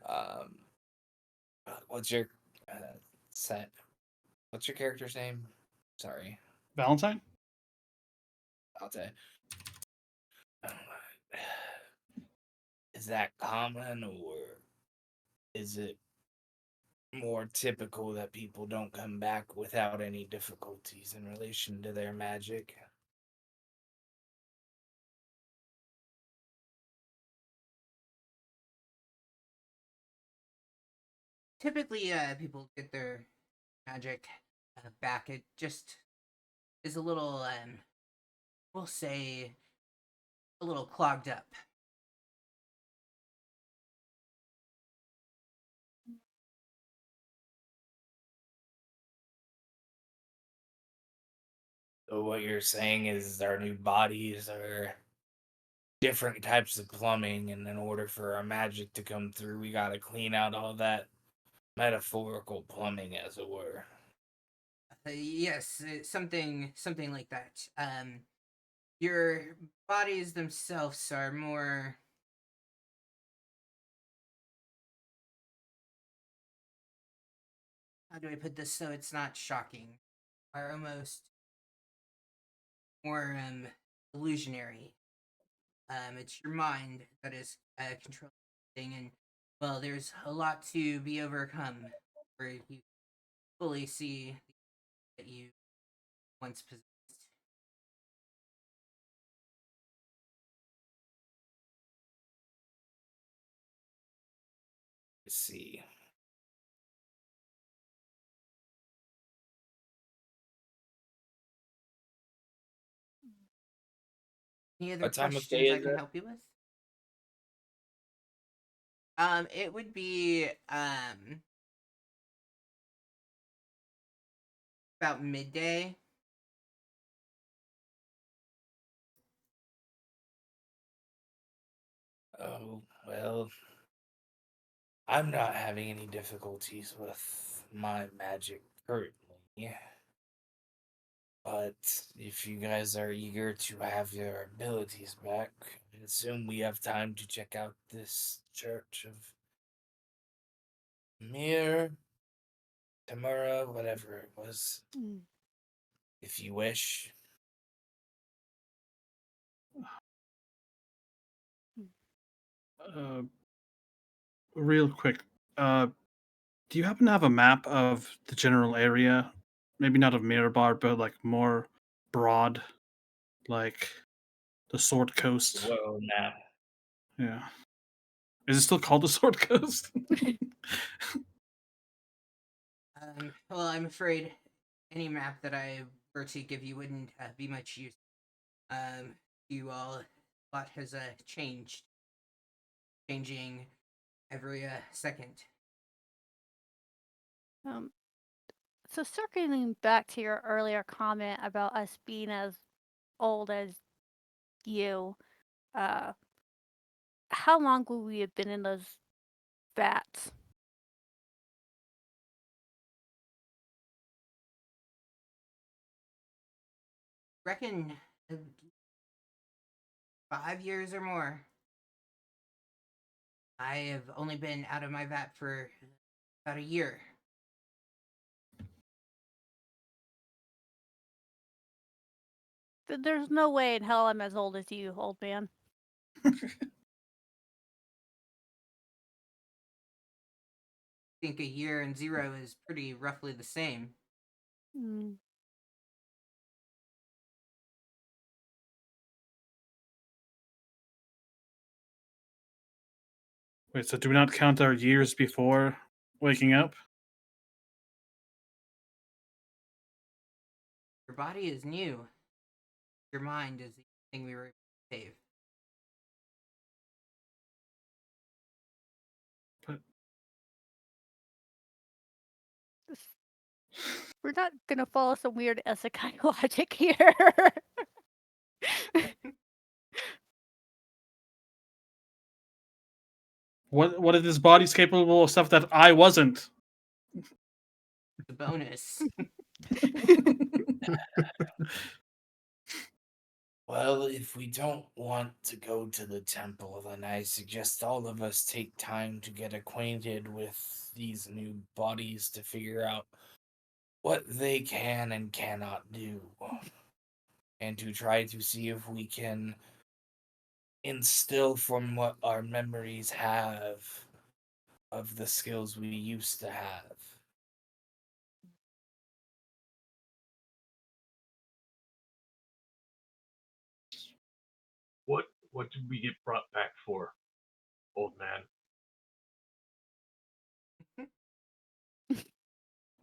um what's your set what's your character's name? Sorry, Valentine? I'll say. Is that common, or is it more typical that people don't come back without any difficulties in relation to their magic? Typically, people get their magic back. It just is a little, we'll say, a little clogged up. So what you're saying is our new bodies are different types of plumbing, and in order for our magic to come through, we gotta clean out all that metaphorical plumbing, as it were. Yes, something like that. Your bodies themselves are more. How do I put this so it's not shocking? Are almost more illusionary. It's your mind that is controlling thing, and well, there's a lot to be overcome where you fully see that you once possessed. Let's see. Any other What time of day questions I is can it? help you with? It would be about midday. Oh, well, I'm not having any difficulties with my magic currently. But if you guys are eager to have your abilities back, I assume we have time to check out this church of Mir, Tamura, whatever it was, Mm. if you wish. Uh, Real quick, do you happen to have a map of the general area? Maybe not of Mirabar, but like more broad, like the Sword Coast. Well, now. Yeah. Is it still called the Sword Coast? Well, I'm afraid any map that I were to give you wouldn't be much use. You all, a lot has changed, changing every second. Um, so circling back to your earlier comment about us being as old as you, uh, how long would we have been in those vats? Reckon 5 years or more. I have only been out of my vat for about a year. There's no way in hell I'm as old as you, old man. I think a year and 0 is pretty roughly the same. Mm. Wait, so do we not count our years before waking up? Your body is new. Your mind is the thing we were able to save. But We're not gonna follow some weird isekai logic here. What if this body's capable of stuff that I wasn't? The bonus. Well, if we don't want to go to the temple, then I suggest all of us take time to get acquainted with these new bodies to figure out what they can and cannot do. And to try to see if we can instill from what our memories have of the skills we used to have. What did we get brought back for, old man?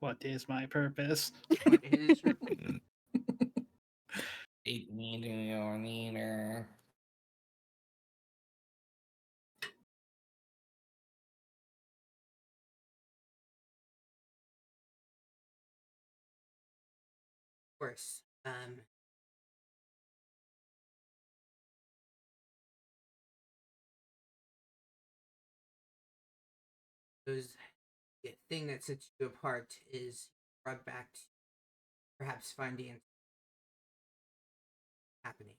What is my purpose? What is your Take me to your leader. course? The thing that sets you apart is brought back to perhaps finding happening.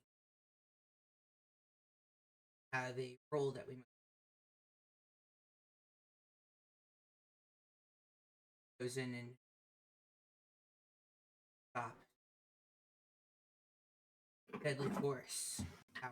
The role that we goes in and stop deadly force power.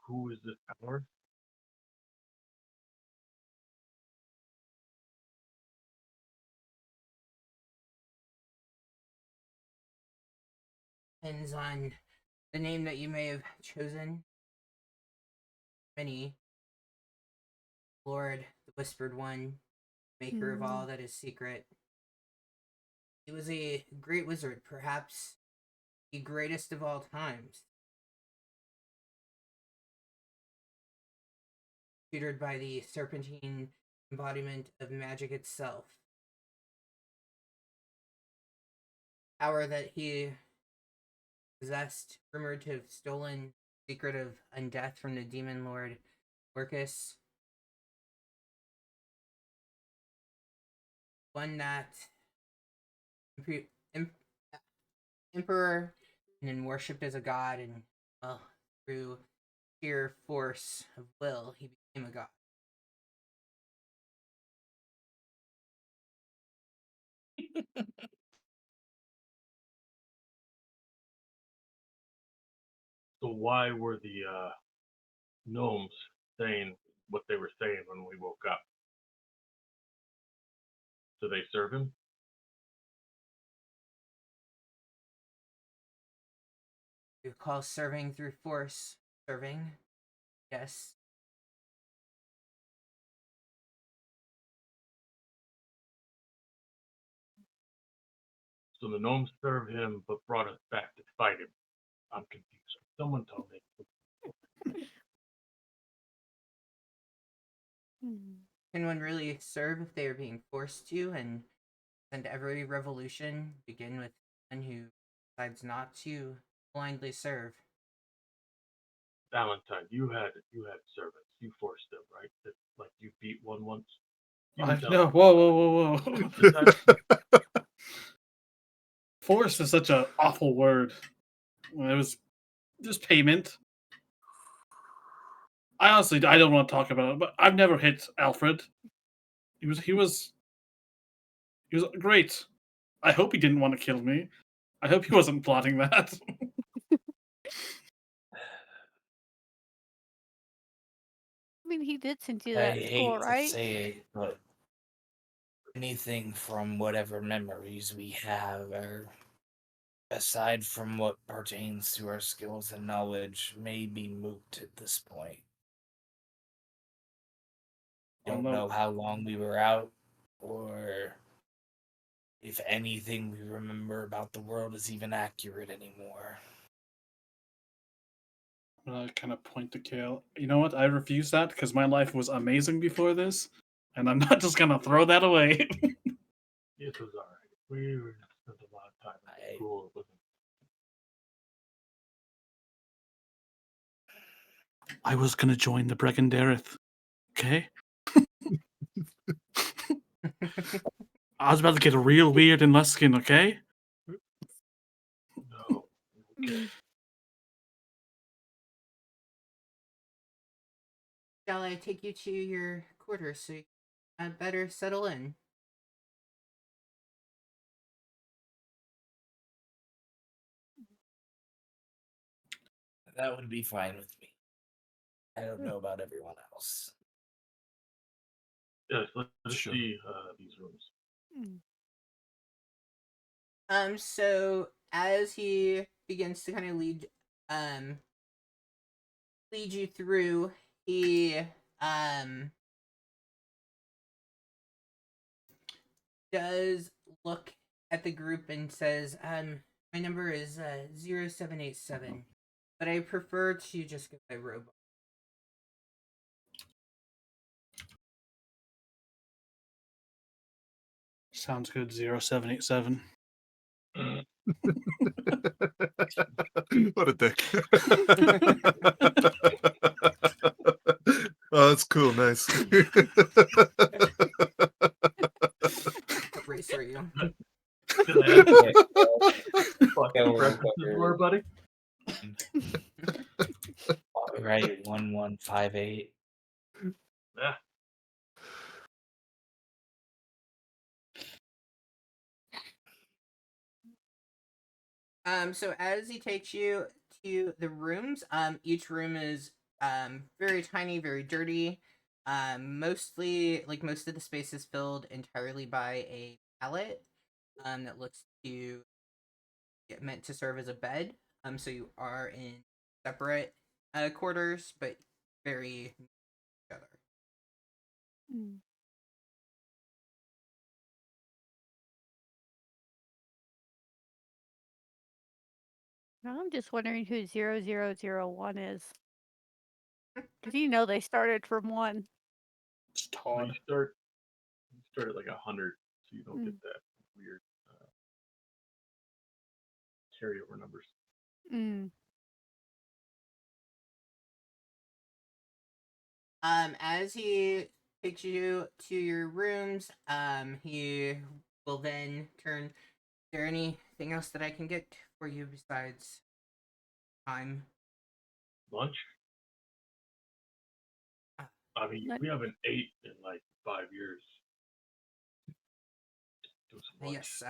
Who is this power? Depends on the name that you may have chosen. Many. Lord, the Whispered One, maker of all that is secret. He was a great wizard, perhaps the greatest of all times. Tutored by the serpentine embodiment of magic itself. Power that he possessed, rumored to have stolen the secret of undeath from the demon lord Orcus. One that emperor and then worshipped as a god, and well, through sheer force of will, he became a god. So why were the gnomes saying what they were saying when we woke up? Do they serve him? You call serving through force serving? Yes. So the gnomes served him but brought us back to fight him. I'm confused. Someone told me. Can one really serve if they are being forced to? And every revolution begin with one who decides not to blindly serve. Valentine, you had servants. You forced them, right? That, like you beat one once. You can tell No, me. whoa. Is that- Force is such an awful word. It was just payment. I don't want to talk about it, but I've never hit Alfred. He was great. I hope he didn't want to kill me. I hope he wasn't plotting that. I mean, he did send you I that hate school, to right? say it, but anything from whatever memories we have are, aside from what pertains to our skills and knowledge, may be moot at this point. Oh, Don't no. know how long we were out, or if anything we remember about the world is even accurate anymore. I'm gonna kind of point to Kale. You know what? I refuse that because my life was amazing before this, and I'm not just gonna throw that away. It was alright. We were spent a lot of time in school. It wasn't. I was gonna join the Breckendareth. Okay? I was about to get real weird in Luskin, okay? No. Okay. Shall I take you to your quarters so you can better settle in? That would be fine with me. I don't know about everyone else. Yes, let's Sure. see these rooms. So as he begins to kind of lead you through, he does look at the group and says, my number is 0787, but I prefer to just go by robot. Sounds good, 0787. What a dick. Oh, that's cool. Nice. What race are you? Can I ask what Yeah, your well, preferences were, buddy? Right, 1158. Yeah. So as he takes you to the rooms, each room is very tiny, very dirty. Mostly, like most of the space is filled entirely by a pallet that looks to get meant to serve as a bed. So you are in separate quarters, but very together. Now I'm just wondering who 0001 is. Because you know they started from 1. It's So Todd. you start at like 100, so you don't Mm. get that weird carryover numbers. As he takes you to your rooms, he will then turn. Is there anything else that I can get for you besides time? Lunch? I mean, we haven't ate in like 5 years. Do some lunch. Yes,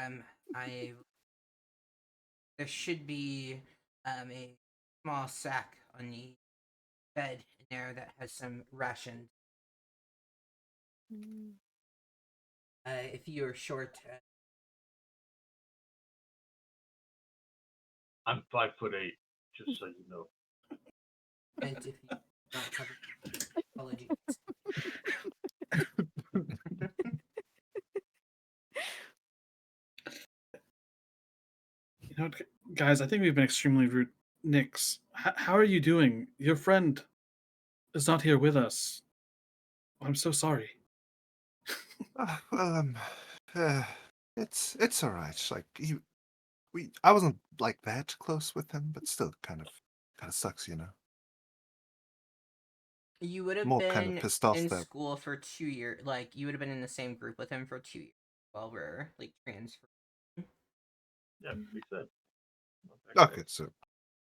there should be a small sack on the bed in there that has some rations. If you are short, I'm 5'8", just so you know. and if you don't have apologies. You know, guys, I think we've been extremely rude. Nix, how are you doing? Your friend is not here with us. I'm so sorry. Well, it's all right. Like I wasn't like that close with him, but still kind of sucks, you know. You would have More kind been of pissed off in that school for 2 years. Like you would have been in the same group with him for 2 years while we're like transferred. Yeah, we said. Not that okay, close. so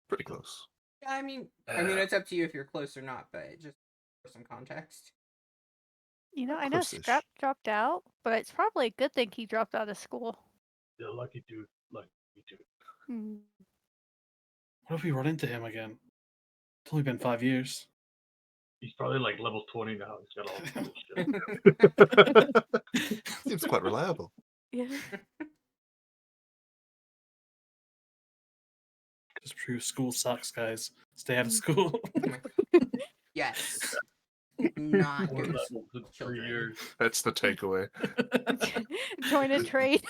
pretty close. Yeah, I mean, it's up to you if you're close or not, but just for some context. You know, I know Close-ish. Scrap dropped out, but it's probably a good thing he dropped out of school. Yeah, lucky dude. Lucky dude. What if we run into him again? It's only been 5 years. He's probably like level 20 now. He's got all the cool shit. Seems quite reliable. Yeah. Just prove school sucks, guys. Stay out of school. Yes. Not More good levels in 3 children. years. That's the takeaway. Join a trade.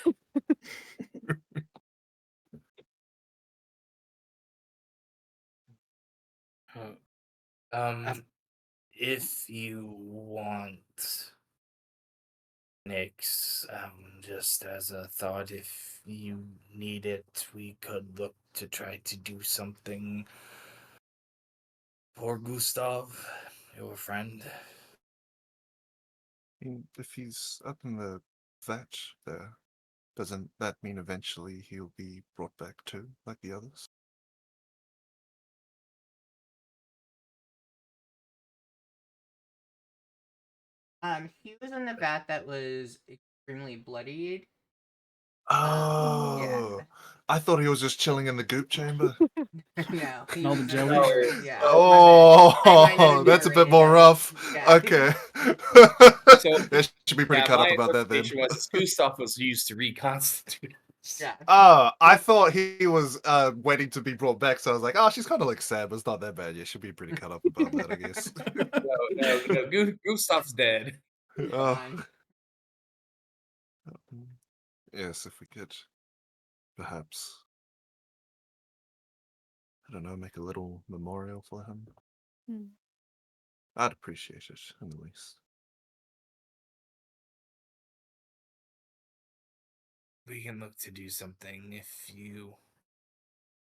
I've- If you want, Nix, just as a thought, if you need it, we could look to try to do something for Gustav, your friend. If he's up in the vat there, doesn't that mean eventually he'll be brought back too, like the others? He was in the vat that was extremely bloodied. Oh, Yeah. I thought he was just chilling in the goop chamber. No, he All the was jelly? Yeah. Oh, I might have that's a bit narrated more that. rough. Yeah. Okay. So, Yeah, should be pretty cut up my about that then. interpretation was Gustav was used to reconstitute. Yeah. Oh, I thought he was waiting to be brought back, so I was like, oh, she's kind of like Sam. It's not that bad. Yeah, she'll be pretty cut up about that, I guess. No, Gustav's dead. Oh. Fine. Yes, if we could, perhaps, I don't know, make a little memorial for him. Hmm. I'd appreciate it, in the least. We can look to do something if you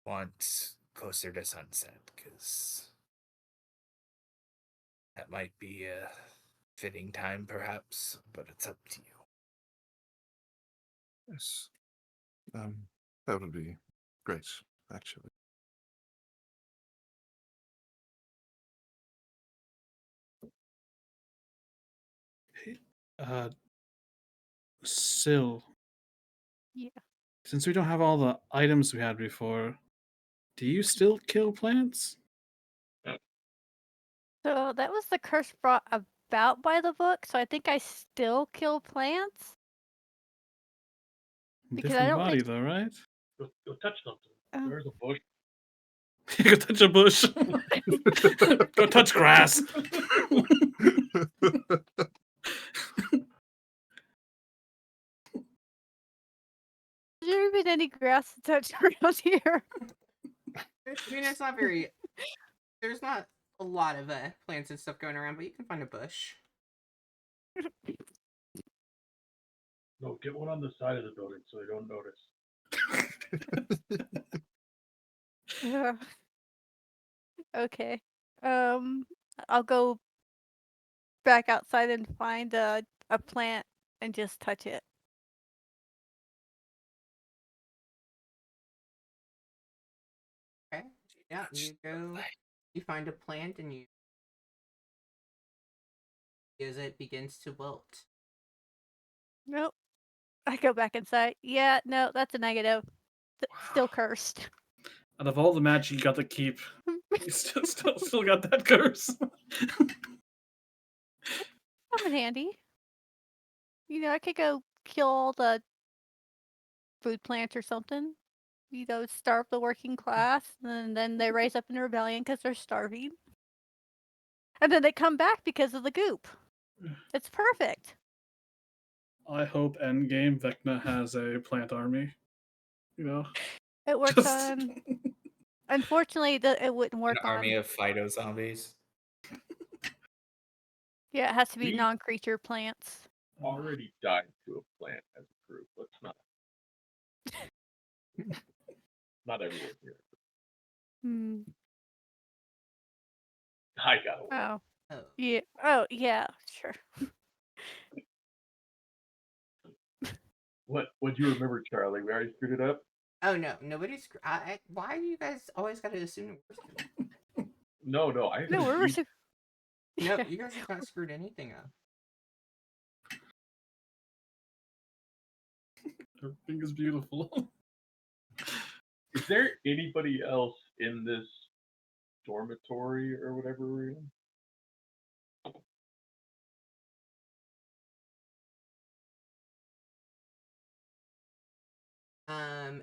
want closer to sunset, because that might be a fitting time, perhaps, but it's up to you. Yes. That would be great, actually. Uh, Syl, Yeah. since we don't have all the items we had before, do you still kill plants? So that was the curse brought about by the book. So I think I still kill plants. Because I Different don't body think- though, right? Go touch something. Oh. There's a bush. Go touch a bush. Go touch grass. Has there been any grass to touch around here? I mean, it's not very. There's not a lot of plants and stuff going around, but you can find a bush. No, get one on the side of the building so they don't notice. Yeah. Okay. I'll go back outside and find a plant and just touch it. Okay. Yeah, you go. You find a plant and you. As it begins to wilt. Nope. I go back inside. Yeah, no, that's a negative. Still cursed. Out of all the magic you got to keep, you still got that curse. I'm in handy. You know, I could go kill all the food plants or something. You know, starve the working class, and then they rise up in rebellion because they're starving. And then they come back because of the goop. It's perfect. I hope Endgame Vecna has a plant army. You know, It works just on. Unfortunately, it wouldn't An work on. army of Fido zombies. Yeah, it has to be We- non-creature plants. Already died to a plant as a group. Let's not. Not everyone here. Hmm. I got one. Oh. Oh. Yeah. Oh, yeah. Sure. What do you remember, Charlie? We already screwed it up. Oh no, nobody's. Why do you guys always gotta assume we're No, I. No, we're. we- No, you guys have not screwed anything up. everything is beautiful. Is there anybody else in this dormitory or whatever we're in? Um.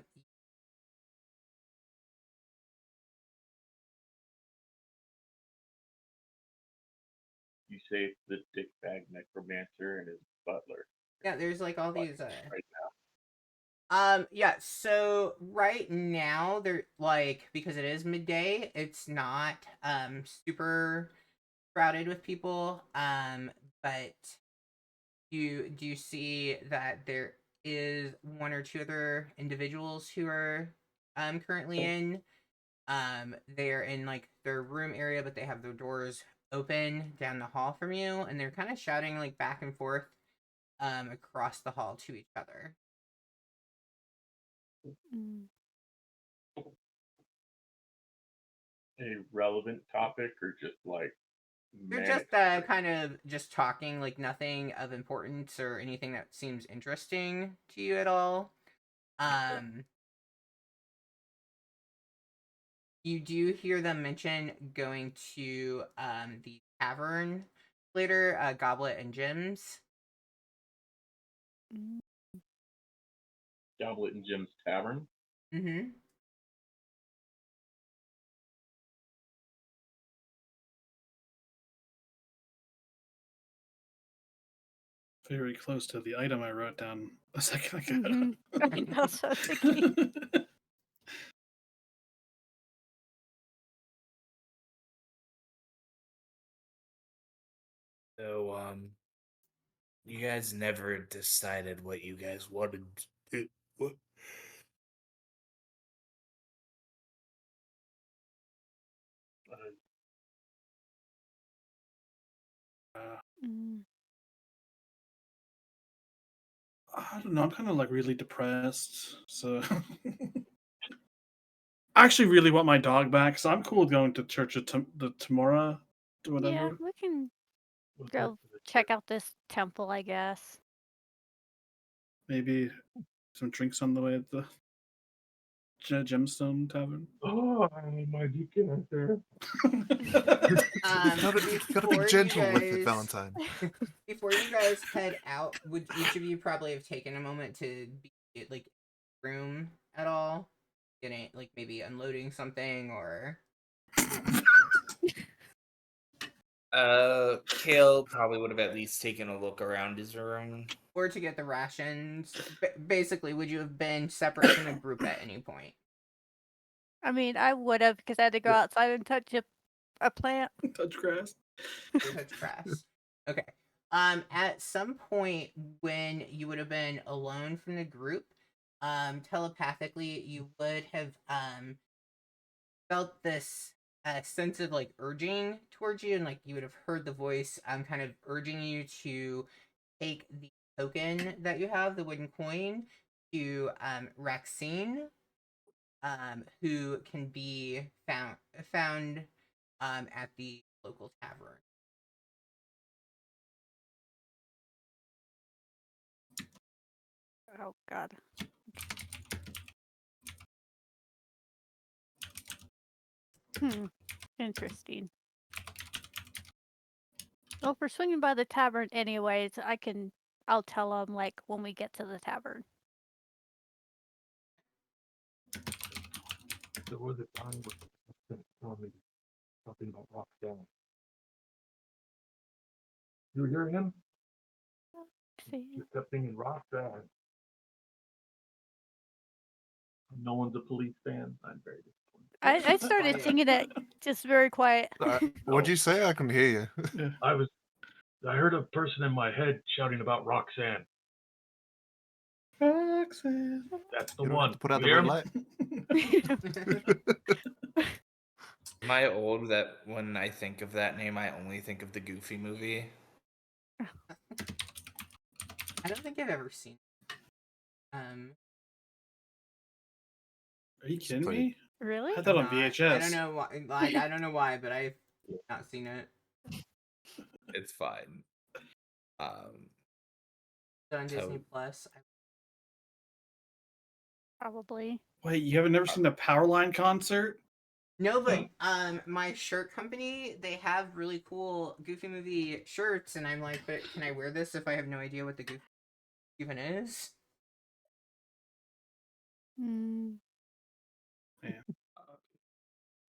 You say it's the dickbag necromancer and his butler Yeah, there's like all these. right Yeah, so right now they're like, because it is midday, it's not super crowded with people. But you do see that there is one or two other individuals who are currently in. They're in like their room area, but they have their doors open down the hall from you, and they're kind of shouting like back and forth across the hall to each other. Mm. A relevant topic or just like They're manic just kind of just talking, like nothing of importance or anything that seems interesting to you at all. You do hear them mention going to the tavern later, Goblet and Jim's. Mm. Goblet and Jim's Tavern? Mm-hmm. Very close to the item I wrote down a second ago. Mhm. I know, that's what I was thinking. So, you guys never decided what you guys wanted to do. What? Mm. I don't know. I'm kind of like really depressed. So I actually really want my dog back. So I'm cool with going to Church of the Tamora, whatever. Yeah, we can What's go up to the check out this temple, I guess. Maybe some drinks on the way at the Gemstone Tavern. Oh, my decanter. Gotta be Before gentle you with it, guys- Valentine. Before you guys head out, would each of you probably have taken a moment to be like room at all? Getting like maybe unloading something or Kale probably would have at least taken a look around his room. to get the rations. Basically, would you have been separate from the group at any point? I mean, I would have because I had to go outside and touch a plant. Touch grass. Touch grass. Okay. At some point when you would have been alone from the group, telepathically you would have felt this sense of like urging towards you, and like you would have heard the voice kind of urging you to take the token that you have, the wooden coin, to Raxine, who can be found at the local tavern. Oh God. Interesting. Well, if we're swinging by the tavern anyways, I'll tell them like when we get to the tavern. There was a time where telling me something about Roxanne. You hear him? See? He kept singing Roxanne. No one's a police fan. I'm very disappointed. I started singing it just very quiet. What'd you say? I couldn't hear you. I heard a person in my head shouting about Roxanne. Roxanne. That's the You don't one. have to put out You the hear red him? light. Am I old that when I think of that name, I only think of the Goofy movie? I don't think I've ever seen. Are you kidding pretty- me? Really? I had that on not. VHS. I don't know why. Like I don't know why, but I've not seen it. It's fine. It's on Disney Toad. Plus. Probably. Wait, you haven't never seen the Powerline concert? No, but my shirt company, they have really cool Goofy movie shirts, and I'm like, but can I wear this if I have no idea what the Goofy even is? Mm.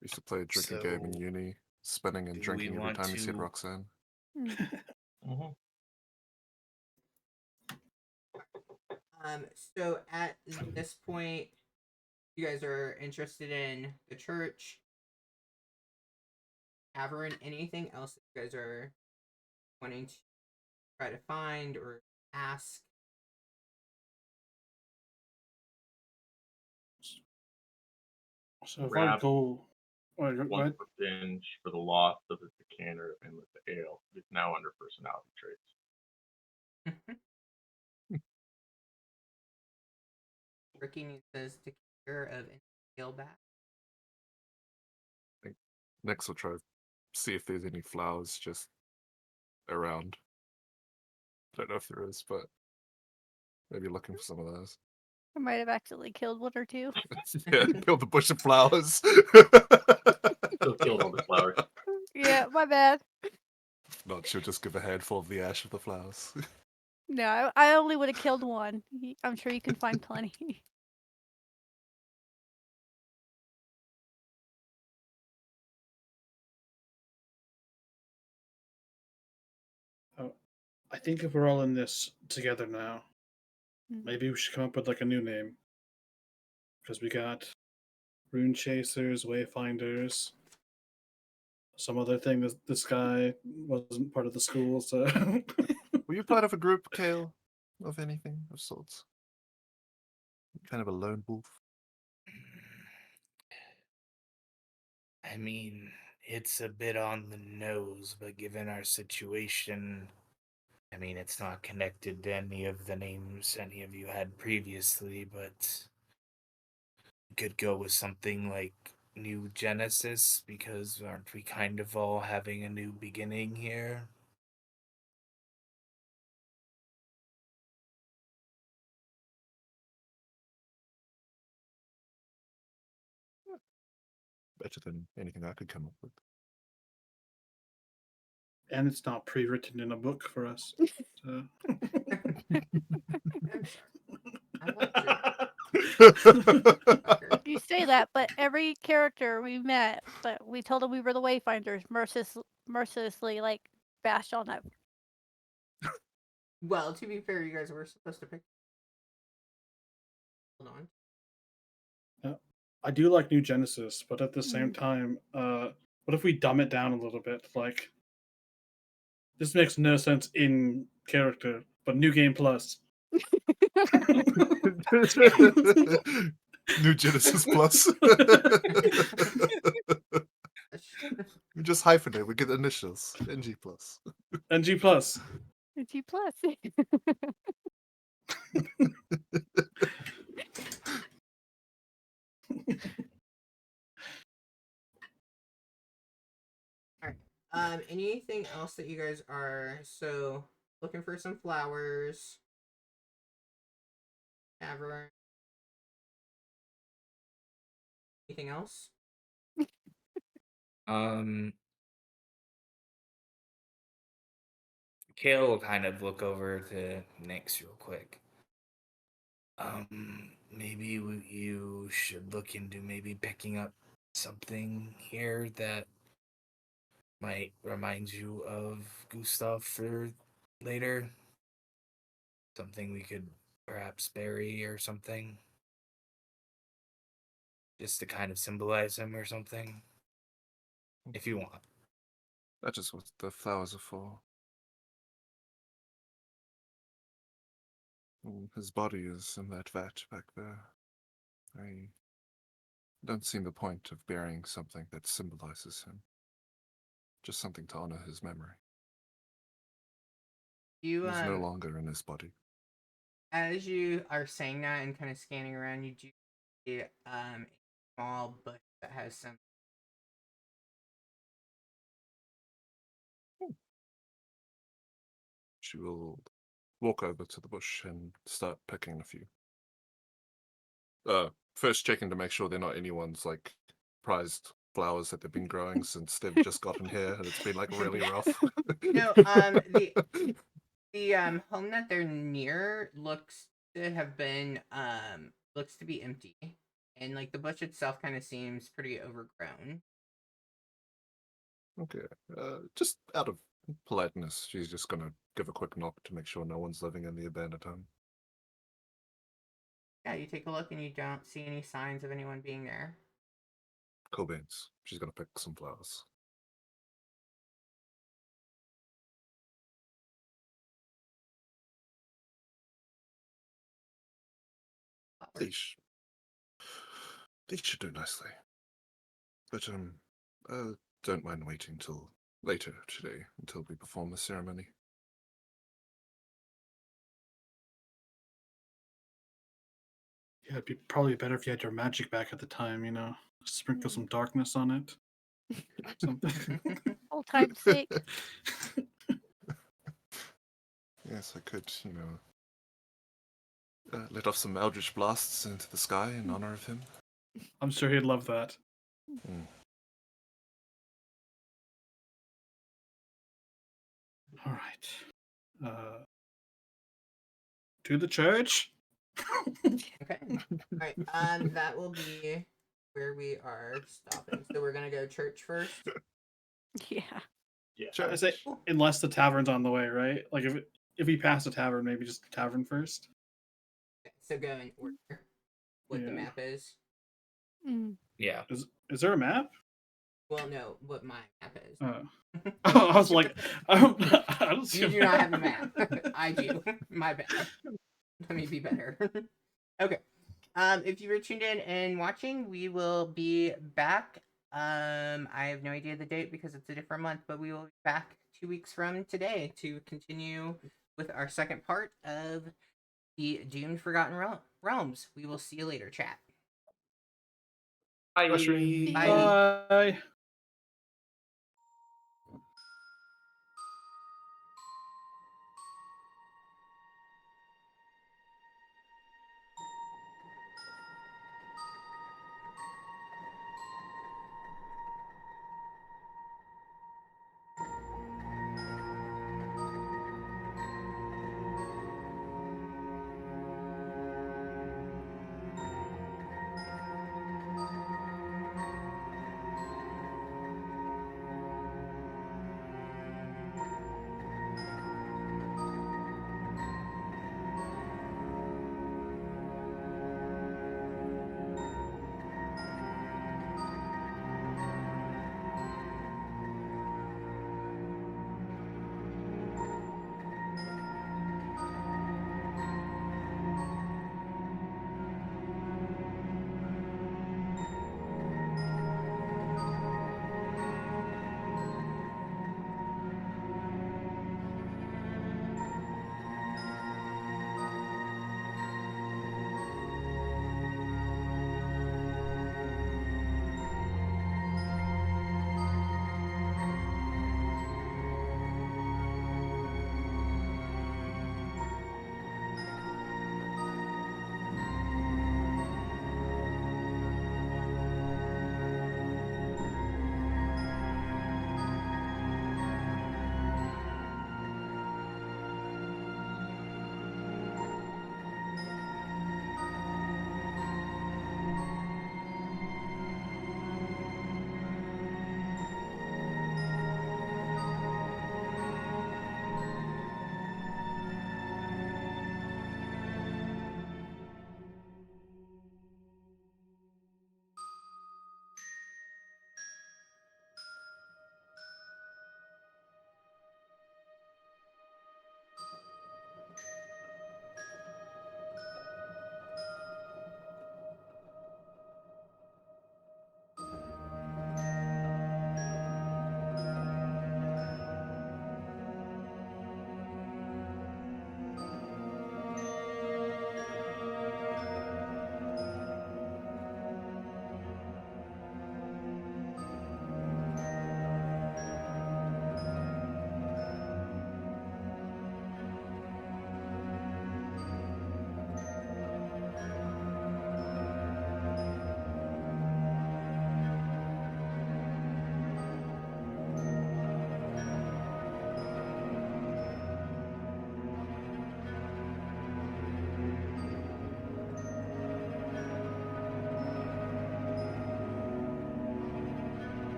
Used to play a drinking game in So, uni, spinning and do we drinking every want time you said to- So at this point, you guys are interested in the church, tavern, anything else that you guys are wanting to try to find or ask? So if I Grab go, wait, go one ahead. revenge for the loss of the decanter and with the ale. It's now under personality traits. Ricky needs his decanter of ale back. Next, we'll try to see if there's any flowers just around. Don't know if there is, but maybe looking for some of those. I might have accidentally killed one or two. Yeah, kill the bush of flowers. Still killed all the flowers. Yeah, my bad. Not, she'll just give a handful of the ash of the flowers. No, I only would have killed one. I'm sure you can find plenty. I think if we're all in this together now, Mm. maybe we should come up with like a new name. Because we got Rune Chasers, Wayfinders, some other thing that this guy wasn't part of the school, so Were you part of a group, Kale? Of anything of sorts? Kind of a lone wolf? I mean, it's a bit on the nose, but given our situation, I mean, it's not connected to any of the names any of you had previously, but you could go with something like New Genesis, because aren't we kind of all having a new beginning here? Better than anything I could come up with. and it's not pre-written in a book for us. So. I like you. You say that, but every character we met, but we told them we were the Wayfinders, mercilessly like bashed on that. Well, to be fair, you guys were supposed to pick. Hold on. I do like New Genesis, but at the same Mm. time, what if we dumb it down a little bit? Like, this makes no sense in character, but New Game Plus. New Genesis Plus. We just hyphenate. We get initials. NG Plus. NG Plus. G plus. Anything else that you guys are looking for some flowers? Tavern. Anything else? Kale will kind of look over to Nyx real quick. Maybe you should look into maybe picking up something here that might remind you of Gustav for later. Something we could perhaps bury or something. Just to kind of symbolize him or something. If you want. That's just what the flowers are for. His body is in that vat back there. I don't see the point of burying something that symbolizes him. Just something to honor his memory. You He's no longer in his body. as you are saying that and kind of scanning around, you do see a small bush that has some. She will walk over to the bush and start picking a few. First checking to make sure they're not anyone's like prized flowers that they've been growing since they've just gotten here and it's been like really rough. No, the home that they're near looks to have been looks to be empty, and like the bush itself kind of seems pretty overgrown. Okay. Just out of politeness, she's just gonna give a quick knock to make sure no one's living in the abandoned home. Yeah, you take a look and you don't see any signs of anyone being there. Cobain's. She's gonna pick some flowers. They, sh- they should do nicely. But don't mind waiting till later today until we perform the ceremony. Yeah, it'd be probably better if you had your magic back at the time, sprinkle some darkness on it. Something. Old time's sake. Yes, I could, let off some eldritch blasts into the sky in honor of him. I'm sure he'd love that. Mm. All right. To the church. Okay. Alright, that will be where we are stopping. So we're gonna go church first. Yeah. Yeah. So I say, unless the tavern's on the way, right? Like if we pass the tavern, maybe just the tavern first. Okay, so go in order. What the Yeah. map is. Mm. Yeah. Is there a map? Well, no, what my map is. I was like, I don't see You a do not have a map. I do. My bad. Let me be better. Okay. If you were tuned in and watching, we will be back. I have no idea the date because it's a different month, but we will be back 2 weeks from today to continue with our second part of the Doomed Forgotten Realms. We will see you later, chat. Bye. Bye. Bye. Bye.